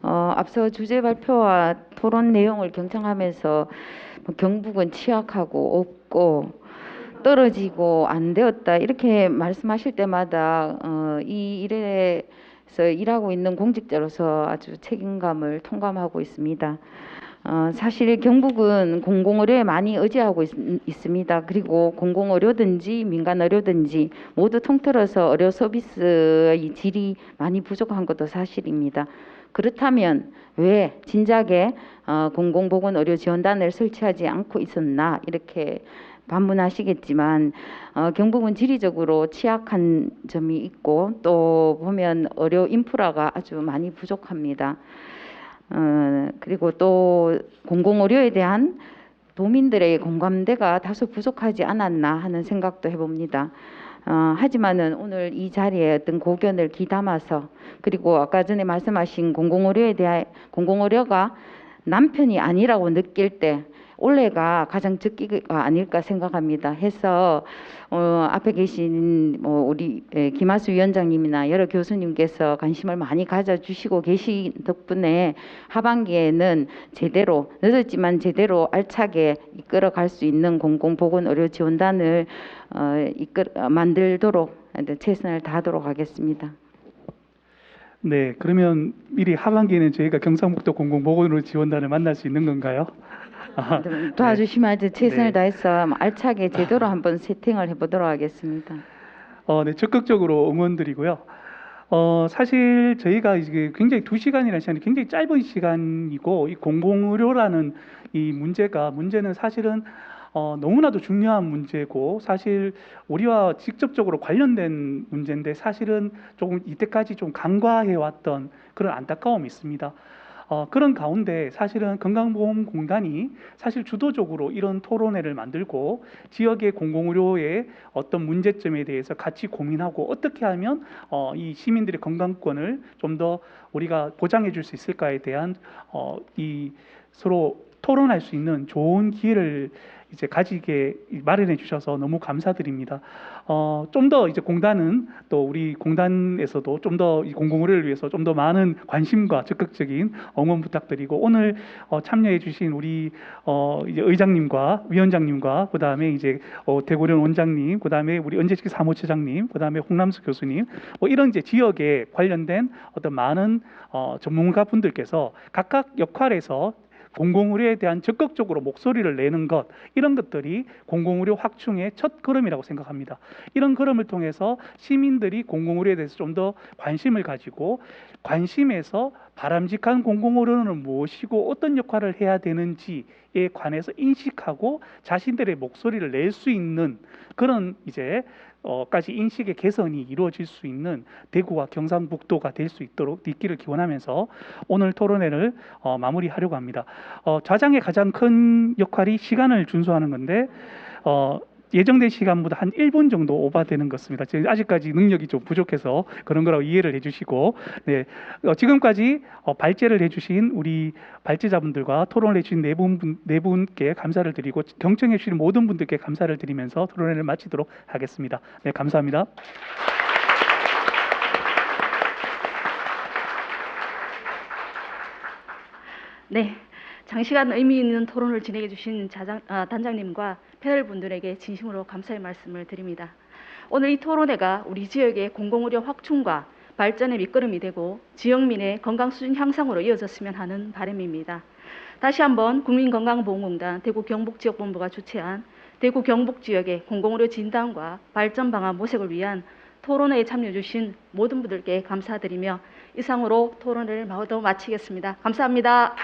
앞서 주제 발표와 토론 내용을 경청하면서 경북은 취약하고 없고 떨어지고 안 되었다 이렇게 말씀하실 때마다 이 일에서 일하고 있는 공직자로서 아주 책임감을 통감하고 있습니다. 사실 경북은 공공의료에 많이 의지하고 있습니다. 그리고 공공의료든지 민간의료든지 모두 통틀어서 의료 서비스의 질이 많이 부족한 것도 사실입니다. 그렇다면 왜 진작에 공공보건의료지원단을 설치하지 않고 있었나 이렇게 반문하시겠지만 경북은 지리적으로 취약한 점이 있고 또 보면 의료 인프라가 아주 많이 부족합니다. 그리고 또 공공의료에 대한 도민들의 공감대가 다소 부족하지 않았나 하는 생각도 해봅니다. 하지만은 오늘 이 자리에 어떤 고견을 귀담아서, 그리고 아까 전에 말씀하신 공공의료가 남편이 아니라고 느낄 때 올해가 가장 적기가 아닐까 생각합니다. 해서 앞에 계신 우리 김하수 위원장님이나 여러 교수님께서 관심을 많이 가져주시고 계신 덕분에 하반기에는 제대로 늦었지만 제대로 알차게 이끌어갈 수 있는 공공보건의료지원단을 만들도록 최선을 다하도록 하겠습니다. 네, 그러면 미리 하반기에는 저희가 경상북도 공공보건의료지원단을 만날 수 있는 건가요? 도와주시면 아주 최선을 네. 다해서 알차게 제대로 한번 세팅을 해보도록 하겠습니다. 네, 적극적으로 응원드리고요. 사실 저희가 이게 굉장히 2시간이라는 시간이 굉장히 짧은 시간이고, 이 공공의료라는 이 문제는 사실은 너무나도 중요한 문제고, 사실 우리와 직접적으로 관련된 문제인데 사실은 조금 이때까지 좀 간과해왔던 그런 안타까움이 있습니다. 그런 가운데 사실은 건강보험공단이 사실 주도적으로 이런 토론회를 만들고 지역의 공공의료의 어떤 문제점에 대해서 같이 고민하고 어떻게 하면 이 시민들의 건강권을 좀 더 우리가 보장해 줄 수 있을까에 대한 이 서로 토론할 수 있는 좋은 기회를 이제 가지게 마련해 주셔서 너무 감사드립니다. 좀 더 이제 공단은 또 우리 공단에서도 좀 더 이 공공의료를 위해서 좀 더 많은 관심과 적극적인 응원 부탁드리고 오늘 참여해 주신 우리 이제 의장님과 위원장님과 그다음에 이제 대구련 원장님, 그다음에 우리 은재식 사무처장님, 그다음에 홍남수 교수님 뭐 이런 이제 지역에 관련된 어떤 많은 전문가 분들께서 각각 역할에서 공공의료에 대한 적극적으로 목소리를 내는 것, 이런 것들이 공공의료 확충의 첫 걸음이라고 생각합니다. 이런 걸음을 통해서 시민들이 공공의료에 대해서 좀 더 관심을 가지고 관심에서 바람직한 공공의료는 무엇이고 어떤 역할을 해야 되는지에 관해서 인식하고 자신들의 목소리를 낼 수 있는 그런 이제 까지 인식의 개선이 이루어질 수 있는 대구와 경상북도가 될 수 있기를 기원하면서 오늘 토론회를 마무리하려고 합니다. 좌장의 가장 큰 역할이 시간을 준수하는 건데 예정된 시간보다 한 1분 정도 오버되는 것 같습니다. 아직까지 능력이 좀 부족해서 그런 거라고 이해를 해주시고, 네, 지금까지 발제를 해주신 우리 발제자분들과 토론을 해주신 네 분께 감사를 드리고 경청해 주신 모든 분들께 감사를 드리면서 토론회를 마치도록 하겠습니다. 네, 감사합니다. 네, 장시간 의미 있는 토론을 진행해 주신 단장님과 패널 분들에게 진심으로 감사의 말씀을 드립니다. 오늘 이 토론회가 우리 지역의 공공의료 확충과 발전의 밑거름이 되고 지역민의 건강 수준 향상으로 이어졌으면 하는 바람입니다. 다시 한번 국민건강보험공단 대구 경북지역본부가 주최한 대구 경북지역의 공공의료 진단과 발전 방안 모색을 위한 토론회에 참여해 주신 모든 분들께 감사드리며 이상으로 토론회를 모두 마치겠습니다. 감사합니다.